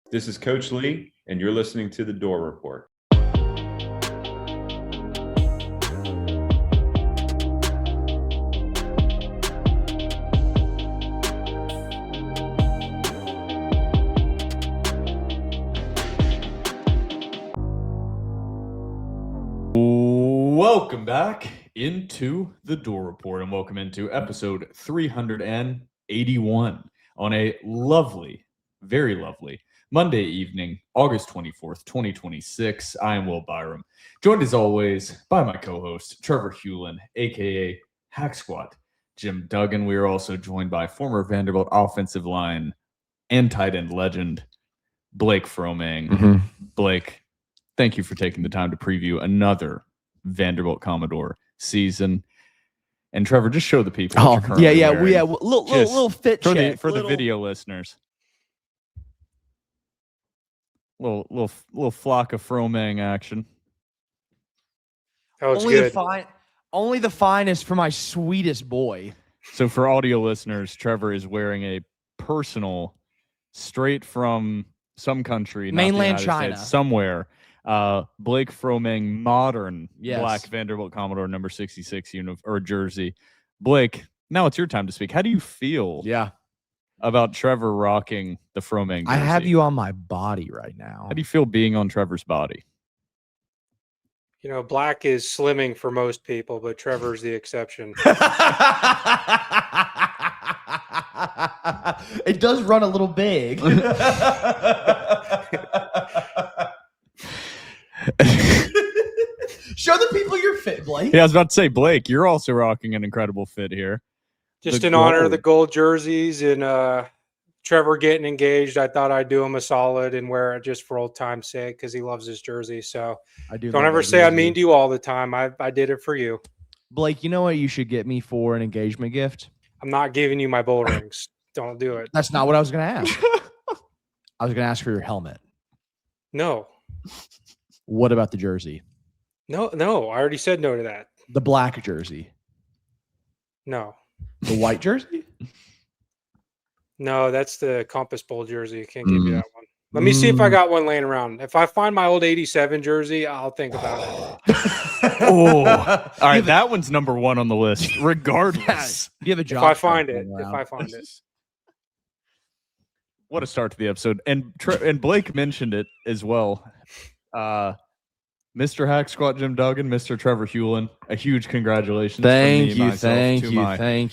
This is Coach Lee, and you're listening to the Dore Report. Welcome back into the Dore Report, and welcome into episode 381 on a lovely, very lovely Monday evening, August 24th, 2026. I am Will Byram, joined as always by my co-host, Trevor Hewlin, a.k.a. Hack Squat, Jim Duggan. We are also joined by former Vanderbilt offensive line and tight end legend, Blake Fromang. Blake, thank you for taking the time to preview another Vanderbilt Commodore season. And Trevor, just show the people. Little fit check for the video listeners. Little flock of Fromang action. That was only good. Only the finest for my sweetest boy. So for audio listeners, Trevor is wearing a personal, straight from some country, mainland not the United China, States, somewhere. Blake Fromang modern black Vanderbilt Commodore number 66 jersey. Blake, now it's your time to speak. How do you feel about Trevor rocking the Fromang jersey? I have you on my body right now. How do you feel being on Trevor's body? You know, black is slimming for most people, but Trevor's the exception. It does run a little big. Show the people your fit, Blake. Yeah, I was about to say, Blake, you're also rocking an incredible fit here. Just in honor of the gold jerseys and Trevor getting engaged, I thought I'd do him a solid and wear it just for old time's sake because he loves his jersey. So don't ever say I mean to you all the time. I did it for you. Blake, you know what you should get me for an engagement gift? I'm not giving you my bull rings. Don't do it. That's not what I was going to ask. I was going to ask for your helmet. No. What about the jersey? No. I already said no to that. The black jersey. No. The white jersey? No, that's the Compass Bowl jersey. I can't give you that one. Let me see if I got one laying around. If I find my old 87 jersey, I'll think about it. All right, that one's number one on the list, regardless. You have a job. If I find it. What a start to the episode. And Blake mentioned it as well. Mr. Hack Squat Jim Duggan, Mr. Trevor Hewlin, a huge congratulations. Thank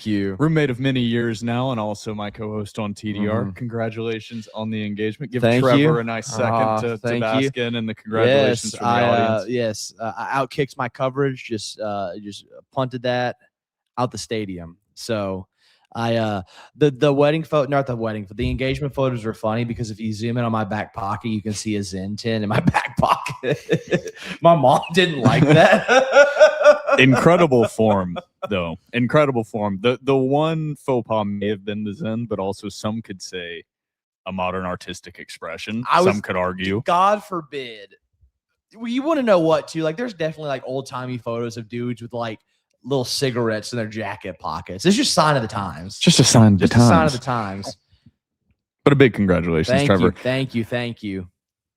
you. Roommate of many years now, and also my co-host on TDR. Congratulations on the engagement. Give Trevor a nice second to bask in, and the congratulations from the audience. I outkicked my coverage, just punted that out the stadium. So the wedding photo, not the wedding, but the engagement photos were funny because if you zoom in on my back pocket, you can see a Zen 10 in my back pocket. My mom didn't like that. Incredible form, though. Incredible form. The one faux pas may have been the Zen, but also some could say a modern artistic expression. Some could argue. God forbid. You want to know what, too? Like, there's definitely, like, old-timey photos of dudes with, like, little cigarettes in their jacket pockets. It's just a sign of the times. Just a sign of the times. A sign of the times. But a big congratulations, Trevor. Thank you.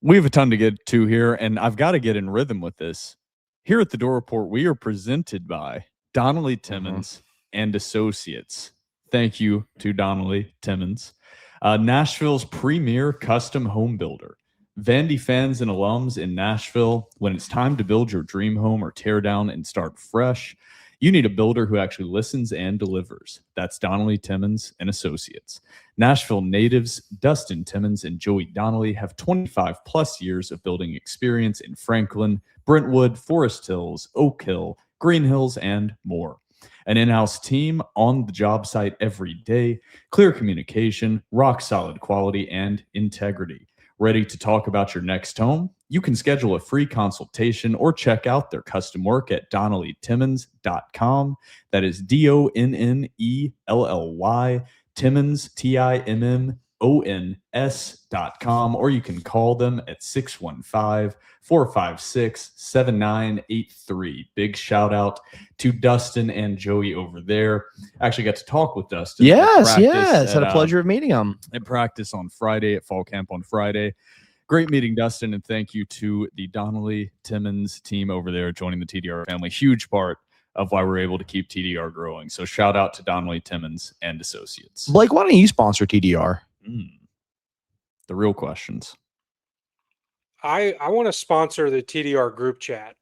We have a ton to get to here, and I've got to get in rhythm with this. Here at the Dore Report, we are presented by Donnelly Timmons and Associates. Thank you to Donnelly Timmons, Nashville's premier custom home builder. Vandy fans and alums in Nashville, when it's time to build your dream home or tear down and start fresh, you need a builder who actually listens and delivers. That's Donnelly Timmons and Associates. Nashville natives Dustin Timmons and Joey Donnelly have 25 plus years of building experience in Franklin, Brentwood, Forest Hills, Oak Hill, Green Hills, and more. An in-house team on the job site every day, clear communication, rock solid quality, and integrity. Ready to talk about your next home? You can schedule a free consultation or check out their custom work at DonnellyTimmons.com. That is DONNELLY, Timmons, TIMMNS.com. ons.com, or you can call them at 615-456-7983. Big shout out to Dustin and Joey over there. Actually got to talk with Dustin. Yes. Had a pleasure of meeting him. At practice on Friday, at fall camp on Friday. Great meeting, Dustin, and thank you to the Donnelly Timmons team over there joining the TDR family. Huge part of why we're able to keep TDR growing. So shout out to Donnelly Timmons and Associates. Blake, why don't you sponsor TDR? The real questions. I want to sponsor the TDR group chat.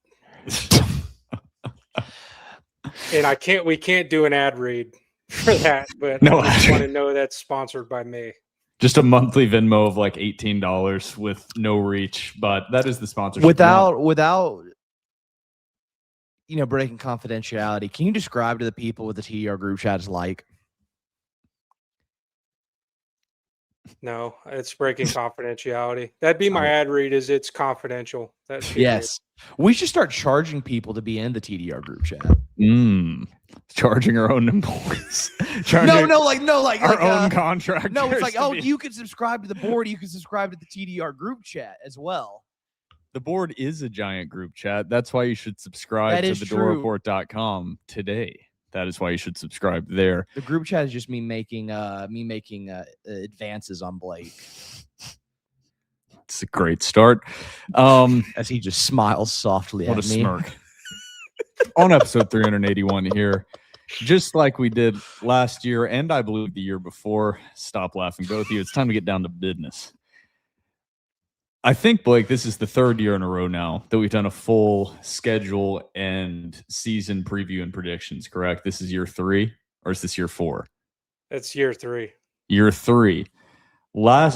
And we can't do an ad read for that, but No, I just want to know that's sponsored by me. Just a monthly Venmo of like $18 with no reach, but that is the sponsorship. Without breaking confidentiality, can you describe to the people what the TDR group chat is like? No, it's breaking confidentiality. That'd be my ad read. Is it's confidential? Yes, we should start charging people to be in the TDR group chat. Charging our own employees. Like our own contractors. No, it's like, you can subscribe to the board. You can subscribe to the TDR group chat as well. The board is a giant group chat. That's why you should subscribe to the DoreReport.com today. That is why you should subscribe there. The group chat is just me making advances on Blake. It's a great start. As he just smiles softly at me. What a smirk. On episode 381 here, just like we did last year and I believe the year before. Stop laughing, both of you. It's time to get down to business. I think, Blake, this is the third year in a row now that we've done a full schedule and season preview and predictions, correct? This is year 3, or is this year 4? It's year 3. Year 3.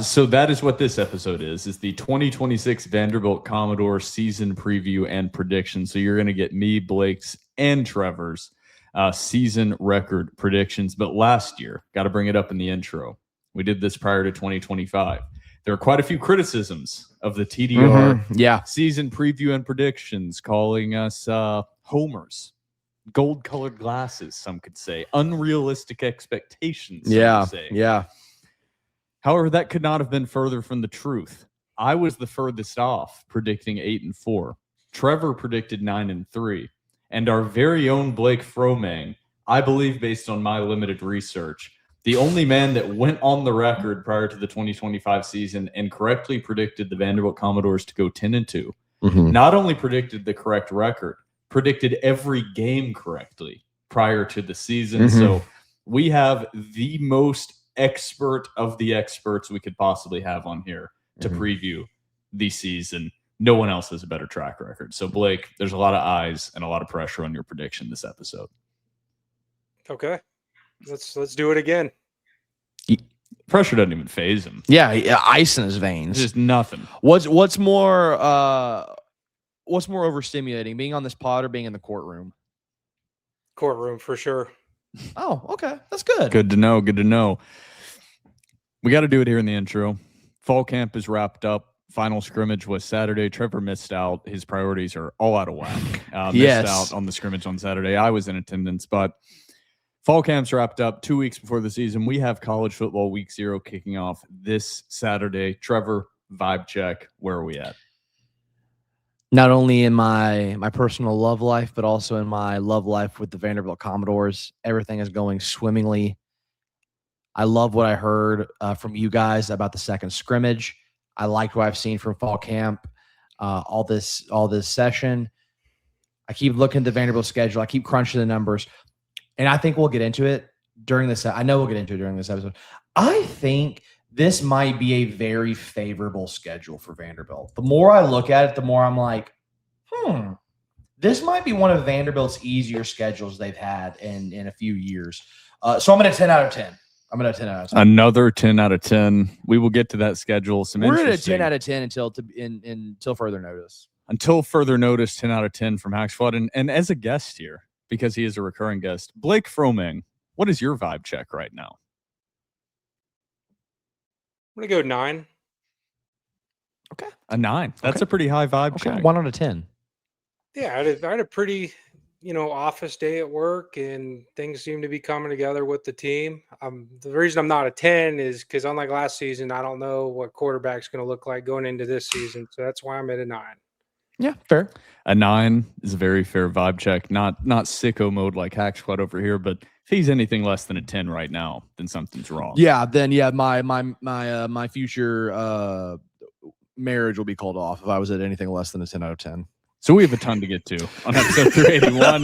So that is what this episode is the 2026 Vanderbilt Commodore season preview and prediction. So you're going to get me, Blake's, and Trevor's season record predictions. But last year, got to bring it up in the intro, we did this prior to 2025. There are quite a few criticisms of the TDR season preview and predictions, calling us homers, gold-colored glasses, some could say, unrealistic expectations, some could say. Yeah. However, that could not have been further from the truth. I was the furthest off, predicting 8-4. Trevor predicted 9-3. And our very own Blake Fromang, I believe based on my limited research, the only man that went on the record prior to the 2025 season and correctly predicted the Vanderbilt Commodores to go 10-2, not only predicted the correct record, predicted every game correctly prior to the season. So we have the most expert of the experts we could possibly have on here to preview the season. No one else has a better track record. So, Blake, there's a lot of eyes and a lot of pressure on your prediction this episode. Okay. Let's do it again. Pressure doesn't even phase him. Yeah, ice in his veins. Just nothing. What's more overstimulating, being on this pod or being in the courtroom? Courtroom for sure. Oh, okay. That's good. Good to know. Good to know. We got to do it here in the intro. Fall camp is wrapped up. Final scrimmage was Saturday. Trevor missed out. His priorities are all out of whack. Missed out on the scrimmage on Saturday. I was in attendance, but fall camp's wrapped up 2 weeks before the season. We have college football week 0 kicking off this Saturday. Trevor, vibe check. Where are we at? Not only in my personal love life, but also in my love life with the Vanderbilt Commodores, everything is going swimmingly. I love what I heard from you guys about the second scrimmage. I liked what I've seen from fall camp, all this session. I keep looking at the Vanderbilt schedule. I keep crunching the numbers, and I think we'll get into it during this. I know we'll get into it during this episode. I think this might be a very favorable schedule for Vanderbilt. The more I look at it, the more I'm like, this might be one of Vanderbilt's easier schedules they've had in a few years. So I'm going to 10 out of 10. Another 10 out of 10. We will get to that schedule. We're at a 10 out of 10 until further notice. Until further notice, 10 out of 10 from Hax Flood. And as a guest here, because he is a recurring guest, Blake Fromang, what is your vibe check right now? I'm going to go 9. Okay. A 9. That's a pretty high vibe check. 1 out of 10. Yeah, I had a pretty office day at work, and things seem to be coming together with the team. The reason I'm not a 10 is because unlike last season, I don't know what quarterback's going to look like going into this season. So that's why I'm at a 9. Yeah, fair. A 9 is a very fair vibe check. Not sicko mode like Hack Squad over here, but if he's anything less than a 10 right now, then something's wrong. Yeah, then my future marriage will be called off if I was at anything less than a 10 out of 10. So we have a ton to get to on episode 381.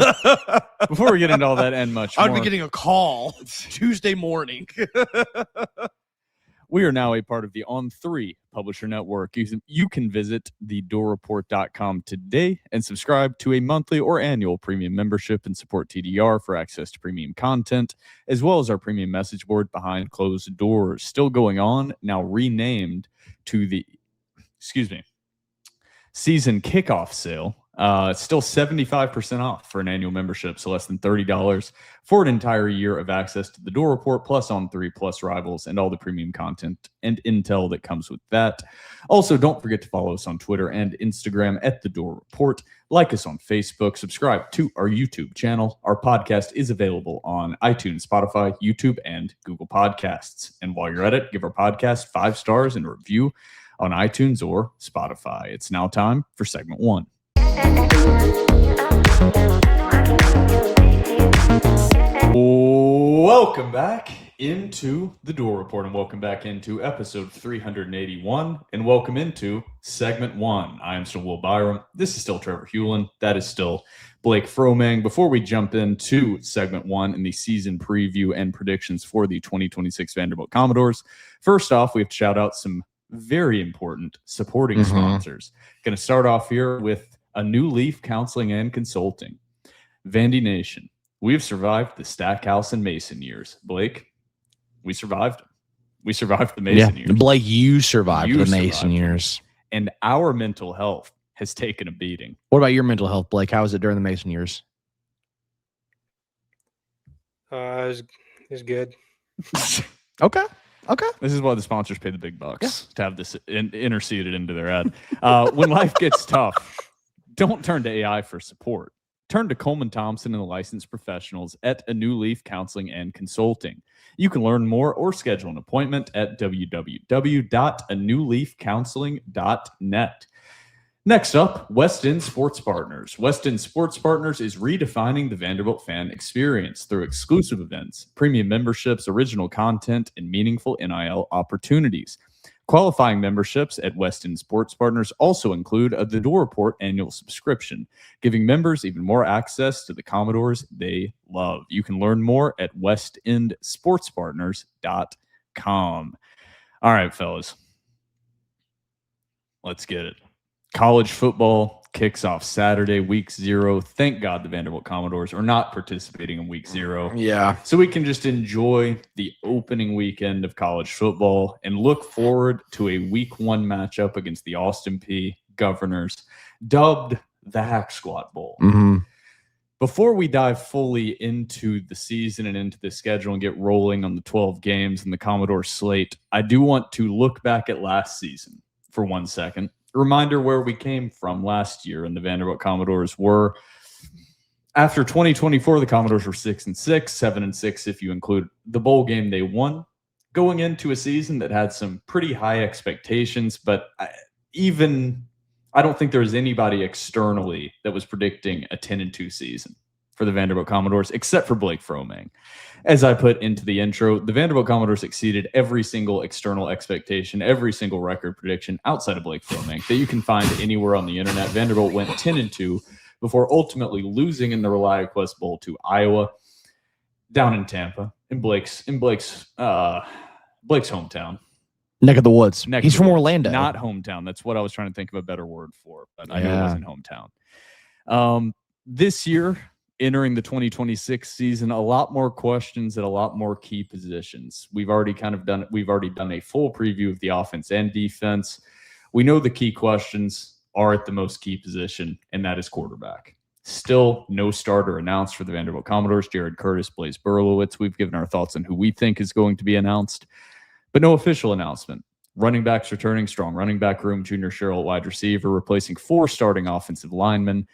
Before we get into all that and much more, I'd be getting a call Tuesday morning. We are now a part of the On3 Publisher Network. You can visit thedoreport.com today and subscribe to a monthly or annual premium membership and support TDR for access to premium content, as well as our premium message board behind closed doors. Still going on, now renamed to the, season kickoff sale. It's still 75% off for an annual membership, so less than $30 for an entire year of access to the Dore Report, plus On3, plus Rivals, and all the premium content and intel that comes with that. Also, don't forget to follow us on Twitter and Instagram at the Dore Report. Like us on Facebook. Subscribe to our YouTube channel. Our podcast is available on iTunes, Spotify, YouTube, and Google Podcasts. And while you're at it, give our podcast 5 stars and a review on iTunes or Spotify. It's now time for segment 1. Welcome back into the Dore Report, and welcome back into episode 381, and welcome into segment 1. I am still Will Byram. This is still Trevor Hewlin. That is still Blake Fromang. Before we jump into segment 1 and the season preview and predictions for the 2026 Vanderbilt Commodores, first off, we have to shout out some very important supporting sponsors. Going to start off here with A New Leaf Counseling and Consulting. Vandy Nation, we have survived the Stackhouse and Mason years. Blake, we survived them. We survived the Mason years. Blake, you survived the Mason years. And our mental health has taken a beating. What about your mental health, Blake? How was it during the Mason years? It was good. Okay. This is why the sponsors pay the big bucks to have this interceded into their ad. When life gets tough, don't turn to AI for support. Turn to Coleman Thompson and the licensed professionals at A New Leaf Counseling and Consulting. You can learn more or schedule an appointment at www.anewleafcounseling.net. Next up, West End Sports Partners. West End Sports Partners is redefining the Vanderbilt fan experience through exclusive events, premium memberships, original content, and meaningful NIL opportunities. Qualifying memberships at West End Sports Partners also include the Dore Report annual subscription, giving members even more access to the Commodores they love. You can learn more at westendsportspartners.com. All right, fellas. Let's get it. College football kicks off Saturday, week 0. Thank God the Vanderbilt Commodores are not participating in week 0. Yeah. So we can just enjoy the opening weekend of college football and look forward to a week 1 matchup against the Austin Peay Governors, dubbed the Hack Squad Bowl. Before we dive fully into the season and into the schedule and get rolling on the 12 games and the Commodore slate, I do want to look back at last season for 1 second. Reminder where we came from last year, and the Vanderbilt Commodores were, after 2024, the Commodores were 6-6, 7-6 if you include the bowl game they won, going into a season that had some pretty high expectations. But I don't think there was anybody externally that was predicting a 10-2 season for the Vanderbilt Commodores, except for Blake Fromang. As I put into the intro, the Vanderbilt Commodores exceeded every single external expectation, every single record prediction outside of Blake Fromang that you can find anywhere on the internet. Vanderbilt went 10-2 before ultimately losing in the ReliaQuest Bowl to Iowa, down in Tampa, in Blake's hometown. Neck of the woods. He's from Orlando. Not hometown. That's what I was trying to think of a better word for, but I know it wasn't hometown. This year, entering the 2026 season, a lot more questions at a lot more key positions. We've already done a full preview of the offense and defense. We know the key questions are at the most key position, and that is quarterback. Still no starter announced for the Vanderbilt Commodores. Jared Curtis, Blaze Berlowitz. We've given our thoughts on who we think is going to be announced, but no official announcement. Running backs returning, strong running back room. Junior Sherrill, wide receiver, replacing 4 starting offensive linemen.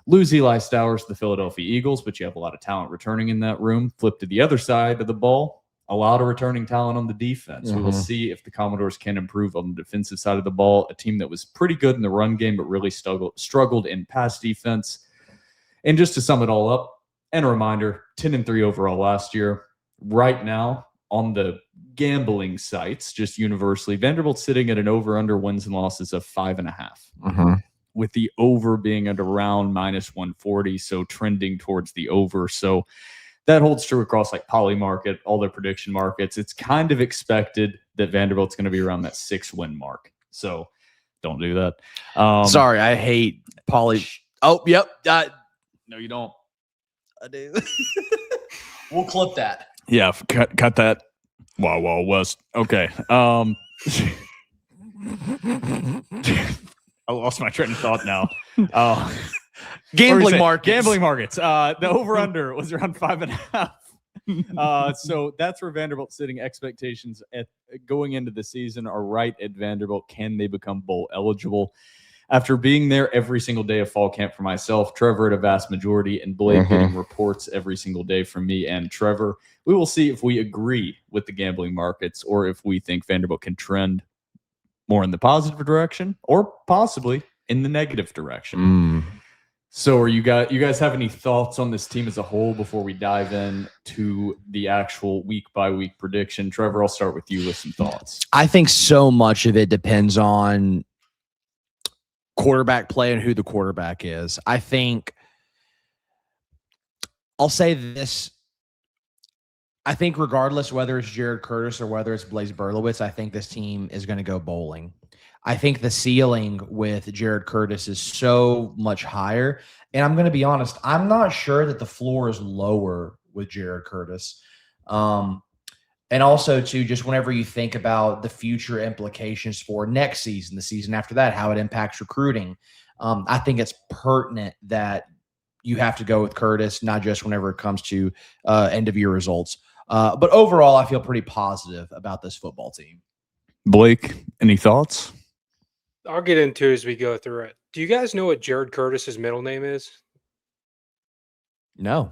Lose Eli Stowers to the Philadelphia Eagles, but you have a lot of talent returning in that room. Flip to the other side of the ball, a lot of returning talent on the defense. We will see if the Commodores can improve on the defensive side of the ball, a team that was pretty good in the run game, but really struggled in pass defense. And just to sum it all up, and a reminder, 10-3 overall last year. Right now, on the gambling sites, just universally, Vanderbilt's sitting at an over-under wins and losses of 5.5, with the over being at around -140, so trending towards the over. So that holds true across like Polymarket, all their prediction markets. It's kind of expected that Vanderbilt's going to be around that 6-win mark. So don't do that. Sorry, I hate Poly. Oh, yep. No, you don't. I do. We'll clip that. Yeah, cut that. Wow, Wild West. Okay. I lost my train of thought now. Gambling markets. Gambling markets. The over-under was around 5.5. So that's where Vanderbilt's sitting. Expectations going into the season are right at Vanderbilt. Can they become bowl eligible? After being there every single day of fall camp for myself, Trevor at a vast majority, and Blake getting reports every single day from me and Trevor, we will see if we agree with the gambling markets or if we think Vanderbilt can trend more in the positive direction or possibly in the negative direction. So are you guys have any thoughts on this team as a whole before we dive in to the actual week-by-week prediction? Trevor, I'll start with you with some thoughts. I think so much of it depends on quarterback play and who the quarterback is. I think I'll say this. I think regardless whether it's Jared Curtis or whether it's Blaze Berlowitz, I think this team is going to go bowling. I think the ceiling with Jared Curtis is so much higher. And I'm going to be honest, I'm not sure that the floor is lower with Jared Curtis. And also, too, just whenever you think about the future implications for next season, the season after that, how it impacts recruiting, I think it's pertinent that you have to go with Curtis, not just whenever it comes to end-of-year results. But overall, I feel pretty positive about this football team. Blake, any thoughts? I'll get into it as we go through it. Do you guys know what Jared Curtis's middle name is? No.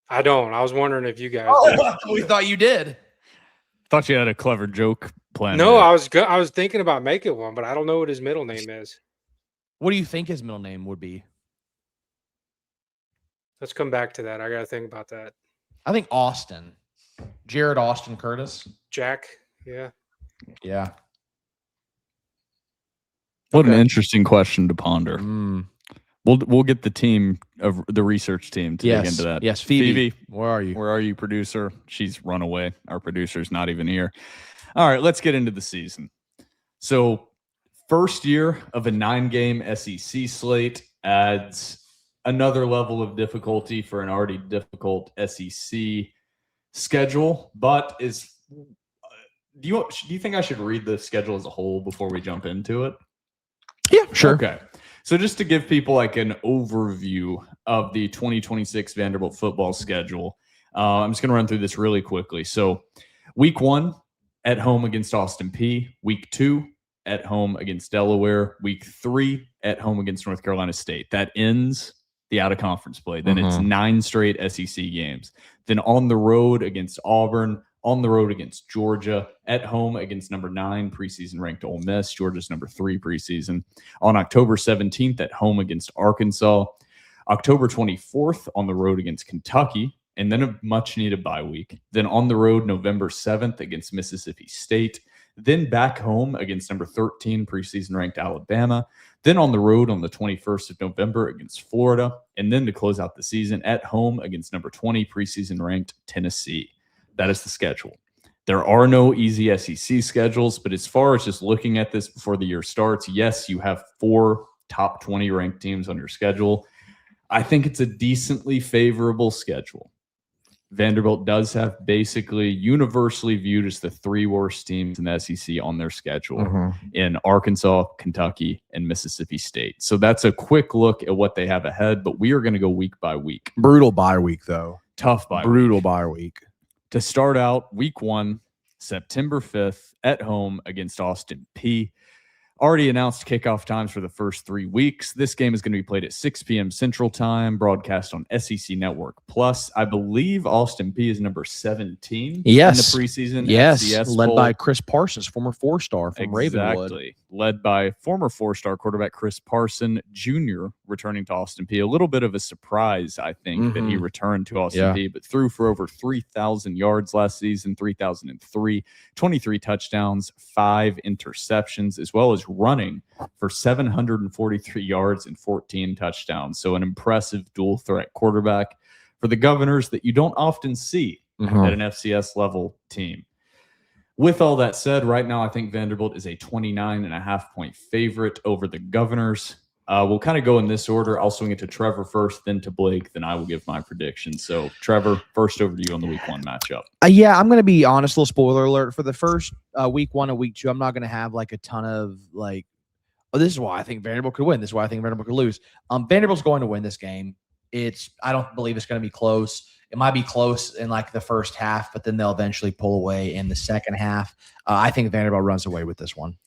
I don't. I was wondering if you guys did. We thought you did. Thought you had a clever joke planned. No, I was thinking about making one, but I don't know what his middle name is. What do you think his middle name would be? Let's come back to that. I got to think about that. I think Austin. Jared Austin Curtis. Jack. Yeah. Yeah. What an interesting question to ponder. We'll get the team of the research team to dig into that. Yes, Phoebe. Where are you? Where are you, producer? She's run away. Our producer's not even here. All right, let's get into the season. So, first year of a 9-game SEC slate adds another level of difficulty for an already difficult SEC schedule. But do you think I should read the schedule as a whole before we jump into it? Yeah, sure. Okay. So just to give people like an overview of the 2026 Vanderbilt football schedule, I'm just going to run through this really quickly. So week 1 at home against Austin Peay, week 2 at home against Delaware, week 3 at home against North Carolina State. That ends the out-of-conference play. Then it's 9 straight SEC games. Then on the road against Auburn, on the road against Georgia, at home against number 9 preseason ranked Ole Miss, Georgia's number 3 preseason. On October 17th, at home against Arkansas. October 24th, on the road against Kentucky, and then a much-needed bye week. Then on the road, November 7th against Mississippi State. Then back home against number 13 preseason ranked Alabama. Then on the road on the 21st of November against Florida. And then to close out the season, at home against number 20 preseason ranked Tennessee. That is the schedule. There are no easy SEC schedules, but as far as just looking at this before the year starts, yes, you have 4 top 20 ranked teams on your schedule. I think it's a decently favorable schedule. Vanderbilt does have basically universally viewed as the 3 worst teams in the SEC on their schedule in Arkansas, Kentucky, and Mississippi State. So that's a quick look at what they have ahead, but we are going to go week by week. Brutal bye week, though. Tough bye Brutal week. bye week. To start out, week 1, September 5th, at home against Austin Peay. Already announced kickoff times for the first 3 weeks. This game is going to be played at 6 p.m. Central Time, broadcast on SEC Network Plus. I believe Austin P is number 17 in the preseason. Yes, FCS led poll. by Chris Parsons, former 4-star from Ravenwood. Exactly. Led by former 4-star quarterback Chris Parson Jr. returning to Austin P. A little bit of a surprise, I think, that he returned to Austin P, but threw for over 3,000 yards last season, 3,003, 23 touchdowns, 5 interceptions, as well as running for 743 yards and 14 touchdowns. So an impressive dual threat quarterback for the Governors that you don't often see at an FCS level team. With all that said, right now I think Vanderbilt is a 29.5-point favorite over the Governors. We'll kind of go in this order. I'll swing it to Trevor first, then to Blake, then I will give my predictions. So, Trevor, first over to you on the Week 1 matchup. Yeah, I'm going to be honest, little spoiler alert. For the first Week 1 and Week 2, I'm not going to have like a ton of like, oh, this is why I think Vanderbilt could win. This is why I think Vanderbilt could lose. Vanderbilt's going to win this game. I don't believe it's going to be close. It might be close in like the first half, but then they'll eventually pull away in the second half. I think Vanderbilt runs away with this one.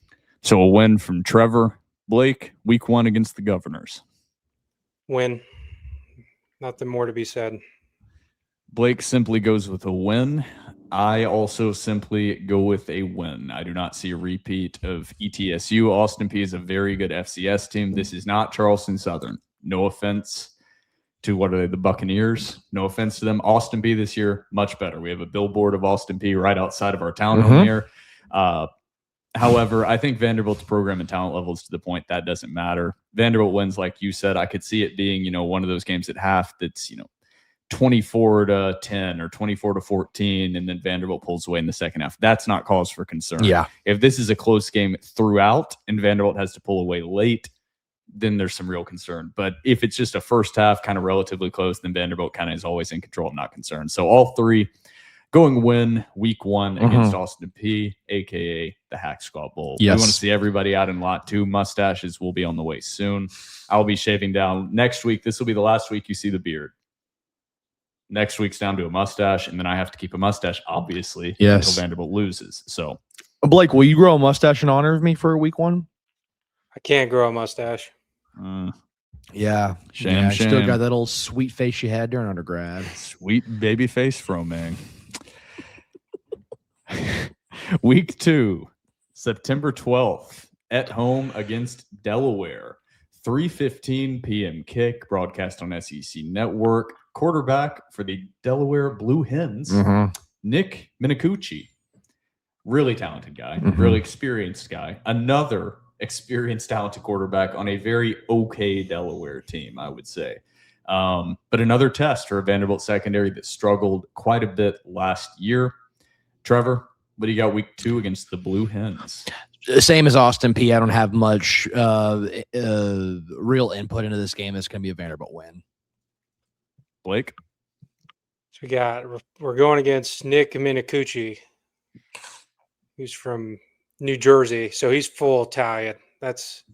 So a win from Trevor. Blake, Week 1 against the Governors. Win. Nothing more to be said. Blake simply goes with a win. I also simply go with a win. I do not see a repeat of ETSU. Austin P is a very good FCS team. This is not Charleston Southern. No offense to, what are they, the Buccaneers? No offense to them. Austin P this year, much better. We have a billboard of Austin P right outside of our townhome here. However, I think Vanderbilt's program and talent level is to the point that doesn't matter. Vanderbilt wins, like you said. I could see it being, one of those games at half that's, 24-10 or 24-14, and then Vanderbilt pulls away in the second half. That's not cause for concern. Yeah. If this is a close game throughout and Vanderbilt has to pull away late, then there's some real concern. But if it's just a first half kind of relatively close, then Vanderbilt kind of is always in control and not concerned. So all three going win Week 1 against Austin P, a.k.a. the Hack Squad Bowl. Yes. We want to see everybody out in Lot 2. Mustaches will be on the way soon. I'll be shaving down next week. This will be the last week you see the beard. Next week's down to a mustache, and then I have to keep a mustache, obviously, until Vanderbilt loses. So, Blake, will you grow a mustache in honor of me for Week 1? I can't grow a mustache. Yeah. Shame. Still got that old sweet face you had during undergrad. Sweet baby face Fromang. Week 2, September 12th, at home against Delaware. 3:15 p.m. kick, broadcast on SEC Network. Quarterback for the Delaware Blue Hens, Nick Minicucci. Really talented guy, really experienced guy. Another experienced, talented quarterback on a very okay Delaware team, I would say. But another test for a Vanderbilt secondary that struggled quite a bit last year. Trevor, what do you got Week 2 against the Blue Hens? Same as Austin P. I don't have much real input into this game. It's going to be a Vanderbilt win. Blake? So we're going against Nick Minicucci, who's from New Jersey. So he's full Italian. That's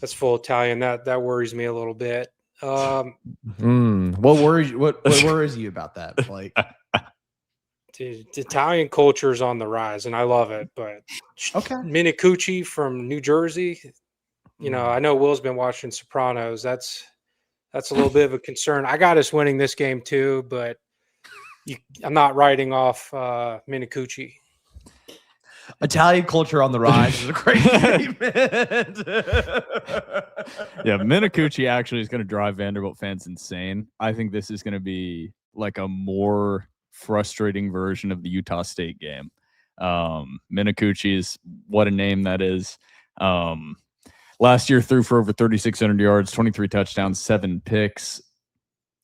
full Italian. That worries me a little bit. What worries you about that, Blake? The Italian culture is on the rise, and I love it. But Minicucci from New Jersey, I know Will's been watching Sopranos. That's a little bit of a concern. I got us winning this game too, but I'm not writing off Minicucci. Italian culture on the rise is a great statement. Yeah, Minicucci actually is going to drive Vanderbilt fans insane. I think this is going to be like a more frustrating version of the Utah State game. Minicucci is what a name that is. Last year threw for over 3,600 yards, 23 touchdowns, 7 picks.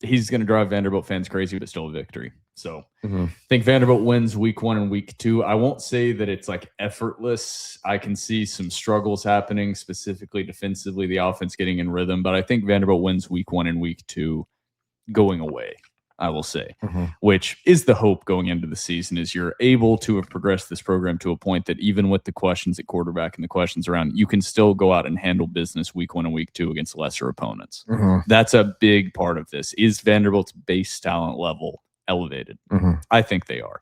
He's going to drive Vanderbilt fans crazy, but still a victory. So I think Vanderbilt wins Week 1 and Week 2. I won't say that it's like effortless. I can see some struggles happening, specifically defensively, the offense getting in rhythm. But I think Vanderbilt wins Week 1 and Week 2 going away, I will say, which is the hope going into the season, is you're able to have progressed this program to a point that even with the questions at quarterback and the questions around, you can still go out and handle business Week 1 and Week 2 against lesser opponents. That's a big part of this. Is Vanderbilt's base talent level elevated? I think they are.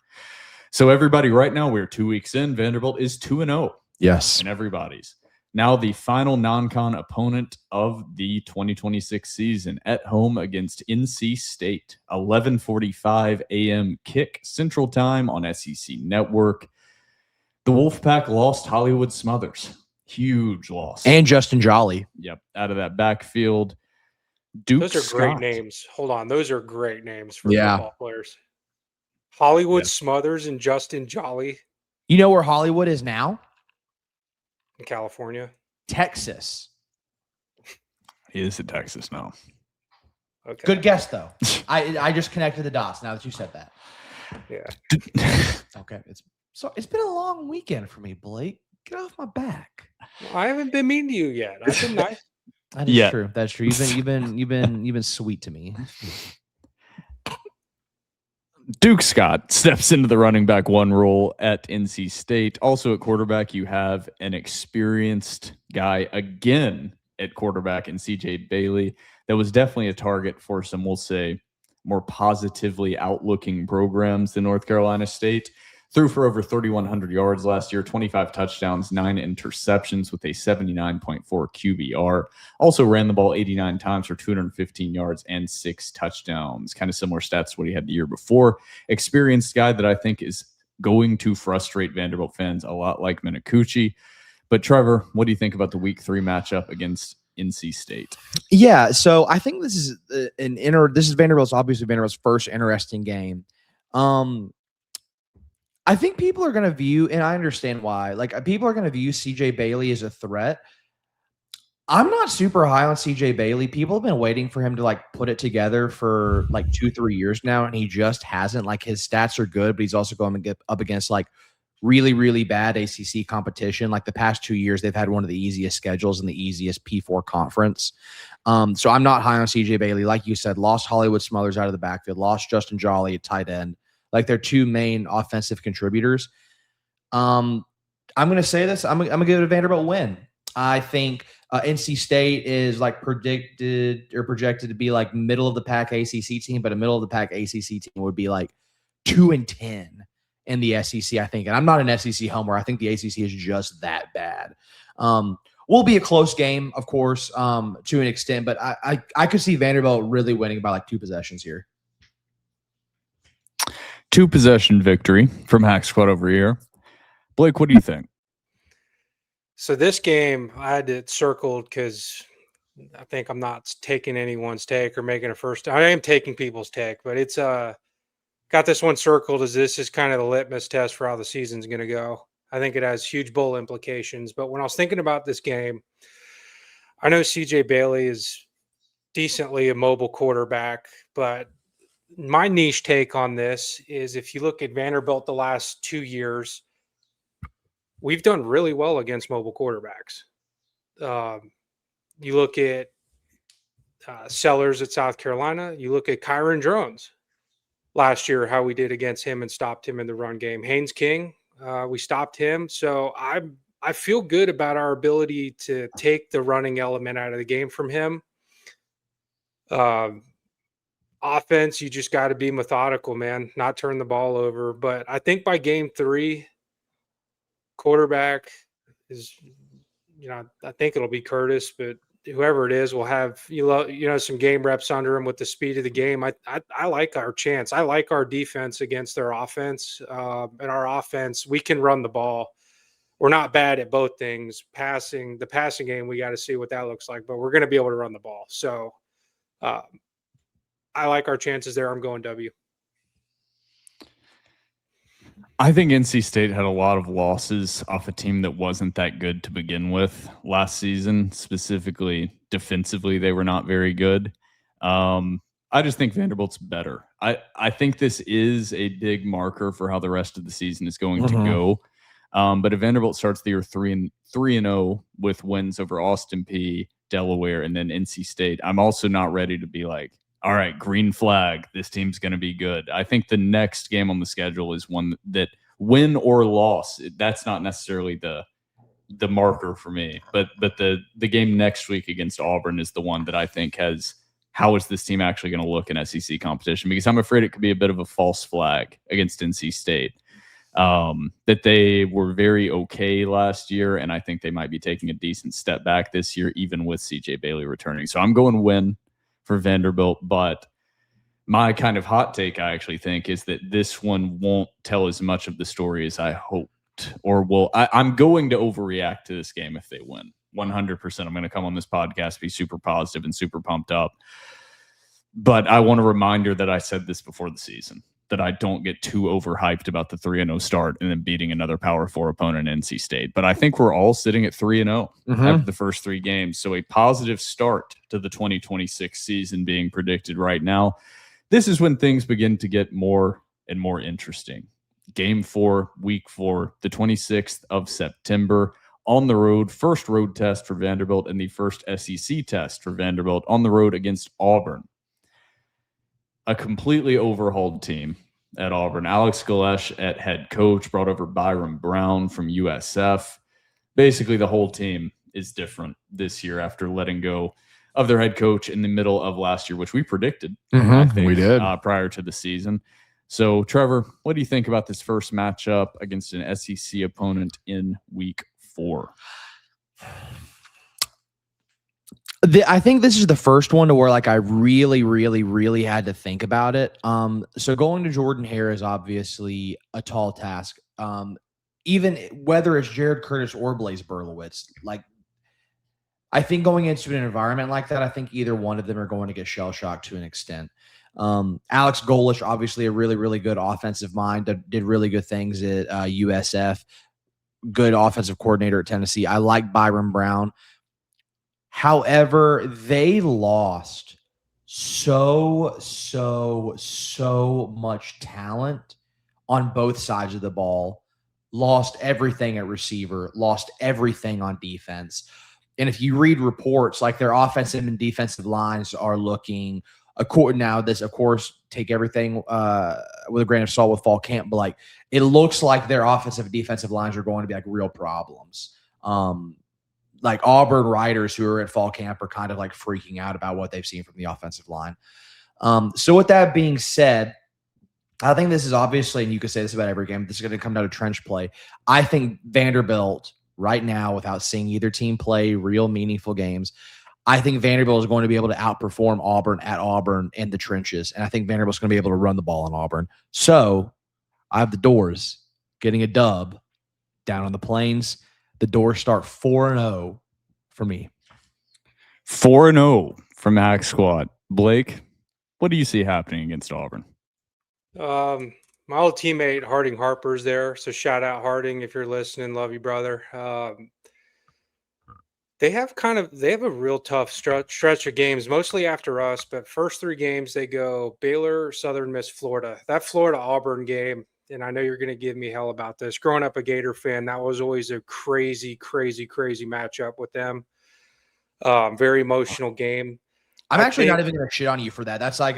So everybody, right now, we're 2 weeks in. Vanderbilt is 2-0. Yes. And everybody's. Now the final non-con opponent of the 2026 season at home against NC State. 11:45 a.m. kick Central Time on SEC Network. The Wolfpack lost Hollywood Smothers. Huge loss. And Justin Jolly. Yep, out of that backfield. Duke Those are Scott. great names. Hold on. Those are great names for football players. Hollywood Smothers and Justin Jolly. You know where Hollywood is now? In California. Texas. He is in Texas now. Okay. Good guess, though. I just connected the dots now that you said that. Yeah. Okay. It's been a long weekend for me, Blake. Get off my back. I haven't been mean to you yet. I've been nice. That is true. That's true. You've been sweet to me. Duke Scott steps into the running back one role at NC State. Also at quarterback, you have an experienced guy again at quarterback in CJ Bailey. That was definitely a target for some, we'll say, more positively outlooking programs than North Carolina State. Threw for over 3,100 yards last year, 25 touchdowns, 9 interceptions with a 79.4 QBR. Also ran the ball 89 times for 215 yards and 6 touchdowns. Kind of similar stats to what he had the year before. Experienced guy that I think is going to frustrate Vanderbilt fans a lot like Minicucci. But Trevor, what do you think about the week 3 matchup against NC State? Yeah, so I think this is this is Vanderbilt's first interesting game. I think people are going to view, and I understand why, people are going to view CJ Bailey as a threat. I'm not super high on CJ Bailey. People have been waiting for him to put it together for 2-3 years now, and he just hasn't. His stats are good, but he's also going to get up against really, really bad ACC competition. The past 2 years, they've had one of the easiest schedules and the easiest P4 conference. So I'm not high on CJ Bailey. Like you said, lost Hollywood Smothers out of the backfield, lost Justin Jolly at tight end. They're two main offensive contributors. I'm going to say this. I'm going to give it a Vanderbilt win. I think NC State is predicted or projected to be middle of the pack ACC team, but a middle of the pack ACC team would be 2-10 in the SEC, I think. And I'm not an SEC homer. I think the ACC is just that bad. Will be a close game, of course, to an extent, but I could see Vanderbilt really winning by 2 possessions here. 2-possession victory from Hack Squad over here. Blake, what do you think? So this game, I had it circled because I think I'm not taking anyone's take or making a first. I am taking people's take, but it's got this one circled as this is kind of the litmus test for how the season's going to go. I think it has huge bowl implications. But when I was thinking about this game, I know CJ Bailey is decently a mobile quarterback, but my niche take on this is if you look at Vanderbilt the last 2 years, we've done really well against mobile quarterbacks. You look at Sellers at South Carolina. You look at Kyron Drones last year, how we did against him and stopped him in the run game. Haynes King, we stopped him. So I feel good about our ability to take the running element out of the game from him. Offense, you just got to be methodical, man, not turn the ball over. But I think by game 3, quarterback is, I think it'll be Curtis, but whoever it is will have, some game reps under him with the speed of the game. I like our chance. I like our defense against their offense. And our offense, we can run the ball. We're not bad at both things. The passing game, we got to see what that looks like, but we're going to be able to run the ball. So, I like our chances there. I'm going W. I think NC State had a lot of losses off a team that wasn't that good to begin with last season. Specifically, defensively, they were not very good. I just think Vanderbilt's better. I think this is a big marker for how the rest of the season is going to go. But if Vanderbilt starts the year 3-0 with wins over Austin Peay, Delaware, and then NC State, I'm also not ready to be all right, green flag, this team's going to be good. I think the next game on the schedule is one that win or loss, that's not necessarily the marker for me. But the game next week against Auburn is the one that I think has, how is this team actually going to look in SEC competition? Because I'm afraid it could be a bit of a false flag against NC State. that they were very okay last year, and I think they might be taking a decent step back this year, even with CJ Bailey returning. So I'm going win for Vanderbilt, but my kind of hot take, I actually think, is that this one won't tell as much of the story as I hoped, or I'm going to overreact to this game if they win. 100%. I'm going to come on this podcast, be super positive and super pumped up. But I want a reminder that I said this before the season, that I don't get too overhyped about the 3-0 start and then beating another Power 4 opponent, NC State. But I think we're all sitting at 3-0 after the first 3 games. So a positive start to the 2026 season being predicted right now. This is when things begin to get more and more interesting. Game 4, week 4, the 26th of September on the road. First road test for Vanderbilt and the first SEC test for Vanderbilt on the road against Auburn. A completely overhauled team at Auburn. Alex Galesh at head coach, brought over Byron Brown from USF. Basically, the whole team is different this year after letting go of their head coach in the middle of last year, which we predicted. I think, we did prior to the season. So, Trevor, what do you think about this first matchup against an SEC opponent in week 4? I think this is the first one to where like I really had to think about it. So going to Jordan-Hare is obviously a tall task. Even whether it's Jared Curtis or Blaze Berlowitz, like I think going into an environment like that, I think either one of them are going to get shell shocked to an extent. Alex Golish, obviously a really good offensive mind, did really good things at USF. Good offensive coordinator at Tennessee. I like Byron Brown. However, they lost so much talent on both sides of the ball, lost everything at receiver, lost everything on defense. And if you read reports, like their offensive and defensive lines are looking now, this, of course, take everything with a grain of salt with fall camp, but like it looks like their offensive and defensive lines are going to be like real problems. Like Auburn writers who are at fall camp are kind of like freaking out about what they've seen from the offensive line. So with that being said, I think this is obviously, and you could say this about every game, this is going to come down to trench play. I think Vanderbilt right now, without seeing either team play real meaningful games, I think Vanderbilt is going to be able to outperform Auburn at Auburn in the trenches. And I think Vanderbilt's going to be able to run the ball in Auburn. So I have the Dores getting a dub down on the Plains. The Dores start 4-0 for me. 4-0 from Hack Squad. Blake, what do you see happening against Auburn? My old teammate Harding Harper's there, so shout out Harding if you're listening. Love you, brother. They have a real tough stretch of games, mostly after us. But first 3 games they go Baylor, Southern Miss, Florida. That Florida Auburn game. And I know you're going to give me hell about this. Growing up a Gator fan, that was always a crazy matchup with them. Very emotional game. I'm actually not even going to shit on you for that. That's like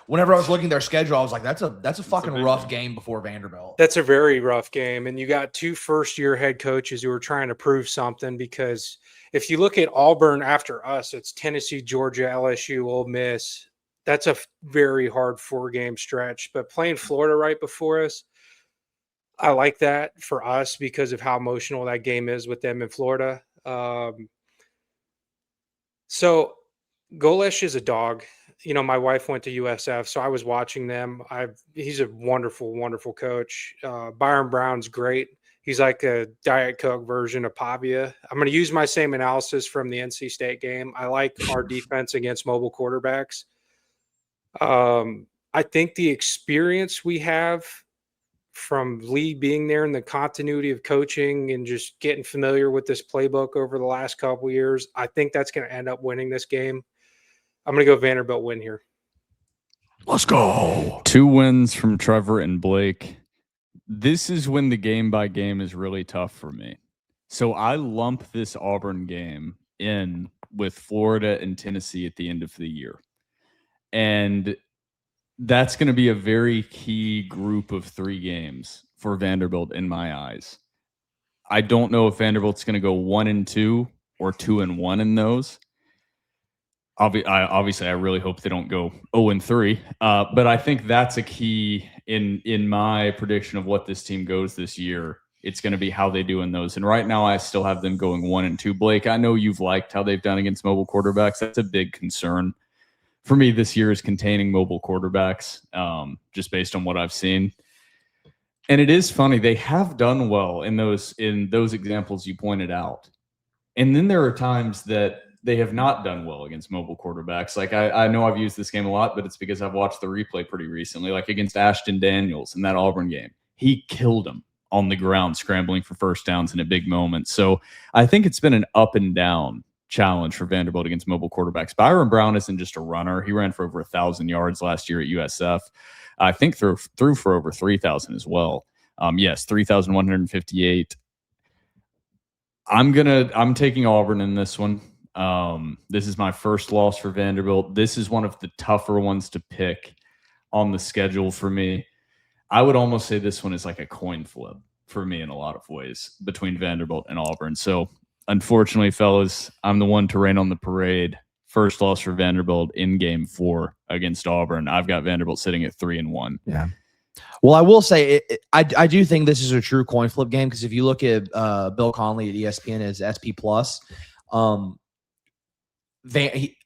whenever I was looking at their schedule, I was like, that's a fucking rough game before Vanderbilt. That's a very rough game. And you got 2 first-year head coaches who are trying to prove something, because if you look at Auburn after us, it's Tennessee, Georgia, LSU, Ole Miss. That's a very hard 4-game stretch. But playing Florida right before us, I like that for us because of how emotional that game is with them in Florida. So Golesh is a dog. You know, my wife went to USF, so I was watching them. He's a wonderful coach. Byron Brown's great. He's like a Diet Coke version of Pavia. I'm going to use my same analysis from the NC State game. I like our defense against mobile quarterbacks. I think the experience we have from Lee being there and the continuity of coaching and just getting familiar with this playbook over the last couple of years, I think that's going to end up winning this game. I'm going to go Vanderbilt win here. Let's go. 2 wins from Trevor and Blake. This is when the game by game is really tough for me. So I lump this Auburn game in with Florida and Tennessee at the end of the year. And that's going to be a very key group of 3 games for Vanderbilt in my eyes. I don't know if Vanderbilt's going to go 1-2 or 2-1 in those. Obviously, I really hope they don't go 0-3. But I think that's a key in my prediction of what this team goes this year, it's going to be how they do in those. And right now, I still have them going 1-2. Blake, I know you've liked how they've done against mobile quarterbacks. That's a big concern for me this year, is containing mobile quarterbacks, just based on what I've seen. And it is funny, they have done well in those examples you pointed out. And then there are times that they have not done well against mobile quarterbacks. Like I know I've used this game a lot, but it's because I've watched the replay pretty recently, like against Ashton Daniels in that Auburn game. He killed him on the ground, scrambling for first downs in a big moment. So I think it's been an up and down challenge for Vanderbilt against mobile quarterbacks. Byron Brown isn't just a runner. He ran for over 1,000 yards last year at USF. I think threw for over 3,000 as well. Yes, 3,158. I'm taking Auburn in this one. This is my first loss for Vanderbilt. This is one of the tougher ones to pick on the schedule for me. I would almost say this one is like a coin flip for me in a lot of ways between Vanderbilt and Auburn. So unfortunately, fellas, I'm the one to rain on the parade. First loss for Vanderbilt in game 4 against Auburn. I've got Vanderbilt sitting at 3-1. Yeah. Well, I will say I do think this is a true coin flip game, because if you look at Bill Conley at ESPN as SP Plus,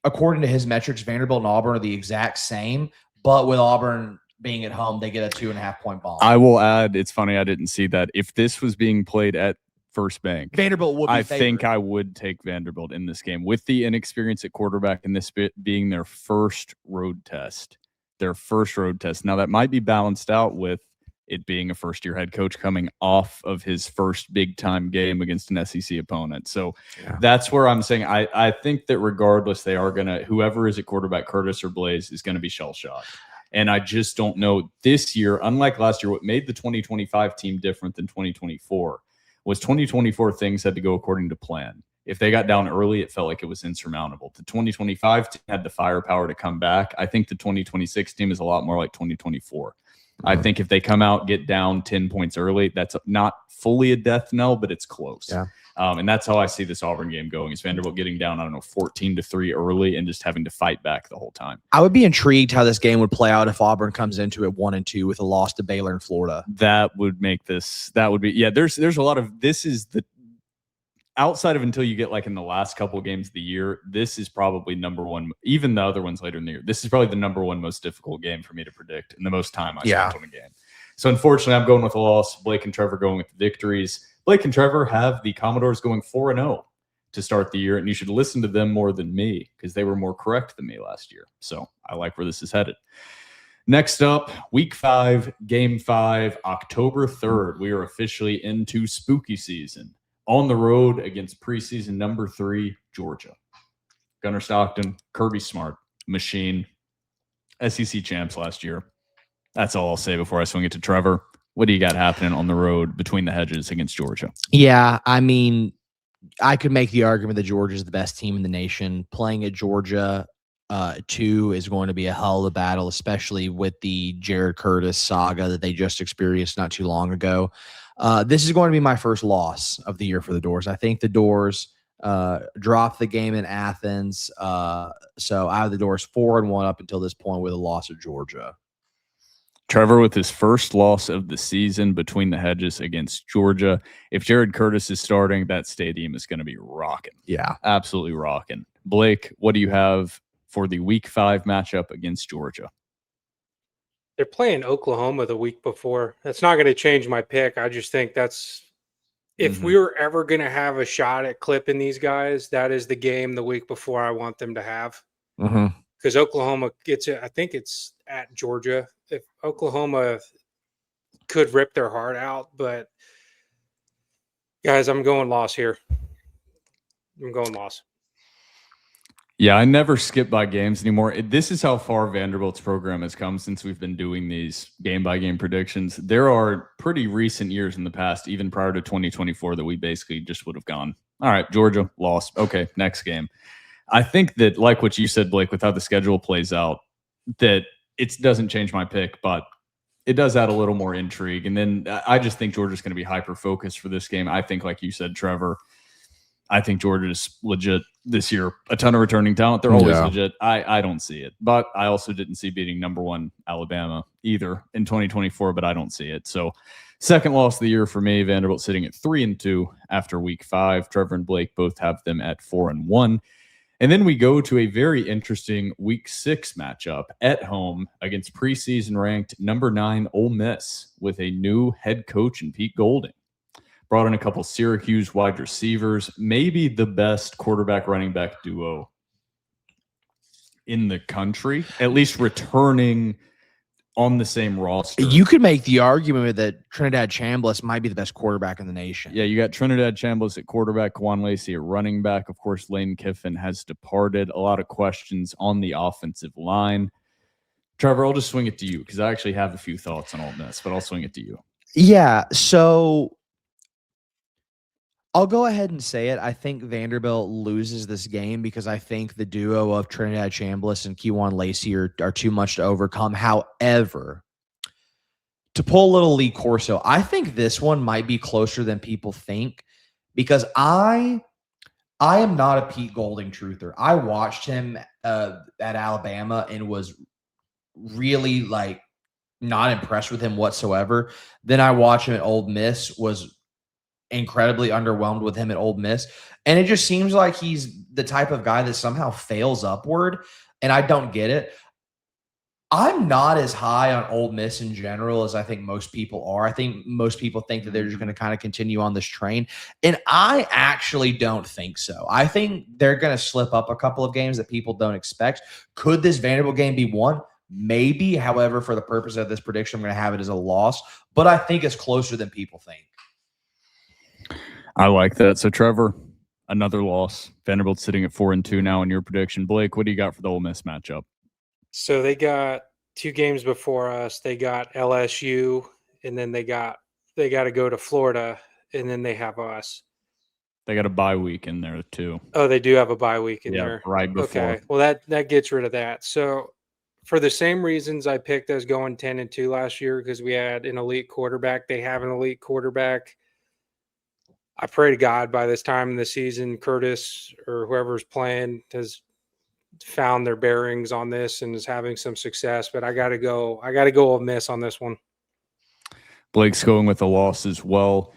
according to his metrics, Vanderbilt and Auburn are the exact same, but with Auburn being at home, they get a 2.5 point bomb. I will add, it's funny, I didn't see that. If this was being played at First Bank, Vanderbilt would be I think I would take Vanderbilt in this game with the inexperience at quarterback and this being their first road test. Now, that might be balanced out with it being a first-year head coach coming off of his first big-time game against an SEC opponent. So that's where I'm saying I think that regardless, they are going to – whoever is at quarterback, Curtis or Blaze, is going to be shell-shocked. And I just don't know this year, unlike last year, what made the 2025 team different than 2024 was 2024 things had to go according to plan. If they got down early, it felt like it was insurmountable. The 2025 team had the firepower to come back. I think the 2026 team is a lot more like 2024. I think if they come out, get down 10 points early, that's not fully a death knell, but it's close. Yeah. And that's how I see this Auburn game going, is Vanderbilt getting down, 14-3 early and just having to fight back the whole time. I would be intrigued how this game would play out if Auburn comes into it 1-2 with a loss to Baylor and Florida. That would make this, that would be, yeah, there's a lot of, this is the, outside of until you get like in the last couple of games of the year, this is probably number one, even the other ones later in the year. This is probably the number one most difficult game for me to predict and the most time I spent on a game. So unfortunately, I'm going with a loss. Blake and Trevor going with the victories. Blake and Trevor have the Commodores going 4-0 to start the year, and you should listen to them more than me because they were more correct than me last year. So I like where this is headed. Next up, Week 5, Game 5, October 3rd. We are officially into spooky season. On the road against preseason number 3, Georgia. Gunnar Stockton, Kirby Smart, machine, SEC champs last year. That's all I'll say before I swing it to Trevor. What do you got happening on the road between the hedges against Georgia? Yeah, I mean, I could make the argument that Georgia is the best team in the nation. Playing at Georgia 2 is going to be a hell of a battle, especially with the Jared Curtis saga that they just experienced not too long ago. This is going to be my first loss of the year for the Dores. I think the Dores dropped the game in Athens. So I have the Dores 4-1 up until this point with a loss of Georgia. Trevor with his first loss of the season between the hedges against Georgia. If Jared Curtis is starting, that stadium is going to be rocking. Yeah, absolutely rocking. Blake, what do you have for the Week 5 matchup against Georgia? They're playing Oklahoma the week before. That's not going to change my pick. I just think that's if we were ever going to have a shot at clipping these guys, that is the game the week before I want them to have. Because Oklahoma gets it. I think it's at Georgia. If Oklahoma could rip their heart out, but guys, I'm going loss here. I'm going loss. Yeah, I never skip by games anymore. This is how far Vanderbilt's program has come since we've been doing these game-by-game predictions. There are pretty recent years in the past, even prior to 2024, that we basically just would have gone, all right, Georgia, lost. Okay, next game. I think that, like what you said, Blake, with how the schedule plays out, that it doesn't change my pick, but it does add a little more intrigue. And then I just think Georgia's going to be hyper-focused for this game. I think, like you said, Trevor, I think Georgia is legit this year. A ton of returning talent. They're always Yeah. legit. I don't see it. But I also didn't see beating number 1 Alabama either in 2024, but I don't see it. So second loss of the year for me. Vanderbilt sitting at 3-2 after week 5. Trevor and Blake both have them at 4-1. And then we go to a very interesting week 6 matchup at home against preseason ranked number 9 Ole Miss with a new head coach in Pete Golding. Brought in a couple Syracuse wide receivers, maybe the best quarterback running back duo in the country, at least returning on the same roster. You could make the argument that Trinidad Chambliss might be the best quarterback in the nation. Yeah, you got Trinidad Chambliss at quarterback, Quan Lacey at running back. Of course, Lane Kiffin has departed. A lot of questions on the offensive line. Trevor, I'll just swing it to you because I actually have a few thoughts on Ole Miss, but I'll swing it to you. Yeah, so I'll go ahead and say it. I think Vanderbilt loses this game because I think the duo of Trinidad Chambliss and Quan Lacey are too much to overcome. However, to pull a little Lee Corso, I think this one might be closer than people think because I am not a Pete Golding truther. I watched him at Alabama and was really like not impressed with him whatsoever. Then I watched him at Ole Miss, was incredibly underwhelmed with him at Ole Miss. And it just seems like he's the type of guy that somehow fails upward. And I don't get it. I'm not as high on Ole Miss in general as I think most people are. I think most people think that they're just going to kind of continue on this train. And I actually don't think so. I think they're going to slip up a couple of games that people don't expect. Could this Vanderbilt game be won? Maybe. However, for the purpose of this prediction, I'm going to have it as a loss. But I think it's closer than people think. I like that. So, Trevor, another loss. Vanderbilt sitting at 4-2 now in your prediction. Blake, what do you got for the Ole Miss matchup? So they got 2 games before us. They got LSU, and then they got to go to Florida, and then they have us. They got a bye week in there too. Oh, they do have a bye week in there. Right before. Okay, well that gets rid of that. So for the same reasons I picked us going 10-2 last year because we had an elite quarterback. They have an elite quarterback. I pray to God by this time in the season, Curtis or whoever's playing has found their bearings on this and is having some success. But I got to go Ole Miss on this one. Blake's going with a loss as well.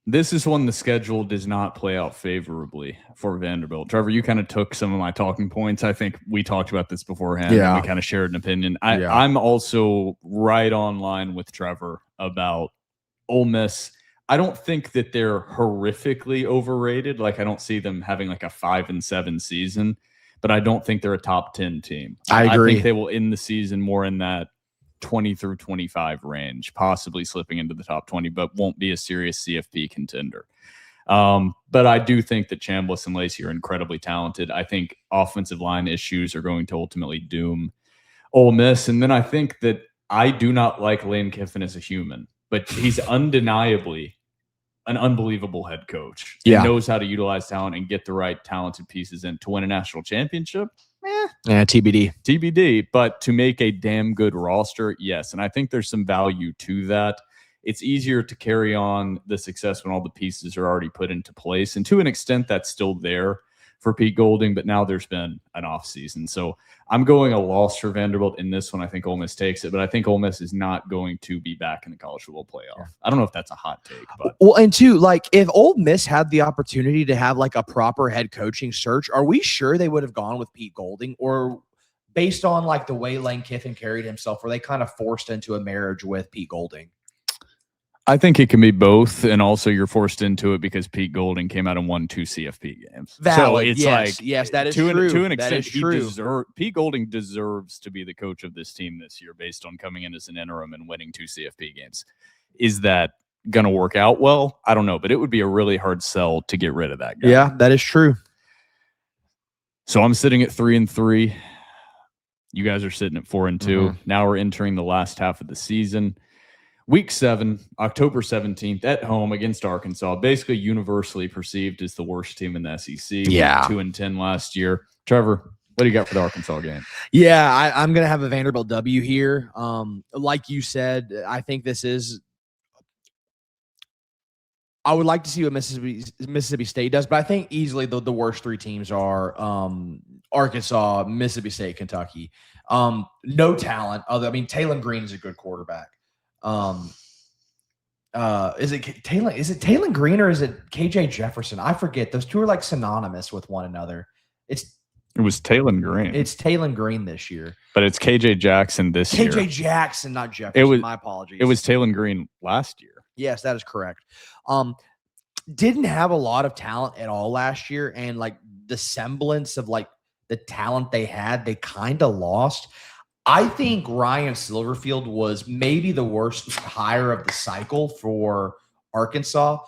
This is one the schedule does not play out favorably for Vanderbilt. Trevor, you kind of took some of my talking points. I think we talked about this beforehand. Yeah. And we kind of shared an opinion. I'm also right on line with Trevor about Ole Miss. I don't think that they're horrifically overrated. Like, I don't see them having like a 5-7 season, but I don't think they're a top 10 team. I agree. I think they will end the season more in that 20 through 25 range, possibly slipping into the top 20, but won't be a serious CFP contender. But I do think that Chambliss and Lacey are incredibly talented. I think offensive line issues are going to ultimately doom Ole Miss. And then I think that I do not like Lane Kiffin as a human, but he's undeniably an unbelievable head coach. He knows how to utilize talent and get the right talented pieces in to win a national championship. Yeah, TBD. But to make a damn good roster, yes. And I think there's some value to that. It's easier to carry on the success when all the pieces are already put into place. And to an extent, that's still there for Pete Golding, but now there's been an off season. So I'm going a loss for Vanderbilt in this one. I think Ole Miss takes it, but I think Ole Miss is not going to be back in the college football playoff. I don't know if that's a hot take, but well, and two, like if Ole Miss had the opportunity to have like a proper head coaching search, are we sure they would have gone with Pete Golding, or based on like the way Lane Kiffin carried himself, were they kind of forced into a marriage with Pete Golding? I think it can be both, and also you're forced into it because Pete Golding came out and won 2 CFP games. Valid. So it's yes, that is to true. To an That extent, is true. Pete Golding deserves to be the coach of this team this year based on coming in as an interim and winning 2 CFP games. Is that going to work out well? I don't know, but it would be a really hard sell to get rid of that guy. Yeah, that is true. So I'm sitting at 3-3. You guys are sitting at 4-2. Mm-hmm. Now we're entering the last half of the season. Week 7, October 17th, at home against Arkansas, basically universally perceived as the worst team in the SEC. Yeah. 2-10 last year. Trevor, what do you got for the Arkansas game? Yeah, I'm going to have a Vanderbilt W here. Like you said, I think this is I would like to see what Mississippi State does, but I think easily the worst three teams are Arkansas, Mississippi State, Kentucky. No talent. Taylon Green is a good quarterback. Is it Taylon Green or is it KJ Jefferson? I forget. Those two are like synonymous with one another. It was Taylon Green. It's Taylon Green this year. But it's KJ Jackson this year. KJ Jackson, not Jefferson. My apologies. It was Taylon Green last year. Yes, that is correct. Didn't have a lot of talent at all last year, and like the semblance of like the talent they had, they kind of lost. I think Ryan Silverfield was maybe the worst hire of the cycle for Arkansas.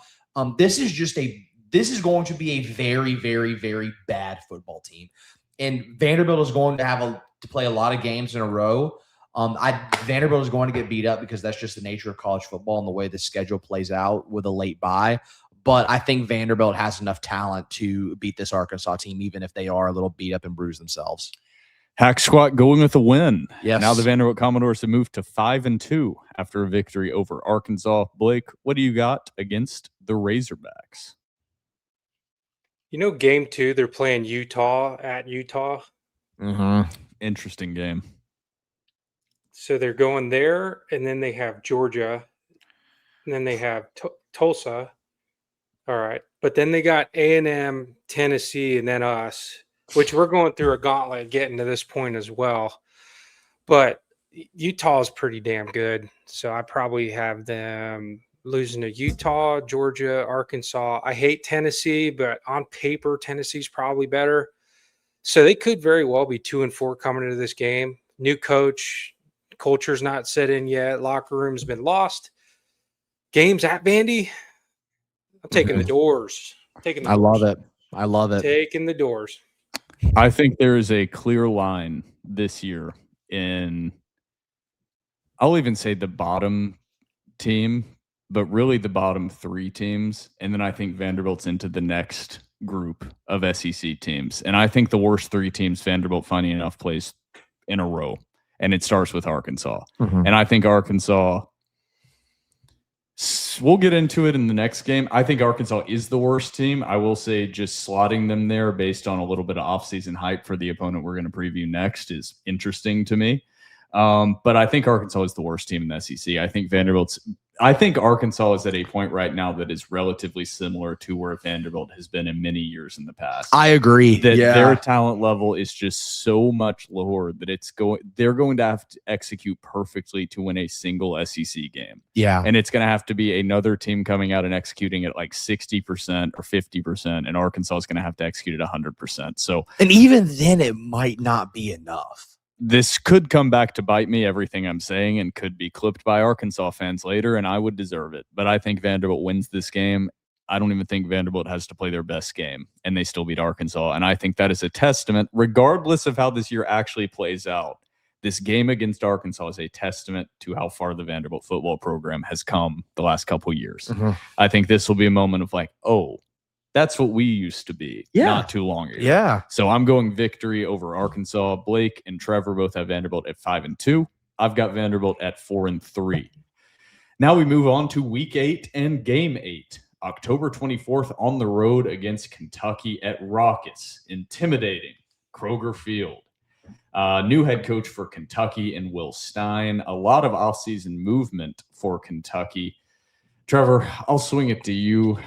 This is going to be a very, very, very bad football team, and Vanderbilt is going to have to play a lot of games in a row. Vanderbilt is going to get beat up because that's just the nature of college football and the way the schedule plays out with a late bye. But I think Vanderbilt has enough talent to beat this Arkansas team, even if they are a little beat up and bruised themselves. Hack Squat going with a win. Yes. Now the Vanderbilt Commodores have moved to 5-2 after a victory over Arkansas. Blake, what do you got against the Razorbacks? Game 2, they're playing Utah at Utah. Mm-hmm. Interesting game. So they're going there, and then they have Georgia, and then they have Tulsa. All right. But then they got A&M, Tennessee, and then us, which we're going through a gauntlet getting to this point as well. But Utah is pretty damn good. So I probably have them losing to Utah, Georgia, Arkansas. I hate Tennessee, but on paper, Tennessee's probably better. So they could very well be 2-4 coming into this game. New coach, culture's not set in yet. Locker room's been lost. Games at Vandy. I'm taking the Doors. I love it. Taking the Doors. I think there is a clear line this year in, I'll even say the bottom team, but really the bottom 3 teams. And then I think Vanderbilt's into the next group of SEC teams. And I think the worst 3 teams, Vanderbilt, funny enough, plays in a row. And it starts with Arkansas. Mm-hmm. And I think Arkansas, we'll get into it in the next game. I think Arkansas is the worst team. I will say just slotting them there based on a little bit of offseason hype for the opponent we're going to preview next is interesting to me. But I think Arkansas is the worst team in the SEC. I think Arkansas is at a point right now that is relatively similar to where Vanderbilt has been in many years in the past. I agree. That their talent level is just so much lower that they're going to have to execute perfectly to win a single SEC game. Yeah. And it's going to have to be another team coming out and executing at like 60% or 50%, and Arkansas is going to have to execute at 100%. So, and even then it might not be enough. This could come back to bite me, everything I'm saying, and could be clipped by Arkansas fans later, and I would deserve it. But I think Vanderbilt wins this game. I don't even think Vanderbilt has to play their best game, and they still beat Arkansas. And I think that is a testament, regardless of how this year actually plays out. This game against Arkansas is a testament to how far the Vanderbilt football program has come the last couple of years. Mm-hmm. I think this will be a moment of like, oh, that's what we used to be not too long ago. Yeah. So I'm going victory over Arkansas. Blake and Trevor both have Vanderbilt at 5-2. I've got Vanderbilt at 4-3. Now we move on to week 8 and game 8. October 24th on the road against Kentucky at raucous, intimidating Kroger Field. New head coach for Kentucky and Will Stein. A lot of offseason movement for Kentucky. Trevor, I'll swing it to you.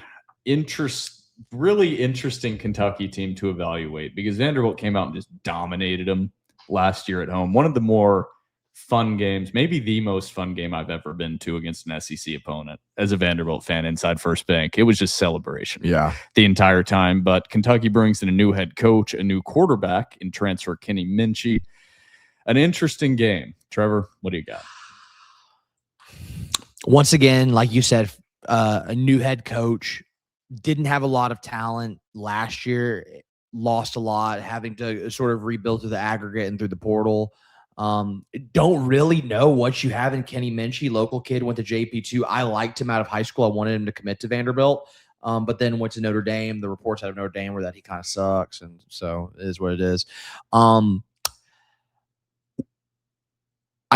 Really interesting Kentucky team to evaluate because Vanderbilt came out and just dominated them last year at home. One of the more fun games, maybe the most fun game I've ever been to against an SEC opponent as a Vanderbilt fan inside First Bank. It was just celebration the entire time. But Kentucky brings in a new head coach, a new quarterback in transfer Kenny Minchie. An interesting game. Trevor, what do you got? Once again, like you said, a new head coach. Didn't have a lot of talent last year, lost a lot, having to sort of rebuild through the aggregate and through the portal. Don't really know what you have in Kenny Minchie. Local kid, went to JP2. I liked him out of high school. I wanted him to commit to Vanderbilt, but then went to Notre Dame. The reports out of Notre Dame were that he kind of sucks, and so it is what it is. I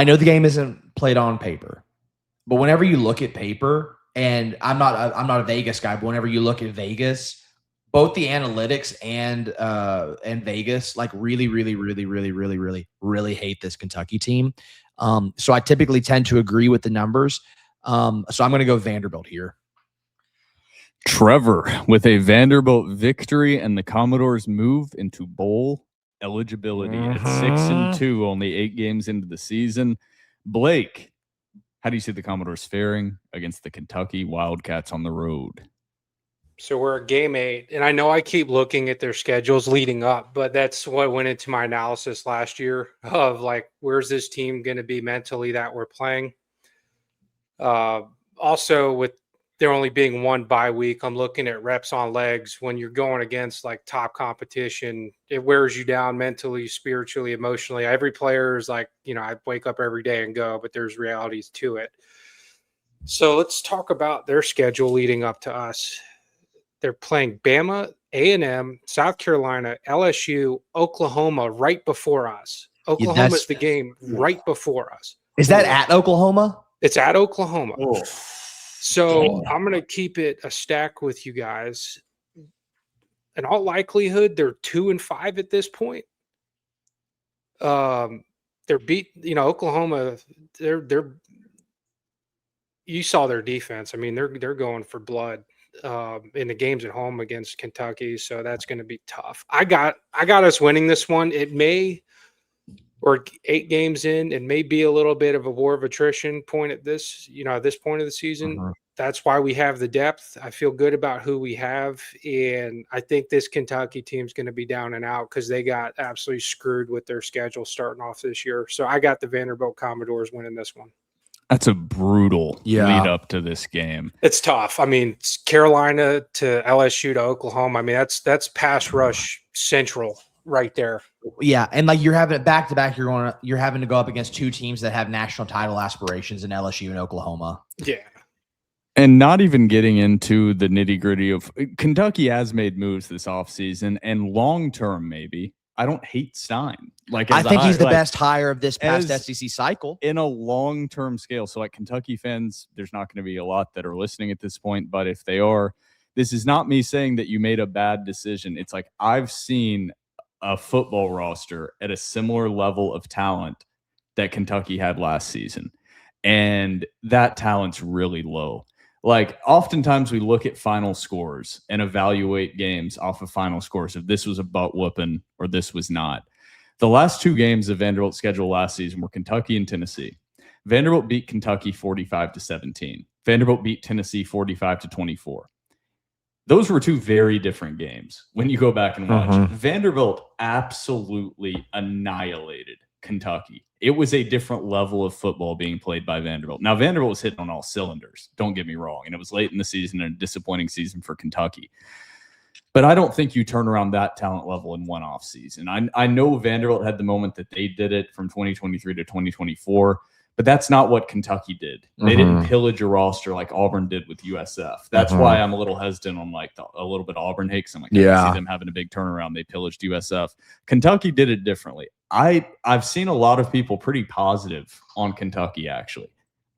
know the game isn't played on paper, but whenever you look at paper, And I'm not a Vegas guy, but whenever you look at Vegas, both the analytics and Vegas like really hate this Kentucky team. So I typically tend to agree with the numbers. So I'm going to go Vanderbilt here. Trevor with a Vanderbilt victory and the Commodores move into bowl eligibility at 6-2, only 8 games into the season. Blake, how do you see the Commodores faring against the Kentucky Wildcats on the road? So we're at game 8, and I know I keep looking at their schedules leading up, but that's what went into my analysis last year of like, where's this team going to be mentally that we're playing? Also, with there only being one bye week, I'm looking at reps on legs. When you're going against like top competition, it wears you down mentally, spiritually, emotionally. Every player is like, I wake up every day and go, but there's realities to it. So let's talk about their schedule leading up to us. They're playing Bama, A&M, South Carolina, LSU, Oklahoma right before us. Oklahoma's the game right before us. Is that at Oklahoma? It's at Oklahoma. Oh. So I'm going to keep it a stack with you guys. In all likelihood, they're 2-5 at this point. They're beat, Oklahoma. They're. You saw their defense. I mean, they're going for blood in the games at home against Kentucky. So that's going to be tough. I got us winning this one. It may, or 8 games in, it may be a little bit of a war of attrition point at this, at this point of the season. That's why we have the depth. I feel good about who we have. And I think this Kentucky team's going to be down and out because they got absolutely screwed with their schedule starting off this year. So I got the Vanderbilt Commodores winning this one. That's a brutal lead up to this game. It's tough. I mean, Carolina to LSU to Oklahoma. I mean, that's pass rush central right there. Yeah, and like you're having it back to back. You're having to go up against 2 teams that have national title aspirations in LSU and Oklahoma. Yeah. And not even getting into the nitty gritty of Kentucky has made moves this offseason and long term, maybe. I don't hate Stein. I think he's the best hire of this past SEC cycle in a long-term scale. So, like Kentucky fans, there's not going to be a lot that are listening at this point. But if they are, this is not me saying that you made a bad decision. It's like I've seen a football roster at a similar level of talent that Kentucky had last season, and that talent's really low. Like oftentimes we look at final scores and evaluate games off of final scores if this was a butt whooping or this was not. The last 2 games of Vanderbilt's schedule last season were Kentucky and Tennessee. Vanderbilt beat Kentucky 45-17. Vanderbilt beat Tennessee 45-24. Those were 2 very different games when you go back and watch. Vanderbilt absolutely annihilated Kentucky. It was a different level of football being played by Vanderbilt. Now, Vanderbilt was hitting on all cylinders. Don't get me wrong. And it was late in the season and a disappointing season for Kentucky. But I don't think you turn around that talent level in one off season. I know Vanderbilt had the moment that they did it from 2023 to 2024, but that's not what Kentucky did. They didn't pillage a roster like Auburn did with USF. That's why I'm a little hesitant on like a little bit Auburn hate, because I'm like, I can see them having a big turnaround. They pillaged USF. Kentucky did it differently. I've seen a lot of people pretty positive on Kentucky, actually.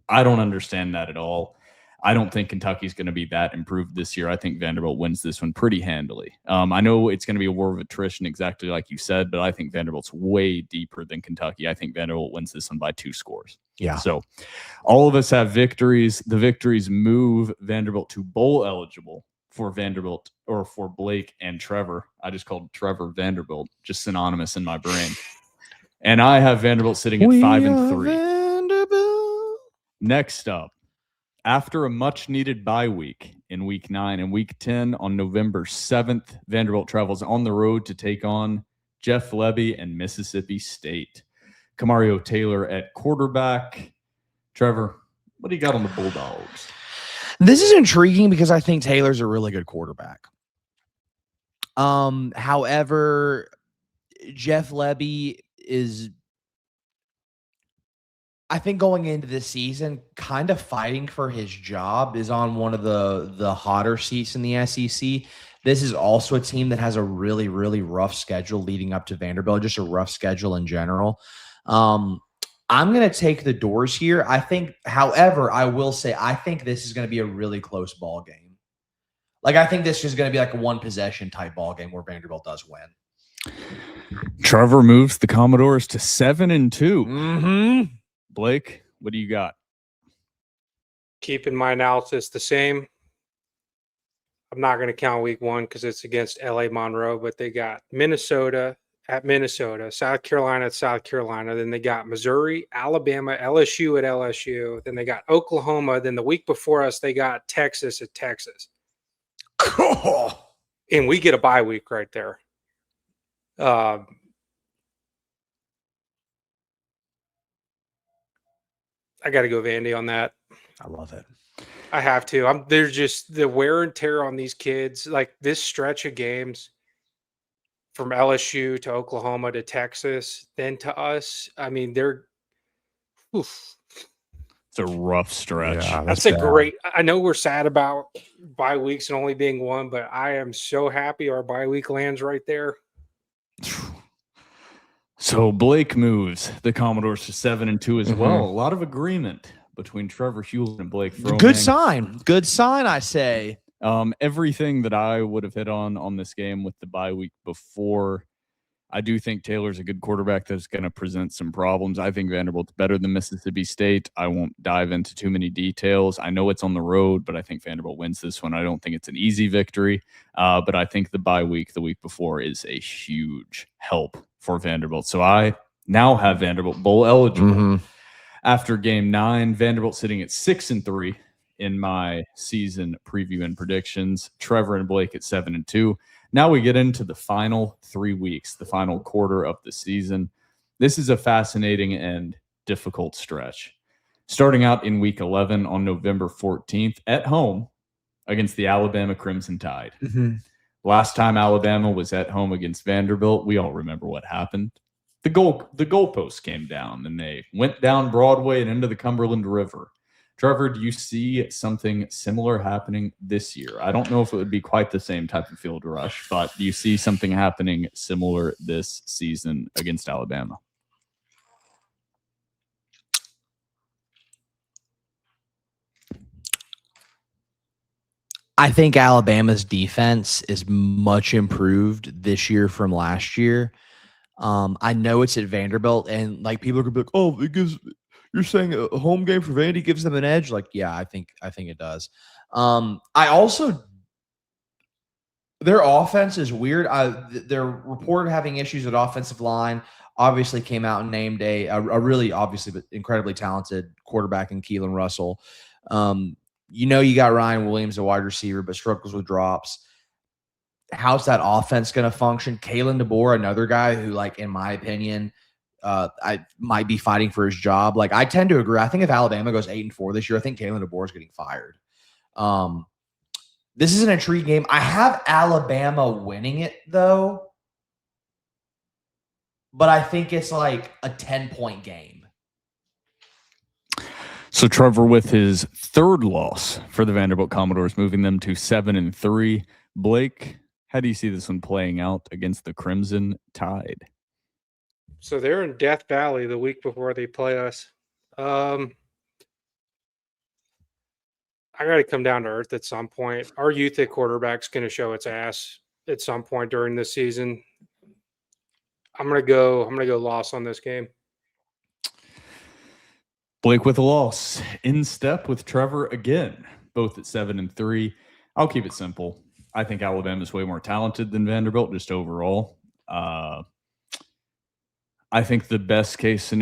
I don't understand that at all. I don't think Kentucky's going to be that improved this year. I think Vanderbilt wins this one pretty handily. I know it's going to be a war of attrition, exactly like you said, but I think Vanderbilt's way deeper than Kentucky. I think Vanderbilt wins this one by 2 scores. Yeah. So all of us have victories. The victories move Vanderbilt to bowl eligible for Vanderbilt, or for Blake and Trevor. I just called Trevor Vanderbilt, just synonymous in my brain. And I have Vanderbilt sitting at 5-3. Next up, after a much-needed bye week in Week 9 and Week 10 on November 7th, Vanderbilt travels on the road to take on Jeff Lebby and Mississippi State. Kamario Taylor at quarterback. Trevor, what do you got on the Bulldogs? This is intriguing because I think Taylor's a really good quarterback. However, Jeff Lebby is, I think going into this season, kind of fighting for his job, is on one of the hotter seats in the SEC. This is also a team that has a really, really rough schedule leading up to Vanderbilt, just a rough schedule in general. I'm going to take the Dores here. I think, however, I will say I think this is going to be a really close ball game. Like, I think this is going to be like a one possession type ball game where Vanderbilt does win. Trevor moves the Commodores to 7-2. Mm-hmm. Blake, what do you got? Keeping my analysis the same. I'm not going to count week 1 because it's against LA Monroe, but they got Minnesota at Minnesota, South Carolina at South Carolina. Then they got Missouri, Alabama, LSU at LSU. Then they got Oklahoma. Then the week before us, they got Texas at Texas. And we get a bye week right there. I got to go Vandy on that. I love it. I have to. There's just the wear and tear on these kids. Like this stretch of games from LSU to Oklahoma to Texas, then to us. I mean, they're oof. It's a rough stretch. Yeah, That's a great. I know we're sad about bye weeks and only being one, but I am so happy our bye week lands right there. So Blake moves the Commodores to 7-2 as well. A lot of agreement between Trevor Hewlett and Blake Fromang. Good sign. Good sign, I say. Everything that I would have hit on this game with the bye week before, I do think Taylor's a good quarterback that's going to present some problems. I think Vanderbilt's better than Mississippi State. I won't dive into too many details. I know it's on the road, but I think Vanderbilt wins this one. I don't think it's an easy victory, but I think the bye week, the week before, is a huge help for Vanderbilt. So I now have Vanderbilt bowl eligible. After game 9, Vanderbilt sitting at 6-3 in my season preview and predictions. Trevor and Blake at 7-2. Now we get into the final 3 weeks, the final quarter of the season. This is a fascinating and difficult stretch. Starting out in week 11 on November 14th at home against the Alabama Crimson Tide. Last time Alabama was at home against Vanderbilt, we all remember what happened. The goalpost came down and they went down Broadway and into the Cumberland River. Trevor, do you see something similar happening this year? I don't know if it would be quite the same type of field rush, but do you see something happening similar this season against Alabama? I think Alabama's defense is much improved this year from last year. I know it's at Vanderbilt, and like people are gonna be like, "Oh, it gives." You're saying a home game for Vandy gives them an edge? Like, yeah, I think it does. I also their offense is weird. They're reported having issues at offensive line. Obviously, came out and named a really obviously but incredibly talented quarterback in Keelan Russell. You got Ryan Williams, a wide receiver, but struggles with drops. How's that offense going to function? Kalen DeBoer, another guy who, like, in my opinion, I might be fighting for his job. Like, I tend to agree. I think if Alabama goes 8-4 this year, I think Kalen DeBoer is getting fired. This is an intriguing game. I have Alabama winning it, though, but I think it's like a 10-point game. So Trevor with his third loss for the Vanderbilt Commodores, moving them to 7-3. Blake, how do you see this one playing out against the Crimson Tide? So they're in Death Valley the week before they play us. I got to come down to earth at some point. Our youth at quarterback's going to show its ass at some point during this season. I'm gonna go loss on this game. Blake with a loss, in step with Trevor again, both at 7-3. I'll keep it simple. I think Alabama's way more talented than Vanderbilt, just overall. I think the best case,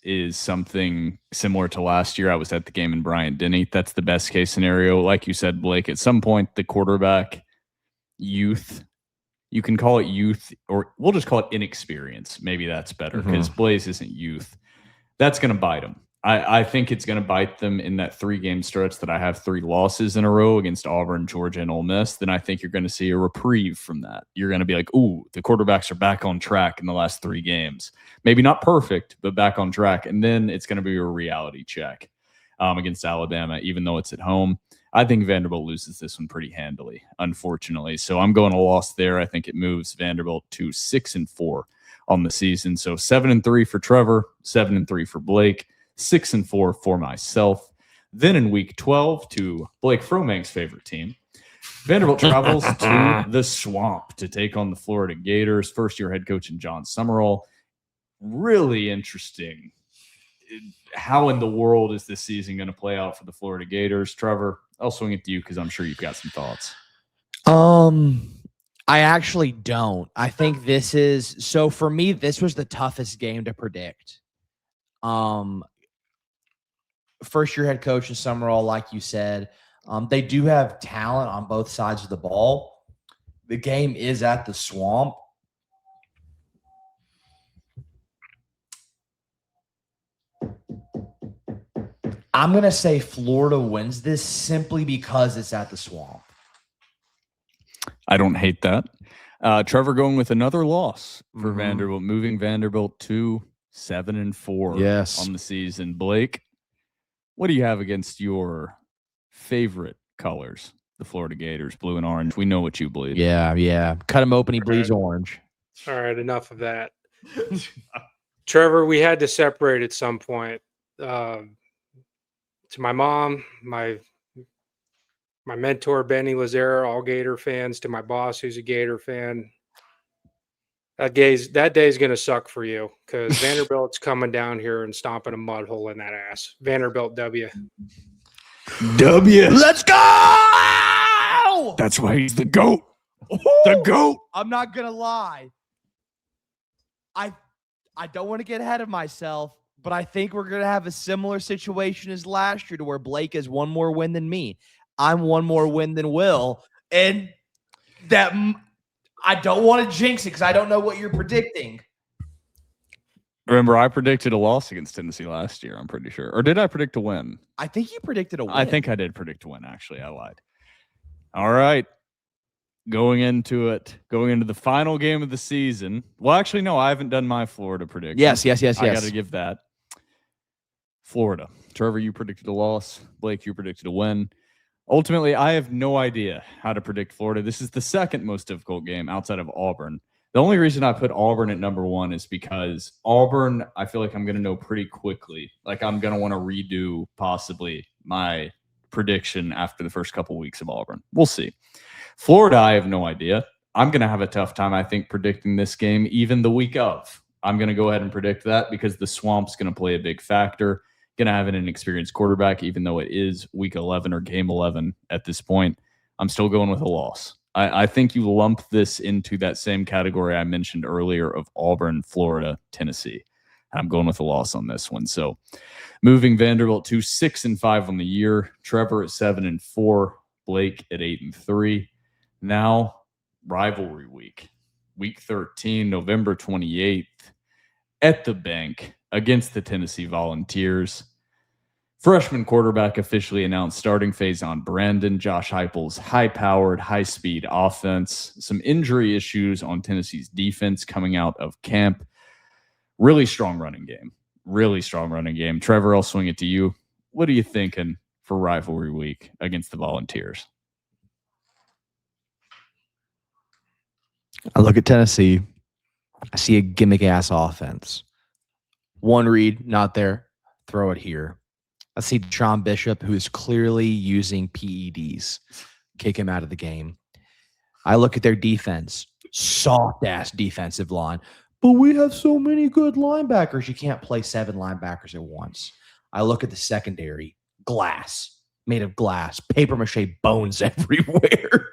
is something similar to last year. I was at the game in Bryant-Denny. That's the best case scenario. Like you said, Blake, at some point, the quarterback youth, you can call it youth, or we'll just call it inexperience. Maybe that's better because Blaze isn't youth. That's going to bite them. I think it's going to bite them in that 3-game stretch that I have 3 losses in a row against Auburn, Georgia, and Ole Miss. Then I think you're going to see a reprieve from that. You're going to be like, ooh, the quarterbacks are back on track in the last 3 games. Maybe not perfect, but back on track. And then it's going to be a reality check against Alabama, even though it's at home. I think Vanderbilt loses this one pretty handily, unfortunately. So I'm going a loss there. I think it moves Vanderbilt to 6-4 on the season. So 7-3 for Trevor, 7-3 for Blake, 6-4 for myself. Then in week 12, to Blake Fromang's favorite team, Vanderbilt travels to the Swamp to take on the Florida Gators. First-year head coach in John Summerall. Really interesting. How in the world is this season going to play out for the Florida Gators? Trevor, I'll swing it to you because I'm sure you've got some thoughts. I actually don't. I think this is so for me. This was the toughest game to predict. First year head coach in Summerall, like you said, they do have talent on both sides of the ball. The game is at the Swamp. I'm going to say Florida wins this simply because it's at the Swamp. I don't hate that. Trevor going with another loss for Vanderbilt, moving Vanderbilt to 7-4 on the season. Blake, what do you have against your favorite colors, the Florida Gators, blue and orange? We know what you believe. Yeah. Cut him open, he bleeds orange. All right, enough of that. Trevor, we had to separate at some point. To my mom, my mentor, Benny Lazare, all Gator fans, to my boss, who's a Gator fan. That day's going to suck for you because Vanderbilt's coming down here and stomping a mud hole in that ass. Vanderbilt W. Let's go! That's why he's the GOAT. The GOAT. I'm not going to lie. I don't want to get ahead of myself, but I think we're going to have a similar situation as last year to where Blake has one more win than me. I'm one more win than Will. And that I don't want to jinx it because I don't know what you're predicting. Remember, I predicted a loss against Tennessee last year, I'm pretty sure. Or did I predict a win? I think you predicted a win. I think I did predict a win, actually. I lied. All right. Going into the final game of the season. Well, actually, no, I haven't done my Florida prediction. Yes. I got to give that. Florida. Trevor, you predicted a loss. Blake, you predicted a win. Ultimately, I have no idea how to predict Florida. This is the second most difficult game outside of Auburn. The only reason I put Auburn at number 1 is because Auburn, I feel like I'm going to know pretty quickly. Like I'm going to want to redo possibly my prediction after the first couple weeks of Auburn. We'll see. Florida, I have no idea. I'm going to have a tough time, I think, predicting this game even the week of. I'm going to go ahead and predict that because the Swamp's going to play a big factor. Going to have an inexperienced quarterback, even though it is week 11 or game 11 at this point. I'm still going with a loss. I think you lump this into that same category I mentioned earlier of Auburn, Florida, Tennessee. I'm going with a loss on this one. So moving Vanderbilt to 6-5 on the year. Trevor at 7-4. Blake at 8-3. Now rivalry week. Week 13, November 28th at the bank against the Tennessee Volunteers. Freshman quarterback officially announced starting phase on Brandon. Josh Heupel's high-powered, high-speed offense. Some injury issues on Tennessee's defense coming out of camp. Really strong running game. Trevor, I'll swing it to you. What are you thinking for rivalry week against the Volunteers? I look at Tennessee. I see a gimmick-ass offense. One read, not there. Throw it here. I see Deshaun Bishop, who is clearly using PEDs. Kick him out of the game. I look at their defense. Soft-ass defensive line. But we have so many good linebackers. You can't play 7 linebackers at once. I look at the secondary. Glass. Made of glass. Papier-mâché bones everywhere.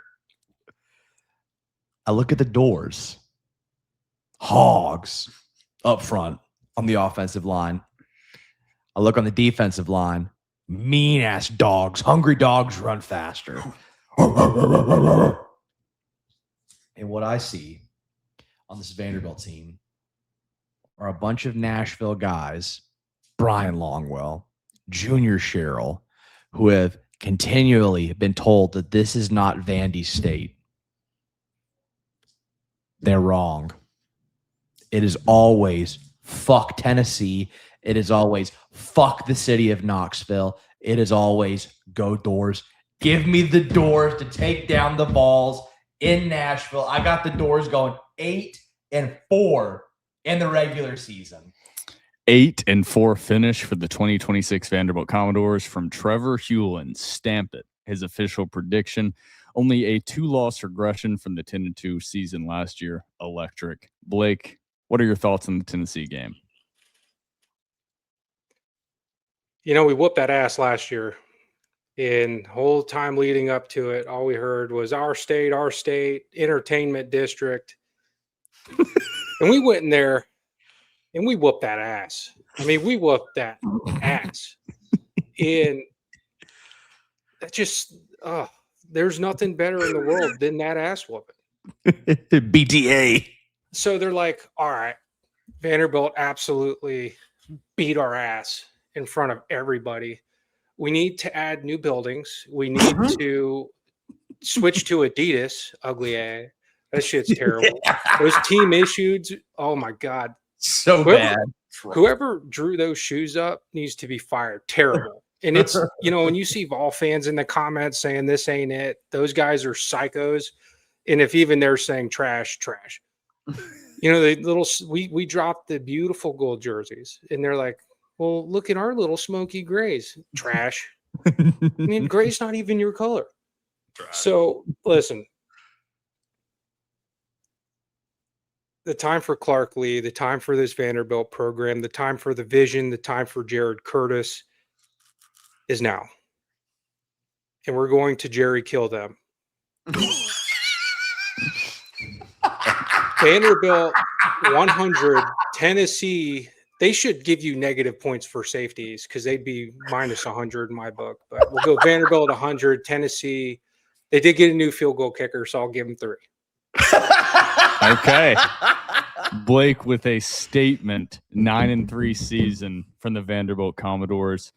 I look at the doors. Hogs up front on the offensive line. I look on the defensive line. Mean-ass dogs. Hungry dogs run faster. And what I see on this Vanderbilt team are a bunch of Nashville guys, Brian Longwell, Junior Sherrill, who have continually been told that this is not Vandy State. They're wrong. It is always fuck Tennessee. It is always fuck the city of Knoxville. It is always go Doors Give me the Doors to take down the Vols in Nashville. I got the Doors going 8-4 in the regular season. 8-4 finish for the 2026 Vanderbilt Commodores from Trevor Hewlin. Stamp it. His official prediction. Only a 2-loss regression from the 10-2 season last year. Electric. Blake, what are your thoughts on the Tennessee game? You know, we whooped that ass last year. And the whole time leading up to it, all we heard was our state, entertainment district. And we went in there and we whooped that ass. I mean, we whooped that ass. And that just, there's nothing better in the world than that ass whooping. BTA. So they're like, all right, Vanderbilt absolutely beat our ass in front of everybody. We need to add new buildings. We need to switch to Adidas. Ugly ass. That shit's terrible. Those team issues. Oh my God. So bad. Whoever drew those shoes up needs to be fired. Terrible. And it's, you know, when you see Vol fans in the comments saying this ain't it, those guys are psychos. And if even they're saying trash. You know, the little, we dropped the beautiful gold jerseys and they're like, well, look at our little smoky grays. Trash. I mean, gray's not even your color. Trash. So listen, the time for Clark Lee, the time for this Vanderbilt program, the time for the vision, the time for Jared Curtis is now. And we're going to Jerry kill them. Vanderbilt 100, Tennessee. They should give you negative points for safeties because they'd be minus 100 in my book. But we'll go Vanderbilt 100, Tennessee. They did get a new field goal kicker, so I'll give them 3. Okay. Blake with a statement 9-3 season from the Vanderbilt Commodores.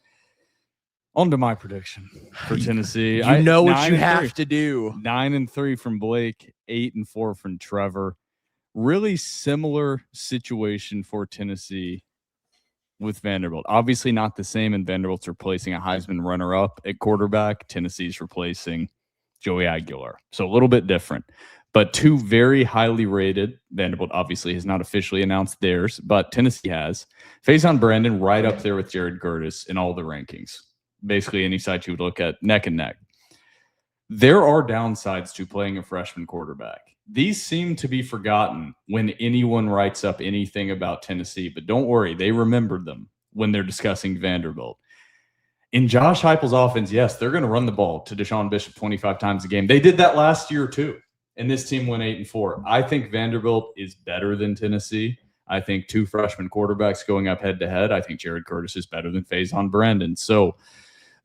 On to my prediction for Tennessee. You know what you have to do. 9-3 from Blake, 8-4 from Trevor. Really similar situation for Tennessee with Vanderbilt. Obviously not the same, and Vanderbilt's replacing a Heisman runner-up at quarterback. Tennessee's replacing Joey Aguilar. So a little bit different. But two very highly rated. Vanderbilt obviously has not officially announced theirs, but Tennessee has. Faison Brandon right up there with Jared Curtis in all the rankings. Basically any site you would look at, neck and neck. There are downsides to playing a freshman quarterback. These seem to be forgotten when anyone writes up anything about Tennessee, but don't worry, they remembered them when they're discussing Vanderbilt. In Josh Heupel's offense, yes, they're going to run the ball to Deshaun Bishop 25 times a game. They did that last year too, and this team went 8-4. I think Vanderbilt is better than Tennessee. I think two freshman quarterbacks going up head-to-head. I think Jared Curtis is better than Faison Brandon. So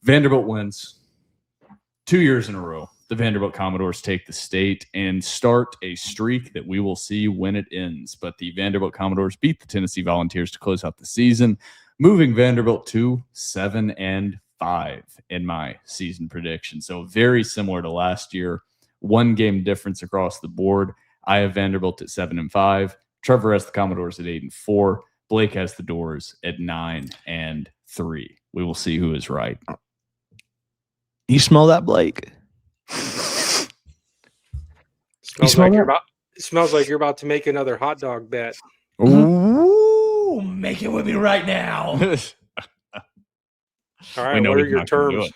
Vanderbilt wins 2 years in a row. The Vanderbilt Commodores take the state and start a streak that we will see when it ends. But the Vanderbilt Commodores beat the Tennessee Volunteers to close out the season, moving Vanderbilt to 7-5 in my season prediction. So very similar to last year. 1 game difference across the board. I have Vanderbilt at 7-5. Trevor has the Commodores at 8-4. Blake has the Doors at 9-3. We will see who is right. You smell that, Blake? Smells like you're about to make another hot dog bet. Ooh, make it with me right now. All right, what are your terms?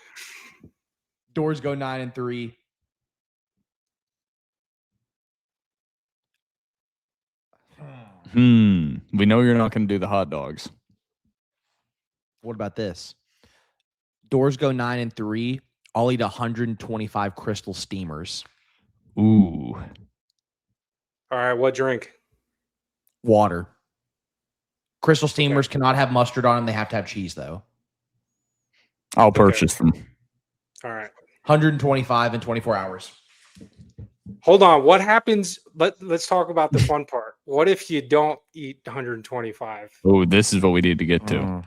Doors go 9-3. We know you're not going to do the hot dogs. What about this? Doors go 9-3. I'll eat 125 Crystal Steamers. Ooh. All right, what drink? Water. Crystal Steamers cannot have mustard on them. They have to have cheese, though. I'll purchase them. All right. 125 in 24 hours. Hold on. What happens? Let's talk about the fun part. What if you don't eat 125? Oh, this is what we need to get to.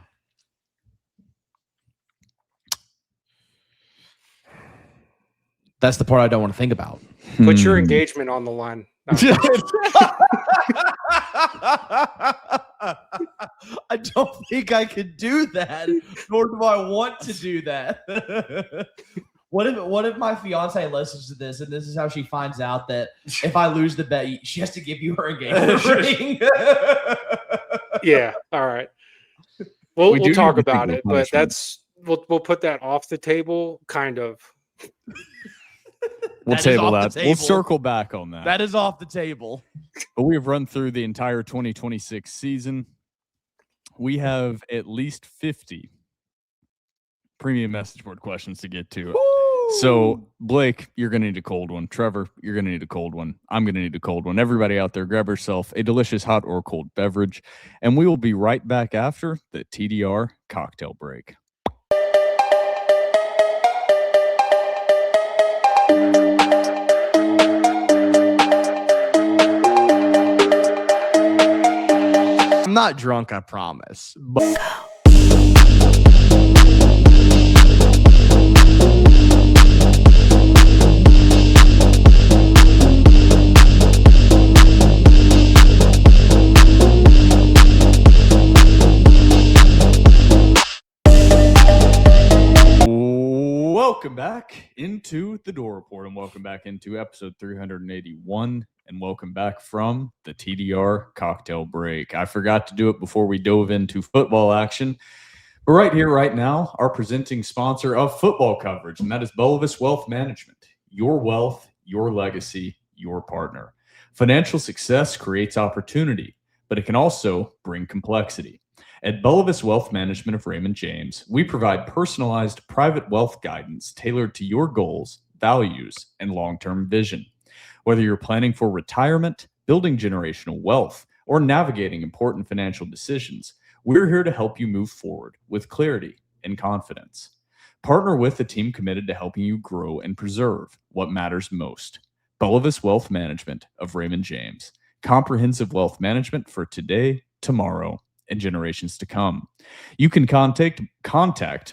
That's the part I don't want to think about. Put your engagement on the line. No. I don't think I could do that, nor do I want to do that. What if my fiance listens to this and this is how she finds out that if I lose the bet, she has to give you her engagement ring? Yeah. All right. We'll talk need to about think it, of but punishment. we'll put that off the table, kind of. We'll That is table off that. the We'll table. circle back on that. That is off the table. But we have run through the entire 2026 season. We have at least 50 premium message board questions to get to. So, Blake, you're going to need a cold one. Trevor, you're going to need a cold one. I'm going to need a cold one. Everybody out there, grab yourself a delicious hot or cold beverage. And we will be right back after the TDR cocktail break. I'm not drunk, I promise. But welcome back into the Dore Report, and welcome back into episode 381, and welcome back from the TDR cocktail break. I forgot to do it before we dove into football action, but right here, right now, our presenting sponsor of football coverage, and that is Bulvis Wealth Management. Your wealth, your legacy, your partner. Financial success creates opportunity, but it can also bring complexity. At Bulvis Wealth Management of Raymond James, we provide personalized private wealth guidance tailored to your goals, values, and long-term vision. Whether you're planning for retirement, building generational wealth, or navigating important financial decisions, we're here to help you move forward with clarity and confidence. Partner with a team committed to helping you grow and preserve what matters most. Bulvis Wealth Management of Raymond James. Comprehensive wealth management for today, tomorrow, and generations to come. You can contact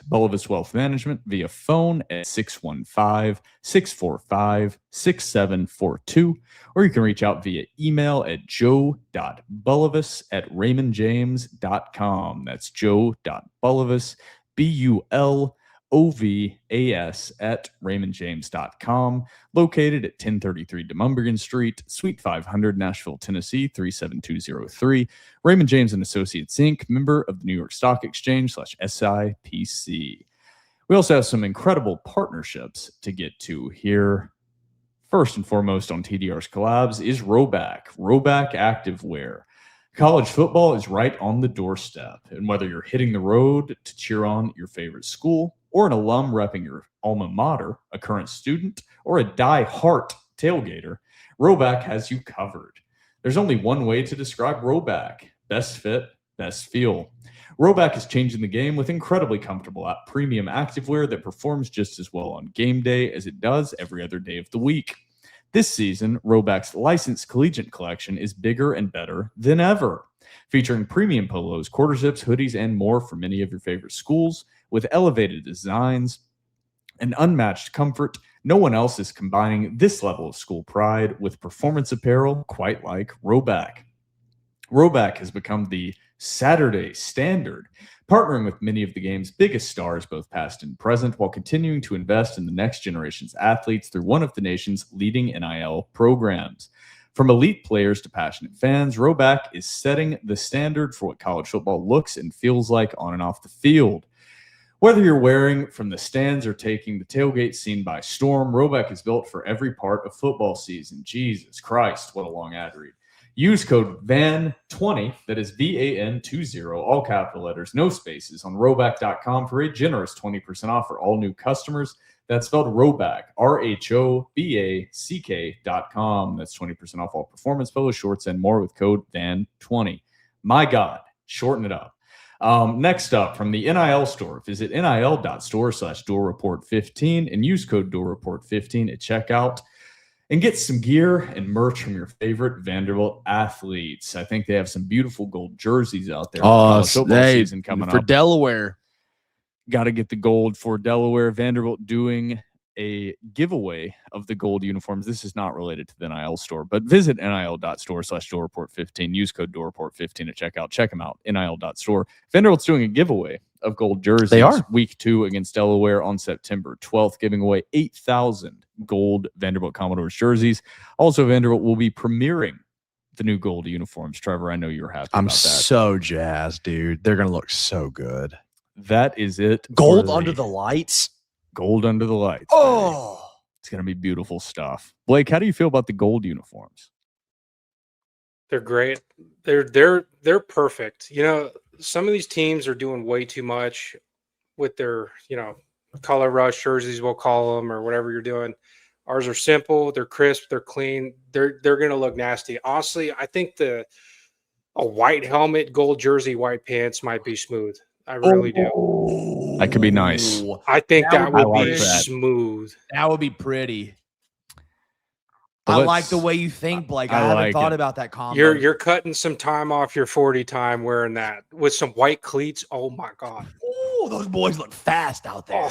Bulvis Wealth Management via phone at 615-645-6742, or you can reach out via email at joe.bullivis@raymondjames.com. That's joe.bullivis, BULOVAS at raymondjames.com, located at 1033 DeMumbergan Street, Suite 500, Nashville, Tennessee, 37203. Raymond James and Associates, Inc., member of the New York Stock Exchange /SIPC. We also have some incredible partnerships to get to here. First and foremost on TDR's collabs is Roback Activewear. College football is right on the doorstep, and whether you're hitting the road to cheer on your favorite school, or an alum repping your alma mater, a current student, or a die-hard tailgater, Roback has you covered. There's only one way to describe Roback: best fit, best feel. Roback is changing the game with incredibly comfortable premium activewear that performs just as well on game day as it does every other day of the week. This season, Roback's licensed collegiate collection is bigger and better than ever, featuring premium polos, quarter zips, hoodies, and more for many of your favorite schools, with elevated designs and unmatched comfort. No one else is combining this level of school pride with performance apparel quite like Roback. Roback has become the Saturday standard, partnering with many of the game's biggest stars, both past and present, while continuing to invest in the next generation's athletes through one of the nation's leading NIL programs. From elite players to passionate fans, Roback is setting the standard for what college football looks and feels like on and off the field. Whether you're wearing from the stands or taking the tailgate scene by storm, Roback is built for every part of football season. Jesus Christ, what a long ad read. Use code VAN20, that is VAN20, all capital letters, no spaces, on Roback.com for a generous 20% off for all new customers. That's spelled Roback, RHOBACK.com. That's 20% off all performance polos, shorts, and more with code VAN20. My God, shorten it up. Next up, from the NIL store, visit nil.store/DoreReport15 and use code DoreReport15 at checkout. And get some gear and merch from your favorite Vanderbilt athletes. I think they have some beautiful gold jerseys out there. Football season coming for up. Delaware. Got to get the gold for Delaware. Vanderbilt doing a giveaway of the gold uniforms. This is not related to the NIL store, but visit nil.store/DoreReport15. Use code DoreReport15 at checkout. Check them out, nil.store. Vanderbilt's doing a giveaway of gold jerseys. They are. Week 2 against Delaware on September 12th, giving away 8,000 gold Vanderbilt Commodores jerseys. Also, Vanderbilt will be premiering the new gold uniforms. Trevor, I know you're happy I'm about that. so jazzed, dude. They're going to look so good. That is it. Gold for under the lights. Gold under the lights. Baby. Oh, It's going to be beautiful stuff. Blake, how do you feel about the gold uniforms? They're great. They're perfect. You know, some of these teams are doing way too much with their, color rush jerseys, we'll call them, or whatever you're doing. Ours are simple, they're crisp, they're clean. They're going to look nasty. Honestly, I think a white helmet, gold jersey, white pants might be smooth. I really do. That could be nice. I think that would like be that. smooth. that would be pretty. But I like let's- the way you think, Blake. I I haven't like thought it. about that combo. You're cutting some time off your 40 time wearing that with some white cleats. Oh my God. Ooh, those boys look fast out there.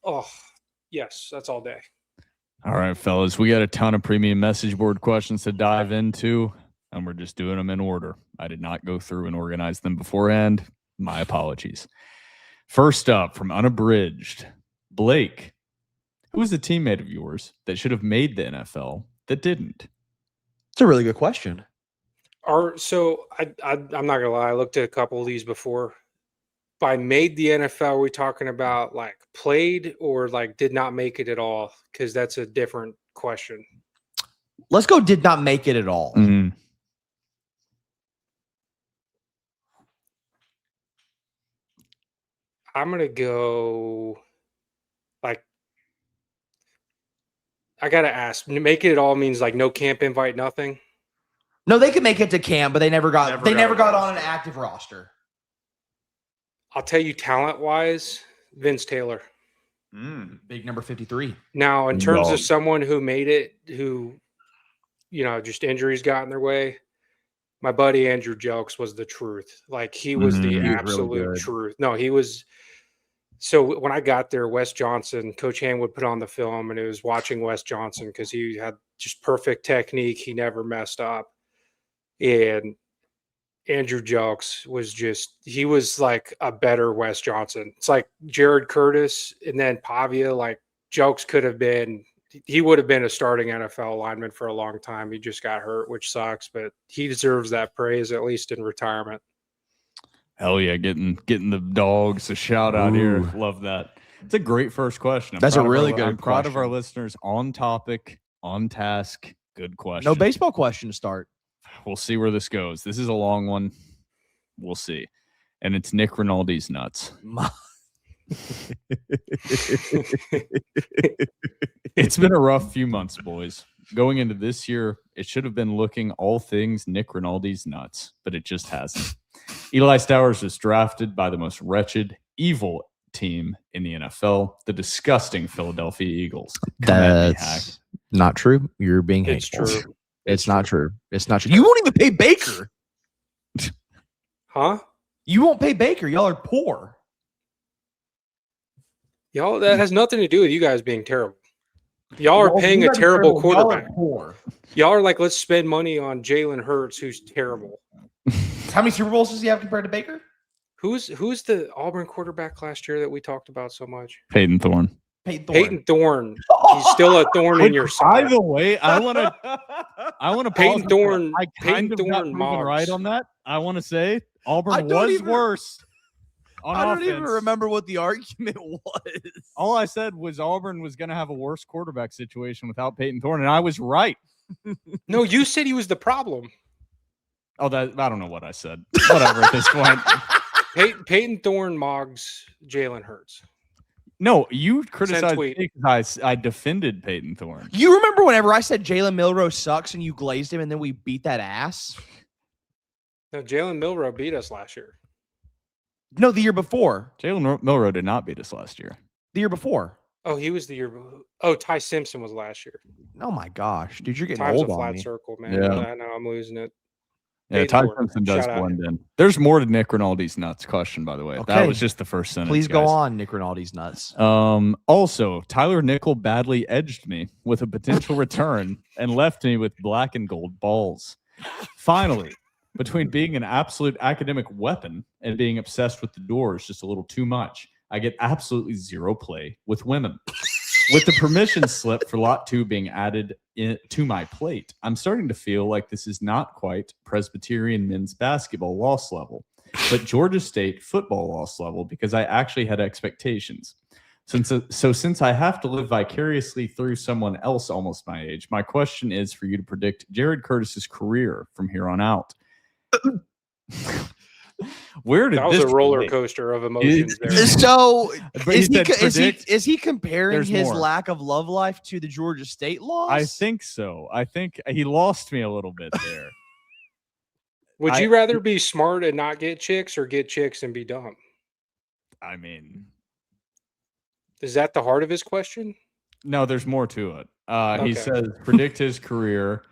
Oh, yes, that's all day. All right, fellas, we got a ton of premium message board questions to dive into, and we're just doing them in order. I did not go through and organize them beforehand. My apologies. First up, from Unabridged, Blake, who was a teammate of yours that should have made the NFL that didn't? It's a really good question. I'm not gonna lie, I looked at a couple of these before. By made the NFL, are we talking about like played or like did not make it at all? Because that's a different question. Let's go. Did not make it at all. Mm-hmm. I'm gonna go like I gotta ask. Make it at all means like no camp invite, nothing. No, they could make it to camp, but they never got. Never they got never a got roster. on an active roster. I'll tell you, talent wise, Vince Taylor. Big number 53. Now, in terms Dog. of someone who made it, who, just injuries got in their way, my buddy Andrew Jelks was the truth. Like, he was the He was really absolute good. truth. No, he was. So when I got there, Wes Johnson, Coach Hanwood put on the film, and it was watching Wes Johnson because he had just perfect technique. He never messed up. And Andrew Jelks he was like a better Wes Johnson. It's like Jared Curtis and then Pavia. Like Jelks he would have been a starting NFL lineman for a long time. He just got hurt, which sucks, but he deserves that praise, at least in retirement. Hell yeah, getting the dogs a shout out here. Ooh. Love that. It's a great first question. That's a proud of really our- good I'm proud of our question. listeners. On topic, on task. Good question. No baseball question to start. We'll see where this goes. This is a long one. We'll see. And it's Nick Rinaldi's nuts. It's been a rough few months, boys. Going into this year, it should have been looking all things Nick Rinaldi's nuts, but it just hasn't. Eli Stowers was drafted by the most wretched, evil team in the NFL, the disgusting Philadelphia Eagles. Come at me, Hack. That's not true. You're being It's hateful. true. It's not true. It's not true. You won't even pay Baker. Huh? You won't pay Baker. Y'all are poor. Y'all, that has nothing to do with you guys being terrible. Y'all are Y'all- paying you a guys are terrible Y'all are quarterback. poor. Y'all are like, let's spend money on Jalen Hurts, who's terrible. How many Super Bowls does he have compared to Baker? Who's the Auburn quarterback last year that we talked about so much? Peyton Thorne. Peyton Thorne. He's still a thorn in your By side. the way, I want to Peyton Thorne. I kind Peyton of got Thorne proven mobs. right on that. I want to say I Auburn don't was even- worse on I don't offense. even remember what the argument was. All I said was Auburn was going to have a worse quarterback situation without Peyton Thorne, and I was right. No, you said he was the problem. Oh, that I don't know what I said. Whatever at this point. Peyton Thorne mogs Jalen Hurts. No, you criticized tweet. me because I defended Peyton Thorne. You remember whenever I said Jalen Milroe sucks and you glazed him and then we beat that ass? No, Jalen Milroe beat us last year. No, the year before. Jalen Milroe did not beat us last year. The year before. Oh, he was the year. Oh, Ty Simpson was last year. Oh my gosh, dude, you're getting Time's a old on flat me. circle, man. Yeah. I know I'm losing it. Yeah, Peyton Ty Thorne, Simpson does shout out. blend in. There's more to Nick Rinaldi's nuts question, by the way. That Okay. was just the first sentence. Please go guys. on, Nick Rinaldi's nuts. Also, Tyler Nickel badly edged me with a potential return and left me with black and gold balls. Finally, Between being an absolute academic weapon and being obsessed with the door is just a little too much. I get absolutely zero play with women. With the permission slip for lot 2 being added to my plate, I'm starting to feel like this is not quite Presbyterian men's basketball loss level, but Georgia State football loss level, because I actually had expectations. Since I have to live vicariously through someone else almost my age, my question is for you to predict Jared Curtis's career from here on out. Where did that was this a roller relate? coaster of emotions there? So But he said predict. is he comparing There's his more. lack of love life to the Georgia State loss? I think so. I think he lost me a little bit there. Would you rather be smart and not get chicks, or get chicks and be dumb? I mean, Is that the heart of his question? no, there's more to it. He Okay. says predict his career,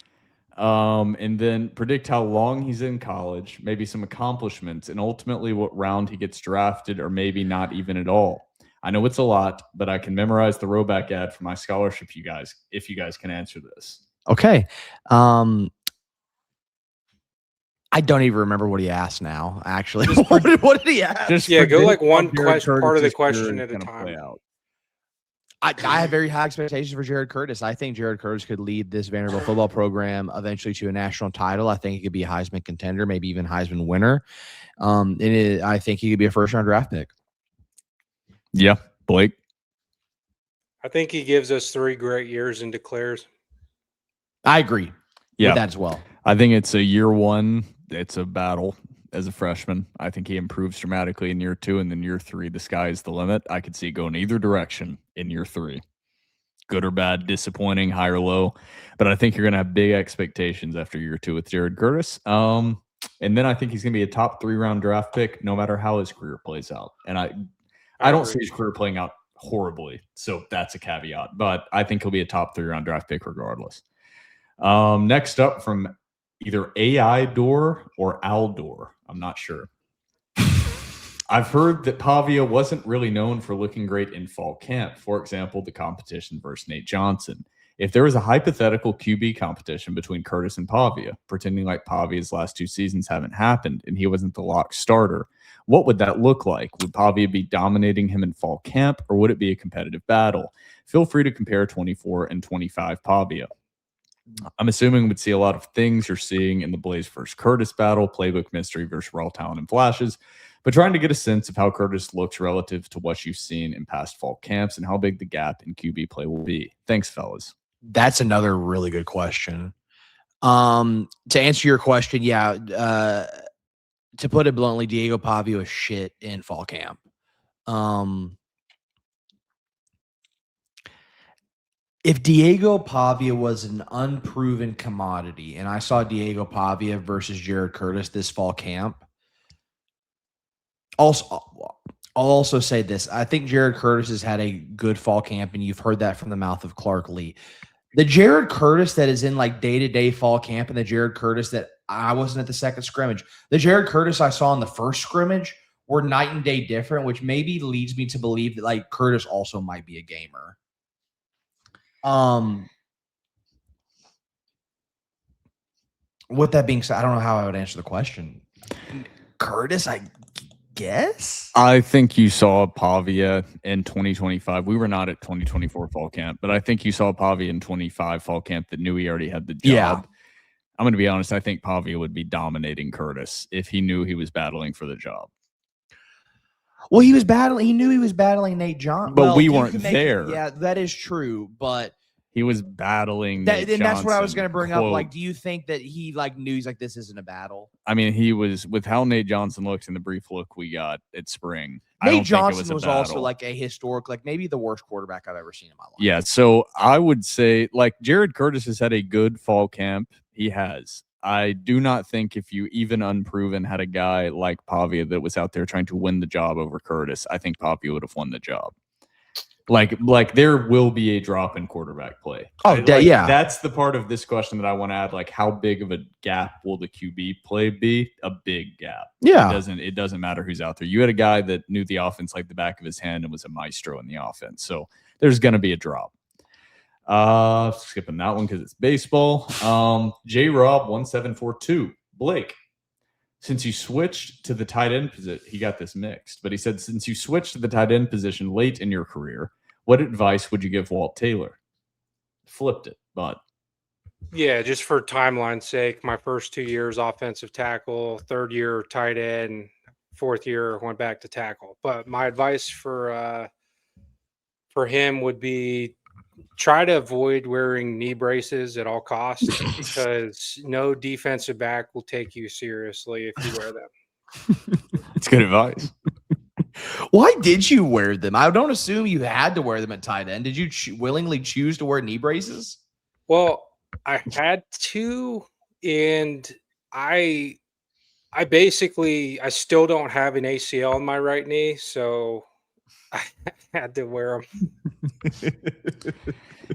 and then predict how long he's in college, maybe some accomplishments, and ultimately what round he gets drafted, or maybe not even at all. I know it's a lot, but I can memorize the rowback ad for my scholarship, if you guys can answer this. Okay. I don't even remember what he asked now, actually. What did he ask? Yeah, go like predict one how Jared part of the Curtis's question career at is a gonna play time. out. I have very high expectations for Jared Curtis. I think Jared Curtis could lead this Vanderbilt football program eventually to a national title. I think he could be a Heisman contender, maybe even Heisman winner. I think he could be a first-round draft pick. Yeah, Blake. I think he gives us 3 great years and declares. I agree Yeah. with that as well. I think it's a year 1. It's a battle as a freshman. I think he improves dramatically in year 2, and then year 3, the sky is the limit. I could see it going either direction in year 3. Good or bad, disappointing, high or low. But I think you're going to have big expectations after year 2 with Jared Curtis. And then I think he's going to be a top 3-round draft pick no matter how his career plays out. And I don't see his career playing out horribly. So that's a caveat. But I think he'll be a top 3-round draft pick regardless. Next up from either AI Dore or Al Dore. I'm not sure. I've heard that Pavia wasn't really known for looking great in fall camp. For example, the competition versus Nate Johnson. If there was a hypothetical QB competition between Curtis and Pavia, pretending like Pavia's last 2 seasons haven't happened and he wasn't the lock starter, what would that look like? Would Pavia be dominating him in fall camp, or would it be a competitive battle? Feel free to compare 24 and 25 Pavia. I'm assuming we'd see a lot of things you're seeing in the Blaze versus Curtis battle, playbook mystery versus raw talent and flashes, but trying to get a sense of how Curtis looks relative to what you've seen in past fall camps and how big the gap in QB play will be. Thanks, fellas. That's another really good question. To answer your question, yeah, to put it bluntly, Diego Pavia was shit in fall camp. If Diego Pavia was an unproven commodity, and I saw Diego Pavia versus Jared Curtis this fall camp, I'll also say this. I think Jared Curtis has had a good fall camp, and you've heard that from the mouth of Clark Lee. The Jared Curtis that is in like day-to-day fall camp and the Jared Curtis that I wasn't at the second scrimmage, the Jared Curtis I saw in the first scrimmage were night and day different, which maybe leads me to believe that like Curtis also might be a gamer. With that being said, I don't know how I would answer the question. Curtis, I guess. I think you saw Pavia in 2025. We were not at 2024 fall camp, but I think you saw Pavia in 25 fall camp that knew he already had the job. Yeah. I'm going to be honest. I think Pavia would be dominating Curtis if he knew he was battling for the job. Well, he was battling. He knew he was battling Nate Johnson, but we weren't there. Yeah, that is true. But he was battling. That, Nate and that's what I was Johnson, going to bring quote, up. Like, do you think that he like knew he's like this isn't a battle? I mean, he was with how Nate Johnson looked in the brief look we got at spring. Nate Johnson was also like a historic, like maybe the worst quarterback I've ever seen in my life. Yeah, so I would say like Jared Curtis has had a good fall camp. He has. I do not think if you even unproven had a guy like Pavia that was out there trying to win the job over Curtis, I think Pavia would have won the job. Like there will be a drop in quarterback play. Oh, yeah. That's the part of this question that I want to add. Like, how big of a gap will the QB play be? A big gap. Yeah. It doesn't matter who's out there. You had a guy that knew the offense like the back of his hand and was a maestro in the offense. So there's going to be a drop. Skipping that one because it's baseball. J-Rob 1742. Blake, since you switched to the tight end position, he got this mixed, but he said, since you switched to the tight end position late in your career, what advice would you give Walt Taylor? Flipped it, but. Yeah, just for timeline's sake, my first 2 years offensive tackle, third year tight end, fourth year went back to tackle. But my advice for him would be try to avoid wearing knee braces at all costs because no defensive back will take you seriously if you wear them. It's good advice. Why did you wear them? I don't assume you had to wear them at tight end. Did you willingly choose to wear knee braces? Well, I had to, and I basically still don't have an ACL in my right knee, so I had to wear them.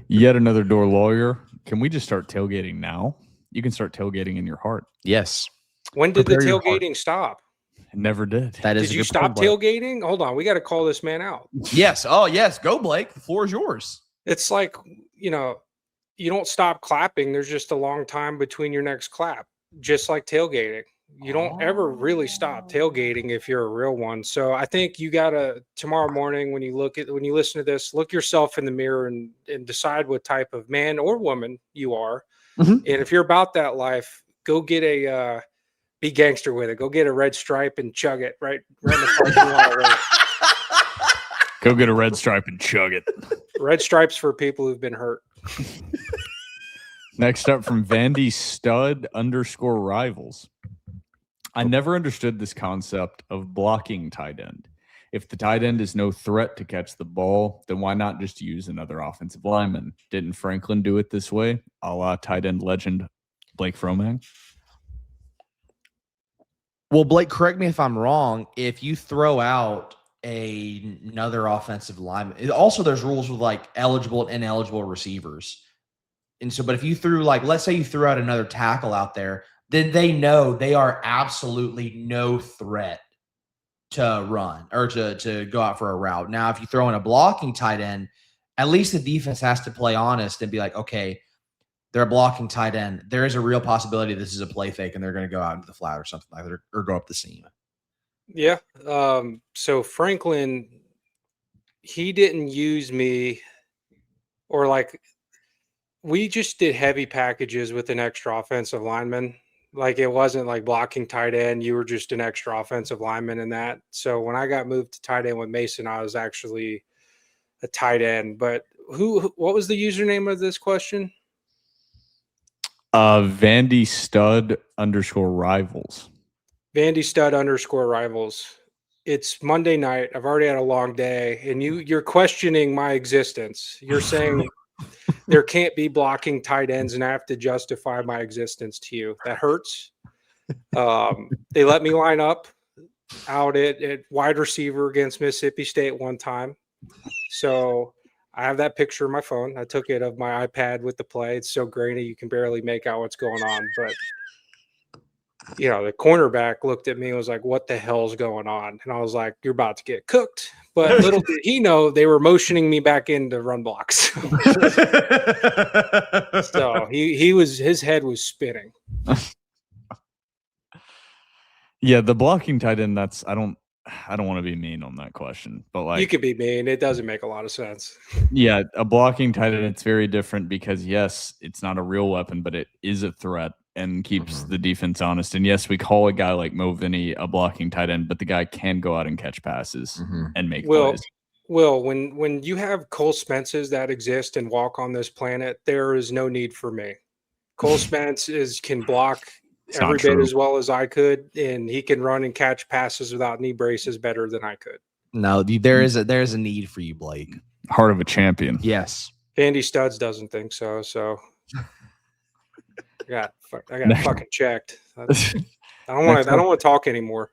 Yet another Dore lawyer. Can we just start tailgating now? You can start tailgating in your heart. Yes. When did the Prepare your heart. tailgating stop? It never did. That is Did a you good stop point, Blake. tailgating? Hold on, we got to call this man out. Yes. Oh, yes. Go, Blake. The floor is yours. It's like, you don't stop clapping. There's just a long time between your next clap, just like tailgating. You don't ever really stop tailgating if you're a real one. So I think you gotta tomorrow morning when you listen to this, look yourself in the mirror and decide what type of man or woman you are. Mhm. And if you're about that life, go get be gangster with it. Go get a red stripe and chug it right in the parking lot. Right? Go get a red stripe and chug it. Red stripes for people who've been hurt. Next up from Vandy stud_rivals. I never understood this concept of blocking tight end. If the tight end is no threat to catch the ball, then why not just use another offensive lineman? Didn't Franklin do it this way, a la tight end legend Blake Fromang? Well, Blake, correct me if I'm wrong. If you throw out another offensive lineman, also there's rules with like eligible and ineligible receivers. And so, but if you threw let's say you threw out another tackle out there, then they know they are absolutely no threat to run or to go out for a route. Now, if you throw in a blocking tight end, at least the defense has to play honest and be like, okay, they're a blocking tight end. There is a real possibility this is a play fake and they're going to go out into the flat or something like that or go up the seam. Yeah. So Franklin, he didn't use me we just did heavy packages with an extra offensive lineman. Like it wasn't like blocking tight end. You were just an extra offensive lineman in that. So when I got moved to tight end with Mason, I was actually a tight end. But what was the username of this question? Vandy stud_rivals. Vandy stud_rivals. It's Monday night. I've already had a long day, and you're questioning my existence. You're saying there can't be blocking tight ends, and I have to justify my existence to you. That hurts. They let me line up out at wide receiver against Mississippi State one time. So I have that picture on my phone. I took it of my iPad with the play. It's so grainy you can barely make out what's going on. But the cornerback looked at me and was like, what the hell's going on? And I was like, you're about to get cooked. But little did he know they were motioning me back into run blocks. So his head was spinning. Yeah, the blocking tight end, I don't want to be mean on that question, but you could be mean. It doesn't make a lot of sense. Yeah, a blocking tight end, it's very different because yes, it's not a real weapon, but it is a threat and keeps the defense honest. And yes, we call a guy like Mo Vinny a blocking tight end, but the guy can go out and catch passes and make plays. Will, when you have Cole Spences that exist and walk on this planet, there is no need for me. Cole Spence can block every bit as well as I could, and he can run and catch passes without knee braces better than I could. No, there is a need for you, Blake. Heart of a champion. Yes. Vandy Studs doesn't think so. So I got fucking checked. I don't want to talk anymore.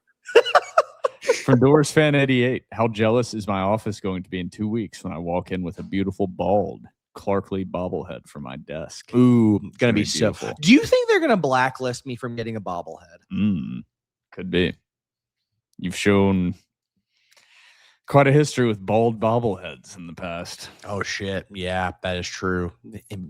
From Dore's Fan 88, how jealous is my office going to be in 2 weeks when I walk in with a beautiful bald Clark Lee bobblehead for my desk? Ooh, gonna be beautiful. so. Do you think they're gonna blacklist me from getting a bobblehead? Could be. You've shown Quite a history with bald bobbleheads in the past. Oh shit! Yeah, that is true.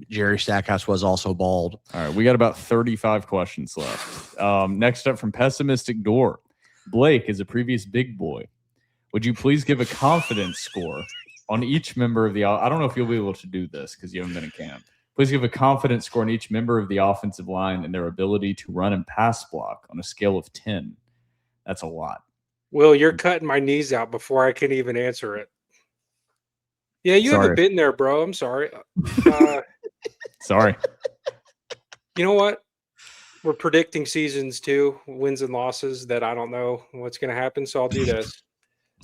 Jerry Stackhouse was also bald. All right, we got about 35 questions left. Next up from Pessimistic Dore. Blake is a previous big boy. Would you please give a confidence score on each member of the... I don't know if you'll be able to do this because you haven't been in camp. Please give a confidence score on each member of the offensive line and their ability to run and pass block on a scale of 10. That's a lot. Will, you're cutting my knees out before I can even answer it. Yeah, you haven't been there, bro. I'm sorry. Sorry. You know what? We're predicting seasons too, wins and losses that I don't know what's going to happen. So I'll do this.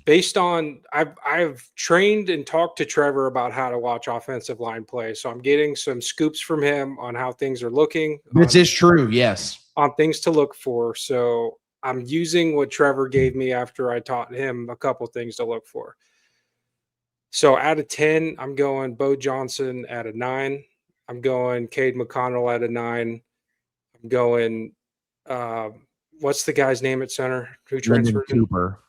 Based on I've trained and talked to Trevor about how to watch offensive line play. So I'm getting some scoops from him on how things are looking. This is true, yes. On things to look for. So I'm using what Trevor gave me after I taught him a couple things to look for. So out of 10, I'm going Bo Johnson at a 9. I'm going Cade McConnell at a 9. I'm going what's the guy's name at center who transferred? Cooper.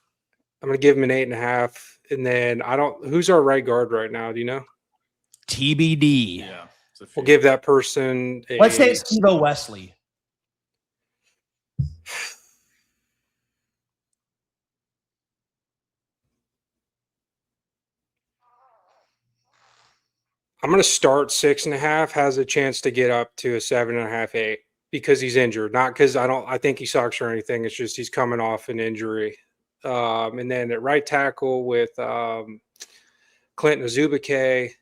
I'm going to give him an 8.5. And then who's our right guard right now? Do you know? TBD. Yeah. We'll give that person Let's say it's Steve Wesley. I'm going to start 6.5, has a chance to get up to a 7.5, 8 because he's injured. Not because I think he sucks or anything. It's just he's coming off an injury. And then at right tackle with Clinton Azubike,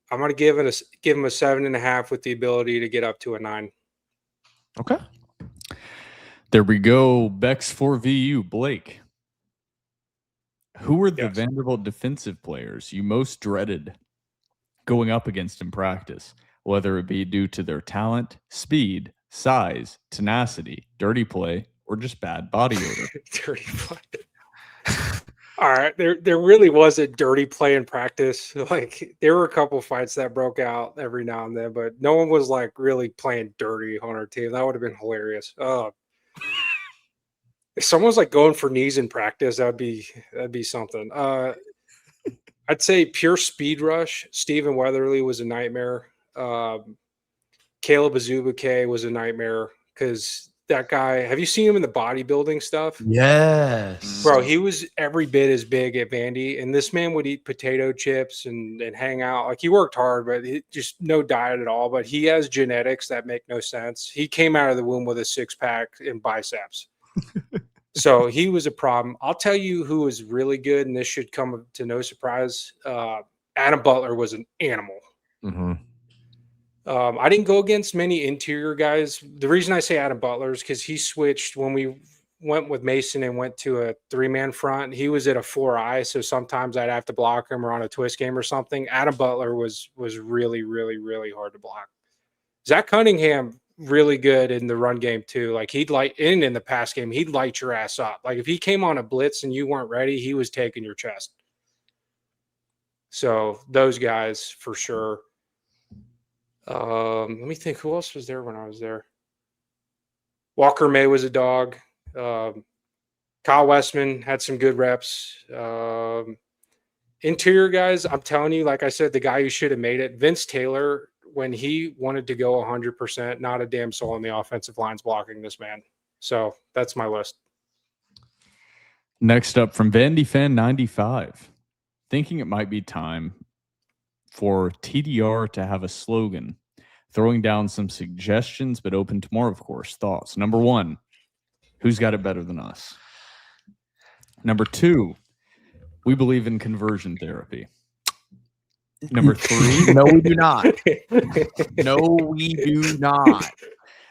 I'm going to give him a 7.5 with the ability to get up to a 9. Okay. There we go. Bex for VU. Blake. Who were the Vanderbilt defensive players you most dreaded going up against in practice, whether it be due to their talent, speed, size, tenacity, dirty play, or just bad body odor? Dirty play. All right, there really was a dirty play in practice. Like there were a couple fights that broke out every now and then, but no one was like really playing dirty on our team. That would have been hilarious. If someone's like going for knees in practice, that'd be something. I'd say pure speed rush. Stephen Weatherly was a nightmare. Caleb Azubike was a nightmare because that guy, have you seen him in the bodybuilding stuff? Yes. Bro, he was every bit as big at Vandy, and this man would eat potato chips and hang out. Like he worked hard, but just no diet at all. But he has genetics that make no sense. He came out of the womb with a 6-pack and biceps. So he was a problem. I'll tell you who was really good, and this should come to no surprise. Adam Butler was an animal. Mm-hmm. I didn't go against many interior guys. The reason I say Adam Butler is because he switched when we went with Mason and went to a 3-man front. He was at a 4-eye, so sometimes I'd have to block him or on a twist game or something. Adam Butler was really, really, really hard to block. Zach Cunningham, really good in the run game too. Like he'd in the pass game, he'd light your ass up. Like if he came on a blitz and you weren't ready, he was taking your chest. So those guys for sure. Let me think, who else was there when I was there? Walker May was a dog. Kyle Westman had some good reps. Interior guys, I'm telling you, like I said, the guy who should have made it, Vince Taylor, when he wanted to go 100%, not a damn soul on the offensive line's blocking this man. So that's my list. Next up from Vandy Fan 95, thinking it might be time for TDR to have a slogan, throwing down some suggestions, but open to more, of course, thoughts. Number 1, who's got it better than us? Number 2, we believe in conversion therapy. Number 3. No, we do not. No, we do not.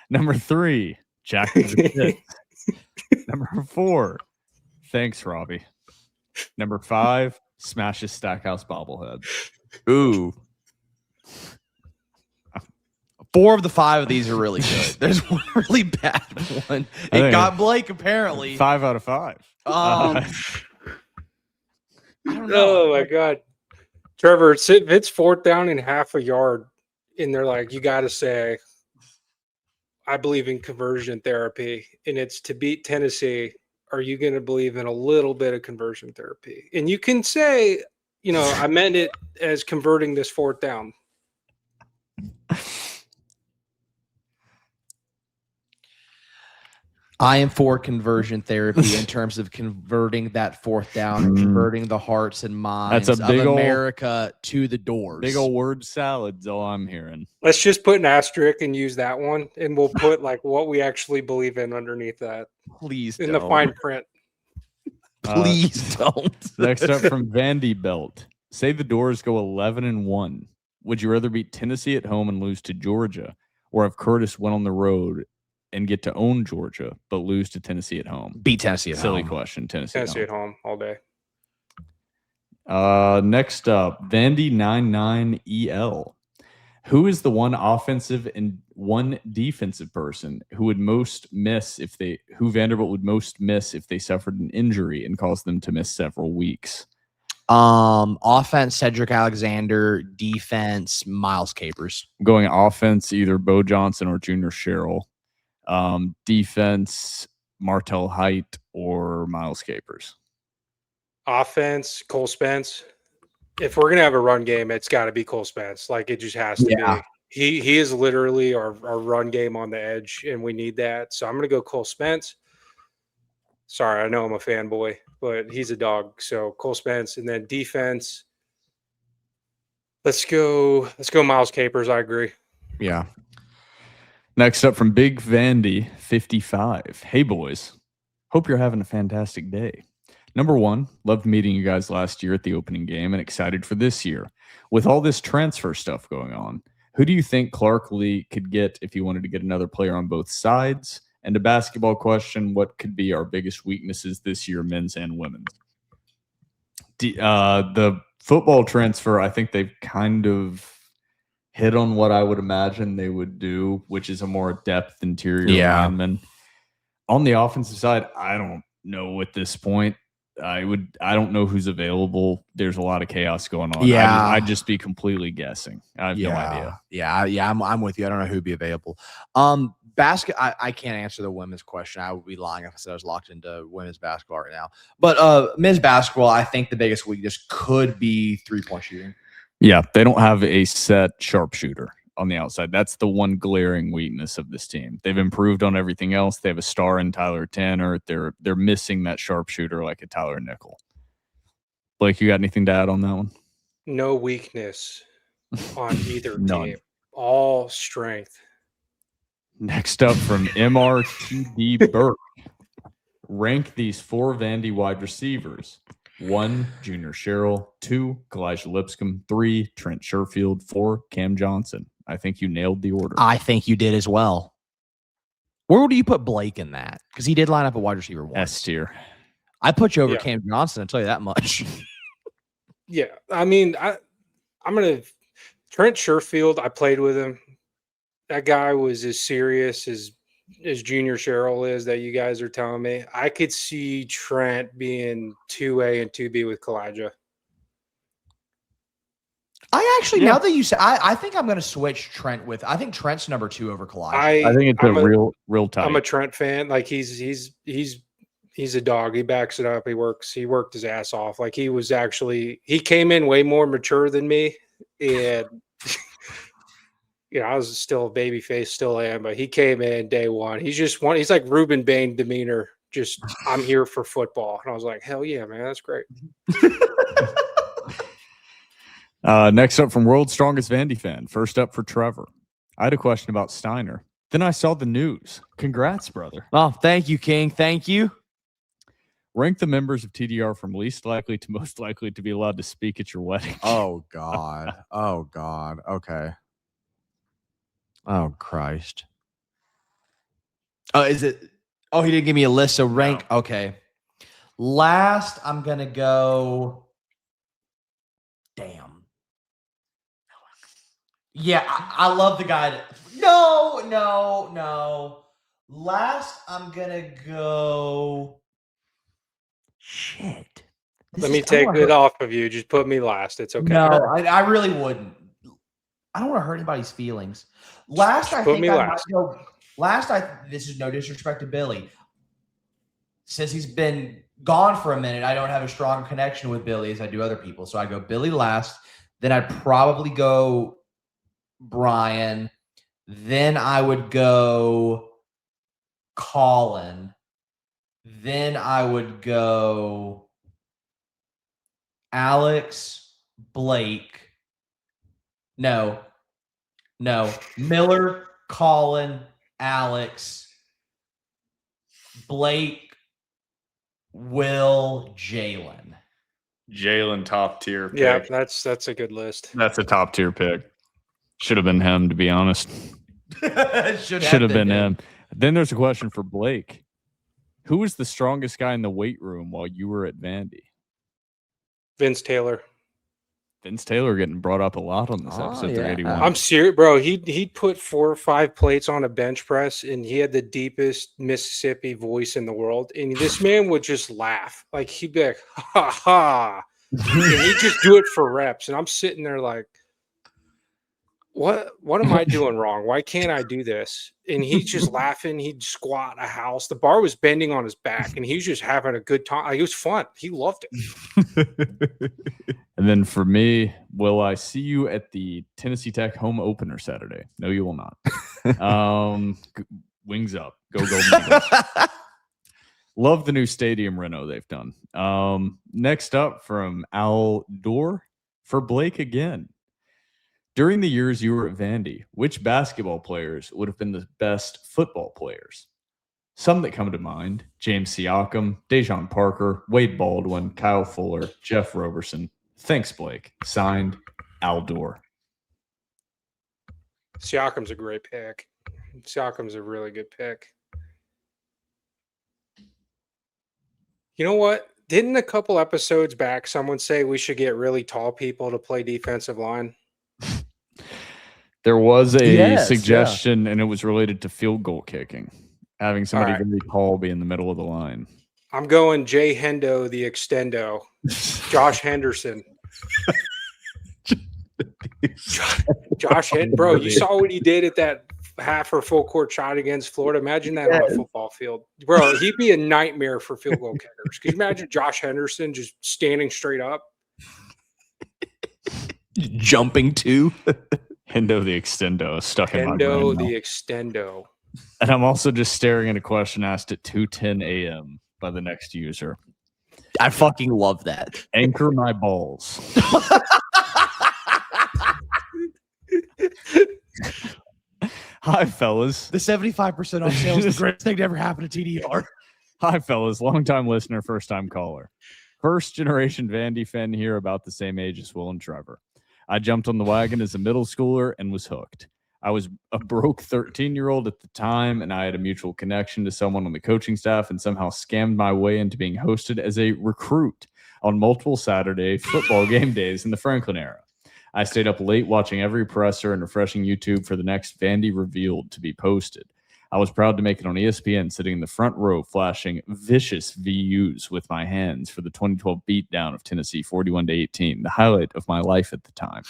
Number 3, Jack to the Pits. Number 4, thanks, Robbie. Number 5, smashes Stackhouse bobblehead. Ooh. 4 of the 5 of these are really good. There's one really bad one. It got Blake, apparently. 5 out of 5. I don't know. Oh, my God. Trevor, it's 4th down and half a yard, and they're like, you got to say, I believe in conversion therapy, and it's to beat Tennessee are you going to believe in a little bit of conversion therapy? And you can say, I meant it as converting this fourth down. I am for conversion therapy in terms of converting that fourth down and converting the hearts and minds That's a big of America to the Doors. Big old word salad's all I'm hearing. Let's just put an asterisk and use that one, and we'll put like what we actually believe in underneath that. Please in don't. the fine print. Please don't. Next up from Vanderbilt. Say the Doors go 11-1. Would you rather beat Tennessee at home and lose to Georgia, or have Curtis win on the road and get to own Georgia, but lose to Tennessee at home? Beat Tennessee at home. Silly question. Tennessee at home all day. Next up, Vandy 99EL. Who is the one offensive and one defensive person who would most miss who Vanderbilt would most miss if they suffered an injury and caused them to miss several weeks? Offense, Cedric Alexander. Defense, Miles Capers. Going offense, either Bo Johnson or Junior Sherrill. Defense, Martell Height or Miles Capers. Offense, Cole Spence. If we're gonna have a run game, it's got to be Cole Spence. Like it just has to be. He is literally our run game on the edge, and we need that. So I'm gonna go Cole Spence. Sorry, I know I'm a fanboy, but he's a dog. So Cole Spence, and then defense. Let's go Miles Capers. I agree. Yeah. Next up from Big Vandy 55. Hey boys, hope you're having a fantastic day. Number one, loved meeting you guys last year at the opening game and excited for this year. With all this transfer stuff going on, who do you think Clark Lee could get if he wanted to get another player on both sides? And a basketball question, what could be our biggest weaknesses this year, men's and women's? The football transfer, I think they've kind of hit on what I would imagine they would do, which is a more depth interior lineman. On the offensive side, I don't know at this point. I don't know who's available. There's a lot of chaos going on. Yeah. I'd just be completely guessing. I have no idea. Yeah. I'm with you. I don't know who'd be available. I can't answer the women's question. I would be lying if I said I was locked into women's basketball right now. But men's basketball, I think the biggest weakness could be 3-point shooting. Yeah, they don't have a set sharpshooter on the outside. That's the one glaring weakness of this team. They've improved on everything else. They have a star in Tyler Tanner. They're missing that sharpshooter like a Tyler Nickel. Blake, you got anything to add on that one? No weakness on either None. team. All strength. Next up from MRTD Burke. Rank these 4 Vandy wide receivers. 1, Junior Sherrill. 2, Kalijah Lipscomb. 3, Trent Sherfield. 4, Cam Johnson. I think you nailed the order. I think you did as well. Where do you put Blake in that? Because he did line up a wide receiver once. S tier. I put you over Cam Johnson, I'll tell you that much. Yeah. I mean, I'm going to – Trent Sherfield, I played with him. That guy was as serious as Junior Sherrill is that you guys are telling me. I could see Trent being 2A and 2B with Kalijah. I actually, now that you say, I think I'm going to switch Trent with. I think Trent's number 2 over Kalijah. I think it's real tight. I'm a Trent fan. Like he's a dog. He backs it up. He worked his ass off. Like he came in way more mature than me, and I was still a baby face, still am, but he came in day one. He's like Reuben Bain demeanor. Just I'm here for football, and I was like, hell yeah, man, that's great. Next up from World's Strongest Vandy Fan. First up for Trevor. I had a question about Steiner. Then I saw the news. Congrats, brother. Oh, thank you, King. Thank you. Rank the members of TDR from least likely to most likely to be allowed to speak at your wedding. Oh, God. Oh, God. Okay. Oh, Christ. Oh, is it? Oh, he didn't give me a list. So rank. No. Okay. Last, I'm going to go. Damn. Yeah, I love the guy. No. Last, I'm going to go. Shit. Let me take it off of you. Just put me last. It's okay. No, I really wouldn't. I don't want to hurt anybody's feelings. Last, I think I might go. Last, this is no disrespect to Billy. since he's been gone for a minute, I don't have a strong connection with Billy as I do other people. So I go Billy last. Then I'd probably go Brian. Then I would go Colin. Then I would go Alex, Blake. No. Miller, Colin, Alex, Blake, Will, Jalen. Jalen, top tier pick. Yeah, that's a good list. That's a top tier pick. Should have been him, to be honest. Should have been him. Then there's a question for Blake. Who was the strongest guy in the weight room while you were at Vandy? Vince Taylor. Vince Taylor getting brought up a lot on this episode 381. I'm serious, bro. He'd put 4 or 5 plates on a bench press, and he had the deepest Mississippi voice in the world. And this man would just laugh. Like, he'd be like, ha ha. And he'd just do it for reps. And I'm sitting there like, what am I doing wrong? Why can't I do this? And he's just laughing. He'd squat a house. The bar was bending on his back, and he was just having a good time. Like, it was fun. He loved it. And then for me, will I see you at the Tennessee Tech home opener Saturday? No, you will not. Wings up. Go Eagles. Love the new stadium reno they've done. Next up from Dore for Blake again. During the years you were at Vandy, which basketball players would have been the best football players? Some that come to mind: James Siakam, Dejon Parker, Wade Baldwin, Kyle Fuller, Jeff Roberson. Thanks, Blake. Signed, Dore. Siakam's a great pick. Siakam's a really good pick. You know what? Didn't a couple episodes back someone say we should get really tall people to play defensive line? There was a suggestion, and it was related to field goal kicking. Having somebody really tall be in the middle of the line. I'm going Jay Hendo, the extendo. Josh Henderson. Josh Henderson. Bro, you saw what he did at that half or full court shot against Florida. Imagine that on a football field. Bro, he'd be a nightmare for field goal kickers. Could you imagine Josh Henderson just standing straight up? Jumping too. Hendo the extendo stuck in my brain. Hendo the extendo. And I'm also just staring at a question asked at 2:10 a.m. by the next user. I fucking love that. Anchor my balls. Hi, fellas. The 75% off sale is the greatest thing to ever happen to TDR. Hi, fellas. Long-time listener, first-time caller. First-generation Vandy fan here, about the same age as Will and Trevor. I jumped on the wagon as a middle schooler and was hooked. I was a broke 13-year-old at the time, and I had a mutual connection to someone on the coaching staff and somehow scammed my way into being hosted as a recruit on multiple Saturday football game days in the Franklin era. I stayed up late watching every presser and refreshing YouTube for the next Vandy Revealed to be posted. I was proud to make it on ESPN, sitting in the front row, flashing vicious VUs with my hands for the 2012 beatdown of Tennessee 41-18, the highlight of my life at the time.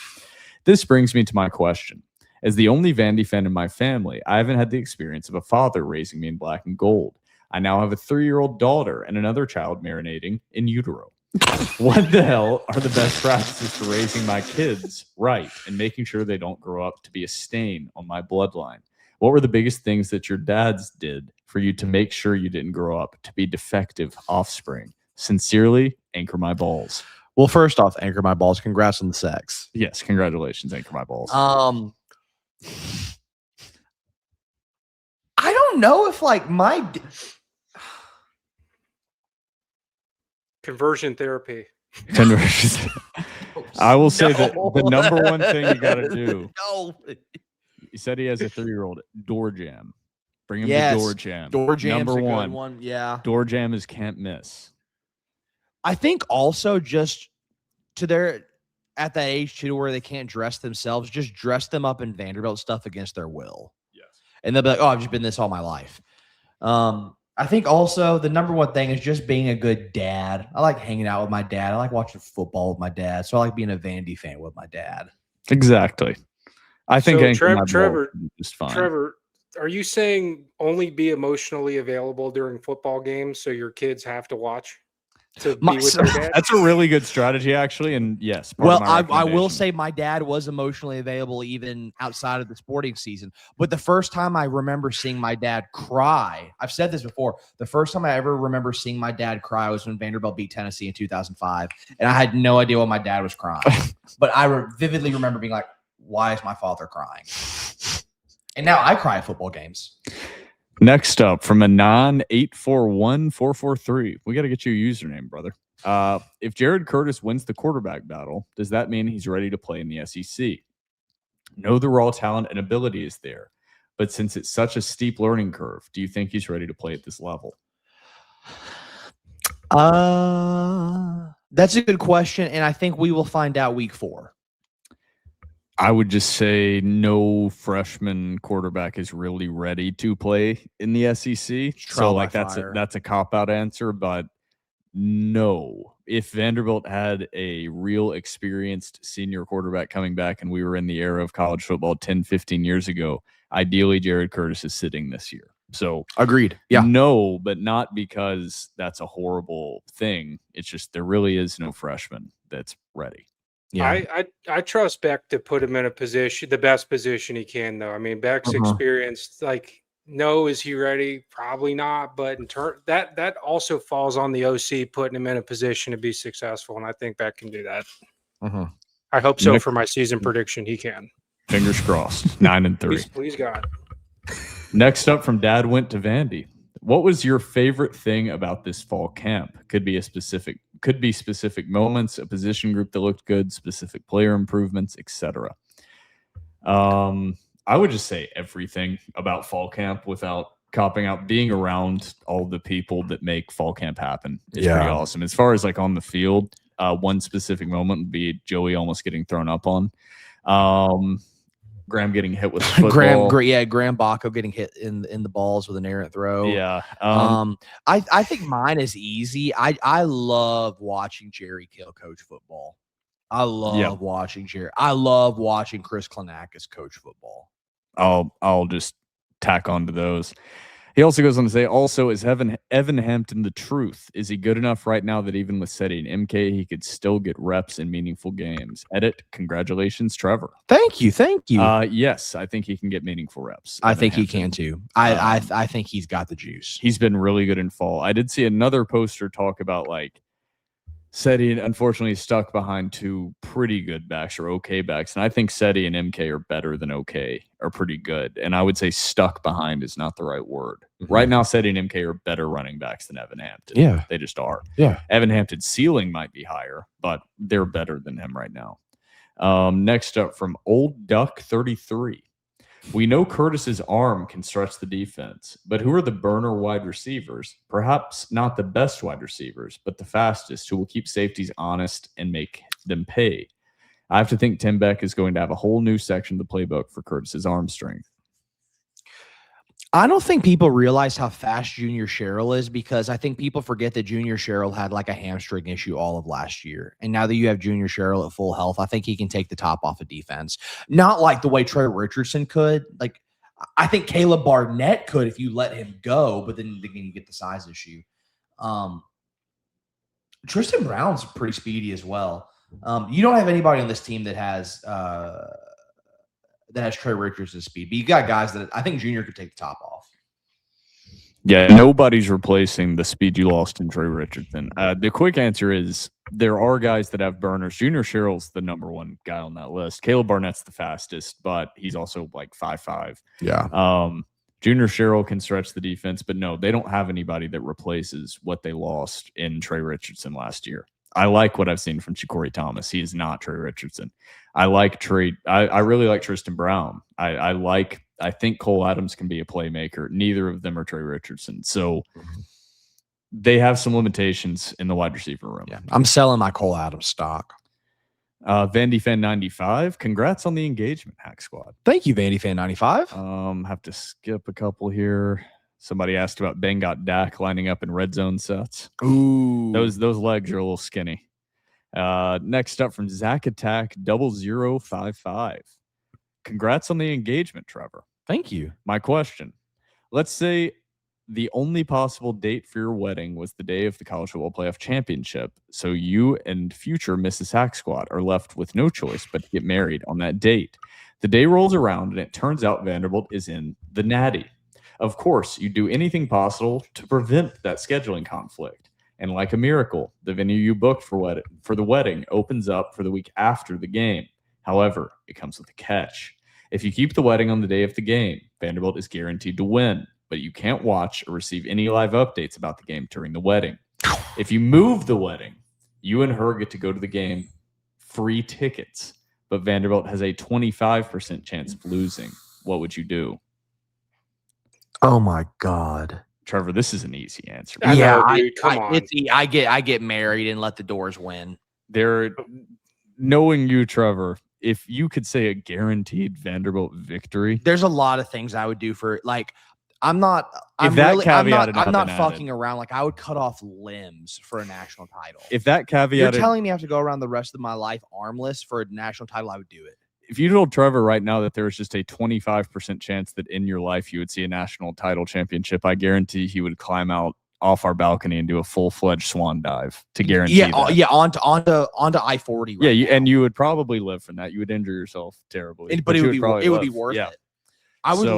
This brings me to my question. As the only Vandy fan in my family, I haven't had the experience of a father raising me in black and gold. I now have a 3-year-old daughter and another child marinating in utero. What the hell are the best practices for raising my kids right and making sure they don't grow up to be a stain on my bloodline? What were the biggest things that your dads did for you to make sure you didn't grow up to be defective offspring? Sincerely, Anchor My Balls. Well, first off, Anchor My Balls. Congrats on the sex. Yes, congratulations, Anchor My Balls. I don't know if like my conversion therapy. I will say that the number one thing you got to do. No. He said he has a 3-year-old. Door jam. Bring him to Door Jam. Door Jam's number a one. good one. Yeah. Door Jam is can't miss. I think also just to their at that age too, where they can't dress themselves, just dress them up in Vanderbilt stuff against their will. Yes. And they'll be like, "Oh, I've just been this all my life." I think also the number one thing is just being a good dad. I like hanging out with my dad. I like watching football with my dad. So I like being a Vandy fan with my dad. Exactly. I think so Trevor Trevor, Are you saying only be emotionally available during football games so your kids have to watch to be with their dad? That's a really good strategy, actually. And yes, part Well, of my I will recommendation. say my dad was emotionally available even outside of the sporting season. But the first time I remember seeing my dad cry, I've said this before, the first time I ever remember seeing my dad cry was when Vanderbilt beat Tennessee in 2005. And I had no idea why my dad was crying. But I vividly remember being like, why is my father crying? And now I cry at football games. Next up, from a non-841-443. We got to get you a username, brother. If Jared Curtis wins the quarterback battle, does that mean he's ready to play in the SEC? No, the raw talent and ability is there. But since it's such a steep learning curve, do you think he's ready to play at this level? That's a good question. And I think we will find out week 4. I would just say no freshman quarterback is really ready to play in the SEC. So like that's a cop-out answer, but no. If Vanderbilt had a real experienced senior quarterback coming back and we were in the era of college football 10, 15 years ago, ideally Jared Curtis is sitting this year. So agreed. Yeah. No, but not because that's a horrible thing. It's just there really is no freshman that's ready. Yeah. I trust Beck to put him in a position, the best position he can, though. I mean, Beck's experienced. Like, no, is he ready? Probably not. But in turn, that also falls on the OC putting him in a position to be successful, and I think Beck can do that. I hope so. For my season prediction, he can. Fingers crossed. 9-3. Please God. Next up, from Dad went to Vandy. What was your favorite thing about this fall camp? Could be specific moments, a position group that looked good, specific player improvements, etc. I would just say everything about fall camp without copping out. Being around all the people that make fall camp happen is pretty awesome. As far as like on the field, one specific moment would be Joey almost getting thrown up on. Graham getting hit with the football. Graham Bacco getting hit in the balls with an errant throw. Yeah. I think mine is easy. I love watching Jerry Kill coach football. I love watching Jerry. I love watching Chris Klanakis coach football. I'll just tack onto those. He also goes on to say, also, is Evan Hampton the truth? Is he good enough right now that even with setting MK, he could still get reps in meaningful games? Edit, congratulations, Trevor. Thank you. Yes, I think he can get meaningful reps. I think he can too. I think he's got the juice. He's been really good in fall. I did see another poster talk about like Seti, unfortunately, stuck behind 2 pretty good backs or okay backs. And I think Seti and MK are better than okay, are pretty good. And I would say stuck behind is not the right word. Right now, Seti and MK are better running backs than Evan Hampton. Yeah. They just are. Yeah. Evan Hampton's ceiling might be higher, but they're better than him right now. Next up, from Old Duck 33. We know Curtis's arm can stretch the defense, but who are the burner wide receivers? Perhaps not the best wide receivers, but the fastest, who will keep safeties honest and make them pay. I have to think Tim Beck is going to have a whole new section of the playbook for Curtis's arm strength. I don't think people realize how fast Junior Sherrill is, because I think people forget that Junior Sherrill had like a hamstring issue all of last year. And now that you have Junior Sherrill at full health, I think he can take the top off of defense. Not like the way Trey Richardson could. Like, I think Caleb Barnett could if you let him go, but then again, you get the size issue. Tristan Brown's pretty speedy as well. You don't have anybody on this team that has Trey Richardson's speed, but you got guys that I think Junior could take the top off. Yeah, nobody's replacing the speed you lost in Trey Richardson. The quick answer is there are guys that have burners. Junior Sherrill's the number 1 guy on that list. Caleb Barnett's the fastest, but he's also like 5'5". Yeah. Junior Sherrill can stretch the defense, but no, they don't have anybody that replaces what they lost in Trey Richardson last year. I like what I've seen from Chicory Thomas. He is not Trey Richardson. I like Trey. I really like Tristan Brown. I think Cole Adams can be a playmaker. Neither of them are Trey Richardson. So they have some limitations in the wide receiver room. Yeah, I'm selling my Cole Adams stock. Vandy Fan 95. Congrats on the engagement, Hack Squad. Thank you, Vandy Fan 95. Have to skip a couple here. Somebody asked about Ben got Dak lining up in red zone sets. Ooh, those legs are a little skinny. Next up, from Zach Attack 0055. Congrats on the engagement, Trevor. Thank you. My question. Let's say the only possible date for your wedding was the day of the college football playoff championship. So you and future Mrs. Hack Squad are left with no choice but to get married on that date. The day rolls around and it turns out Vanderbilt is in the Natty. Of course, you do anything possible to prevent that scheduling conflict. And like a miracle, the venue you booked for the wedding opens up for the week after the game. However, it comes with a catch. If you keep the wedding on the day of the game, Vanderbilt is guaranteed to win, but you can't watch or receive any live updates about the game during the wedding. If you move the wedding, you and her get to go to the game, free tickets, but Vanderbilt has a 25% chance of losing. What would you do? Oh my God. Trevor, this is an easy answer. I know, dude. Come on. I get married and let the Doors win. Knowing you, Trevor, if you could say a guaranteed Vanderbilt victory, there's a lot of things I would do for I'm not fucking around. Like, I would cut off limbs for a national title. If that caveat, you're telling me I have to go around the rest of my life armless for a national title, I would do it. If you told Trevor right now that there was just a 25% chance that in your life you would see a national title championship, I guarantee he would climb out off our balcony and do a full-fledged swan dive to guarantee that. Onto I-40. Right, and you would probably live from that. You would injure yourself terribly, but it would be worth it. I would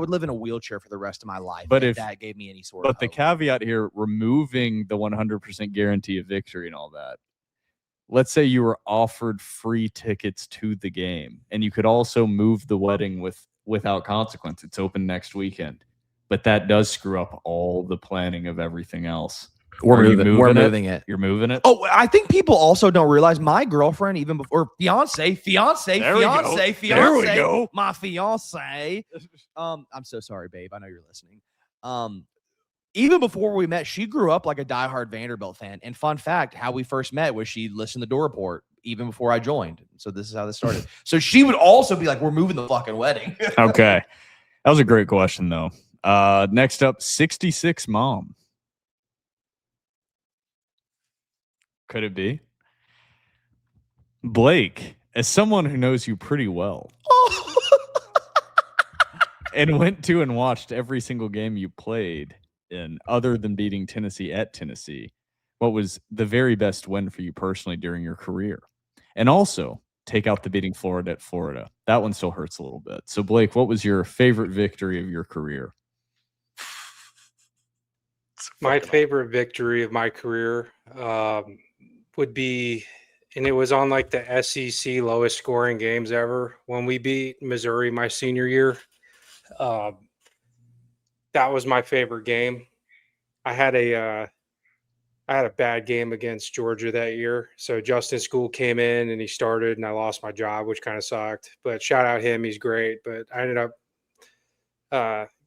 live in a wheelchair for the rest of my life. But if that gave me any sort of hope. The caveat here, removing the 100% guarantee of victory and all that. Let's say you were offered free tickets to the game, and you could also move the wedding without consequence. It's open next weekend, but that does screw up all the planning of everything else. We're moving it. You're moving it. Oh, I think people also don't realize my girlfriend, even before fiance, There we go. my fiance. I'm so sorry, babe. I know you're listening. Even before we met, she grew up like a diehard Vanderbilt fan. And fun fact, how we first met was she listened to Dore Report even before I joined. So this is how this started. So she would also be like, we're moving the fucking wedding. Okay. That was a great question, though. Next up, 66 Mom. Could it be? Blake, as someone who knows you pretty well and went to and watched every single game you played in, other than beating Tennessee at Tennessee, what was the very best win for you personally during your career? And also, take out the beating Florida at Florida. That one still hurts a little bit. So, Blake, what was your favorite victory of your career? My favorite victory of my career would be, and it was on like the SEC lowest scoring games ever, when we beat Missouri my senior year. That was my favorite game. I had a bad game against Georgia that year. So Justin School came in and he started, and I lost my job, which kind of sucked. But shout out him, he's great. But I ended up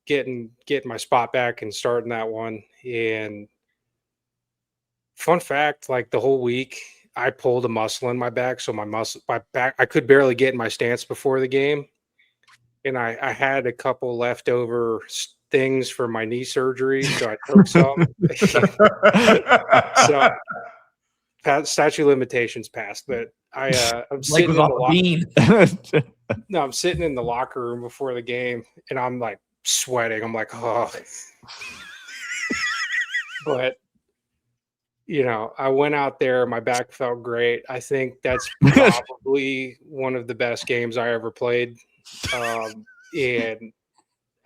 getting my spot back and starting that one. And fun fact, like the whole week, I pulled a muscle in my back. So my back, I could barely get in my stance before the game. And I had a couple leftover things for my knee surgery. So I took some. So statute of limitations passed, but I'm sitting in the No, I'm sitting in the locker room before the game and I'm like sweating. I'm like, oh, but you know, I went out there, my back felt great. I think that's probably one of the best games I ever played. And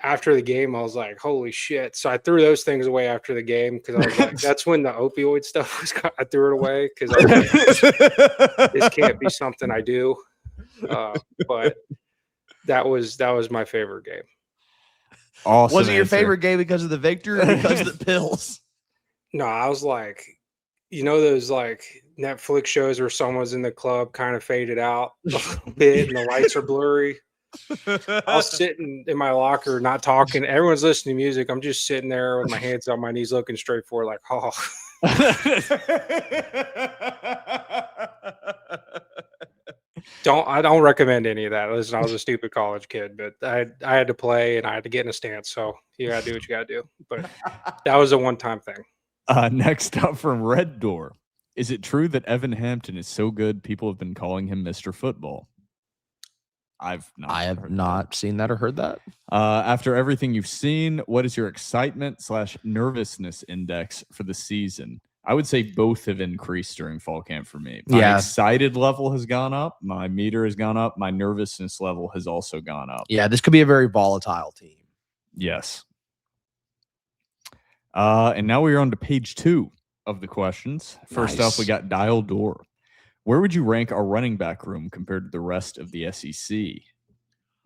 after the game, I was like, holy shit. So I threw those things away after the game because I was like, that's when the opioid stuff was, I threw it away because I was like, this can't be something I do. But that was my favorite game. Awesome. Was it your favorite game because of the victory or because of the pills? No, I was like, you know, those like Netflix shows where someone's in the club kind of faded out a little bit and the lights are blurry. I was sitting in my locker, not talking. Everyone's listening to music. I'm just sitting there with my hands on my knees, looking straight forward, like, oh. I don't recommend any of that. Listen, I was a stupid college kid, but I had to play and I had to get in a stance. So you gotta do what you gotta do. But that was a one-time thing. Next up from Red Door. Is it true that Evan Hampton is so good people have been calling him Mr. Football? I have not seen that or heard that. After everything you've seen, what is your excitement/nervousness index for the season? I would say both have increased during fall camp for me. My excited level has gone up. My meter has gone up. My nervousness level has also gone up. Yeah, this could be a very volatile team. Yes. And now we are on to page 2 of the questions. First up, we got Dore. Where would you rank our running back room compared to the rest of the SEC?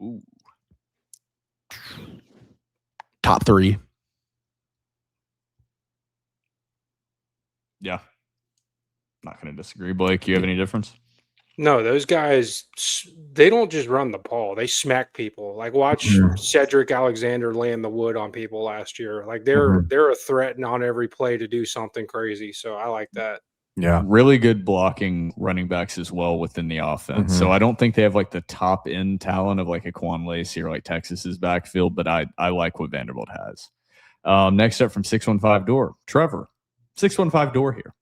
Ooh. Top 3. Yeah. Not going to disagree. Blake, you have any difference? No, those guys, they don't just run the ball. They smack people. Like, watch Cedric Alexander land the wood on people last year. Like, they're a threat on every play to do something crazy. So I like that. Yeah. Really good blocking running backs as well within the offense. So I don't think they have like the top end talent of like a Quan Lacey or like Texas's backfield, but I like what Vanderbilt has. Next up from 615 Dore, Trevor. 615 Dore here.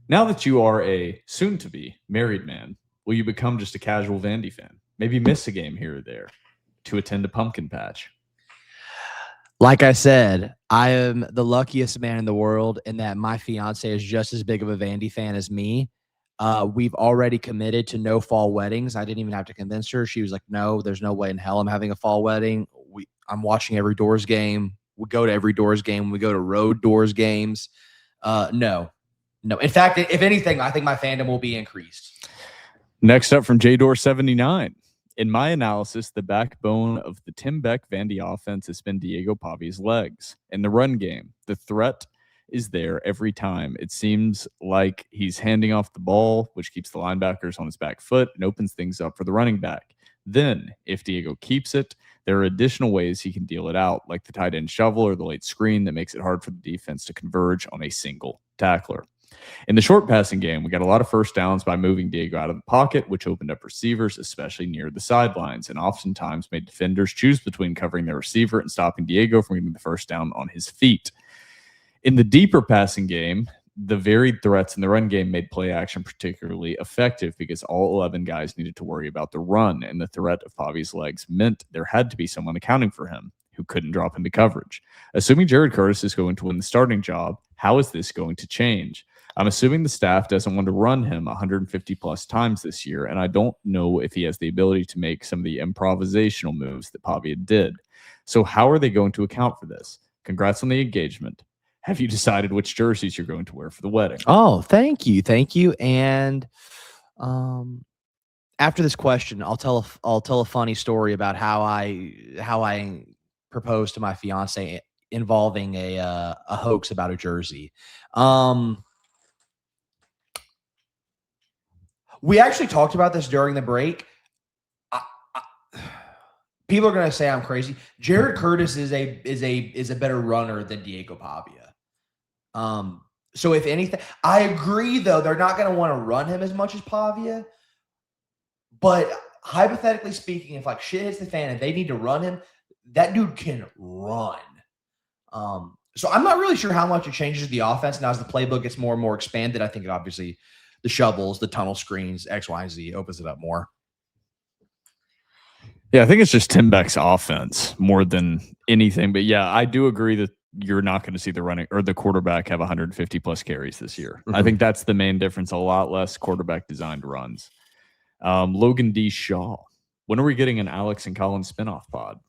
Now that you are a soon-to-be married man, will you become just a casual Vandy fan? Maybe miss a game here or there to attend a pumpkin patch? Like I said, I am the luckiest man in the world in that my fiance is just as big of a Vandy fan as me. We've already committed to no fall weddings. I didn't even have to convince her. She was like, no, there's no way in hell I'm having a fall wedding. I'm watching every Doors game. We go to every Doors game. We go to road Doors games. No. In fact, if anything, I think my fandom will be increased. Next up from Dore 79. In my analysis, the backbone of the Tim Beck Vandy offense has been Diego Pavi's legs. In the run game, the threat is there every time. It seems like he's handing off the ball, which keeps the linebackers on his back foot and opens things up for the running back. Then, if Diego keeps it, there are additional ways he can deal it out, like the tight end shovel or the late screen that makes it hard for the defense to converge on a single tackler. In the short passing game, we got a lot of first downs by moving Diego out of the pocket, which opened up receivers, especially near the sidelines, and oftentimes made defenders choose between covering their receiver and stopping Diego from getting the first down on his feet. In the deeper passing game, the varied threats in the run game made play action particularly effective because all 11 guys needed to worry about the run, and the threat of Pavi's legs meant there had to be someone accounting for him who couldn't drop into coverage. Assuming Jared Curtis is going to win the starting job, how is this going to change? I'm assuming the staff doesn't want to run him 150 plus times this year, and I don't know if he has the ability to make some of the improvisational moves that Pavia did. So how are they going to account for this? Congrats on the engagement. Have you decided which jerseys you're going to wear for the wedding? Oh, thank you. And after this question, I'll tell a funny story about how I proposed to my fiance involving a hoax about a jersey. We actually talked about this during the break. People are going to say I'm crazy. Jared Curtis is a better runner than Diego Pavia. So if anything, I agree though they're not going to want to run him as much as Pavia. But hypothetically speaking, if like shit hits the fan and they need to run him, that dude can run. So I'm not really sure how much it changes the offense now as the playbook gets more and more expanded. I think it obviously the shovels, the tunnel screens, X, Y, and Z opens it up more. Yeah, I think it's just Tim Beck's offense more than anything. But yeah, I do agree that you're not going to see the running or the quarterback have 150 plus carries this year. I think that's the main difference. A lot less quarterback designed runs. Logan D. Shaw. When are we getting an Alex and Colin spinoff pod?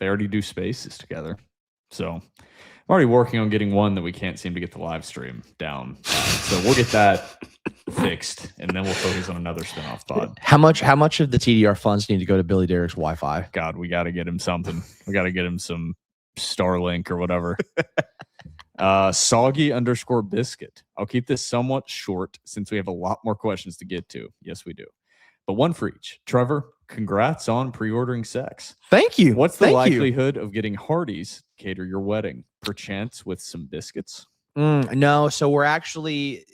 They already do spaces together. So I'm already working on getting one that we can't seem to get the live stream down. So we'll get that fixed, and then we'll focus on another spinoff pod. How much of the TDR funds need to go to Billy Derek's Wi-Fi? God, we got to get him something. We got to get him some Starlink or whatever. Soggy_biscuit. I'll keep this somewhat short since we have a lot more questions to get to. Yes, we do. But one for each. Trevor, congrats on pre-ordering sex. Thank you. What's the likelihood of getting Hardee's cater your wedding? Perchance with some biscuits? No, so we're actually,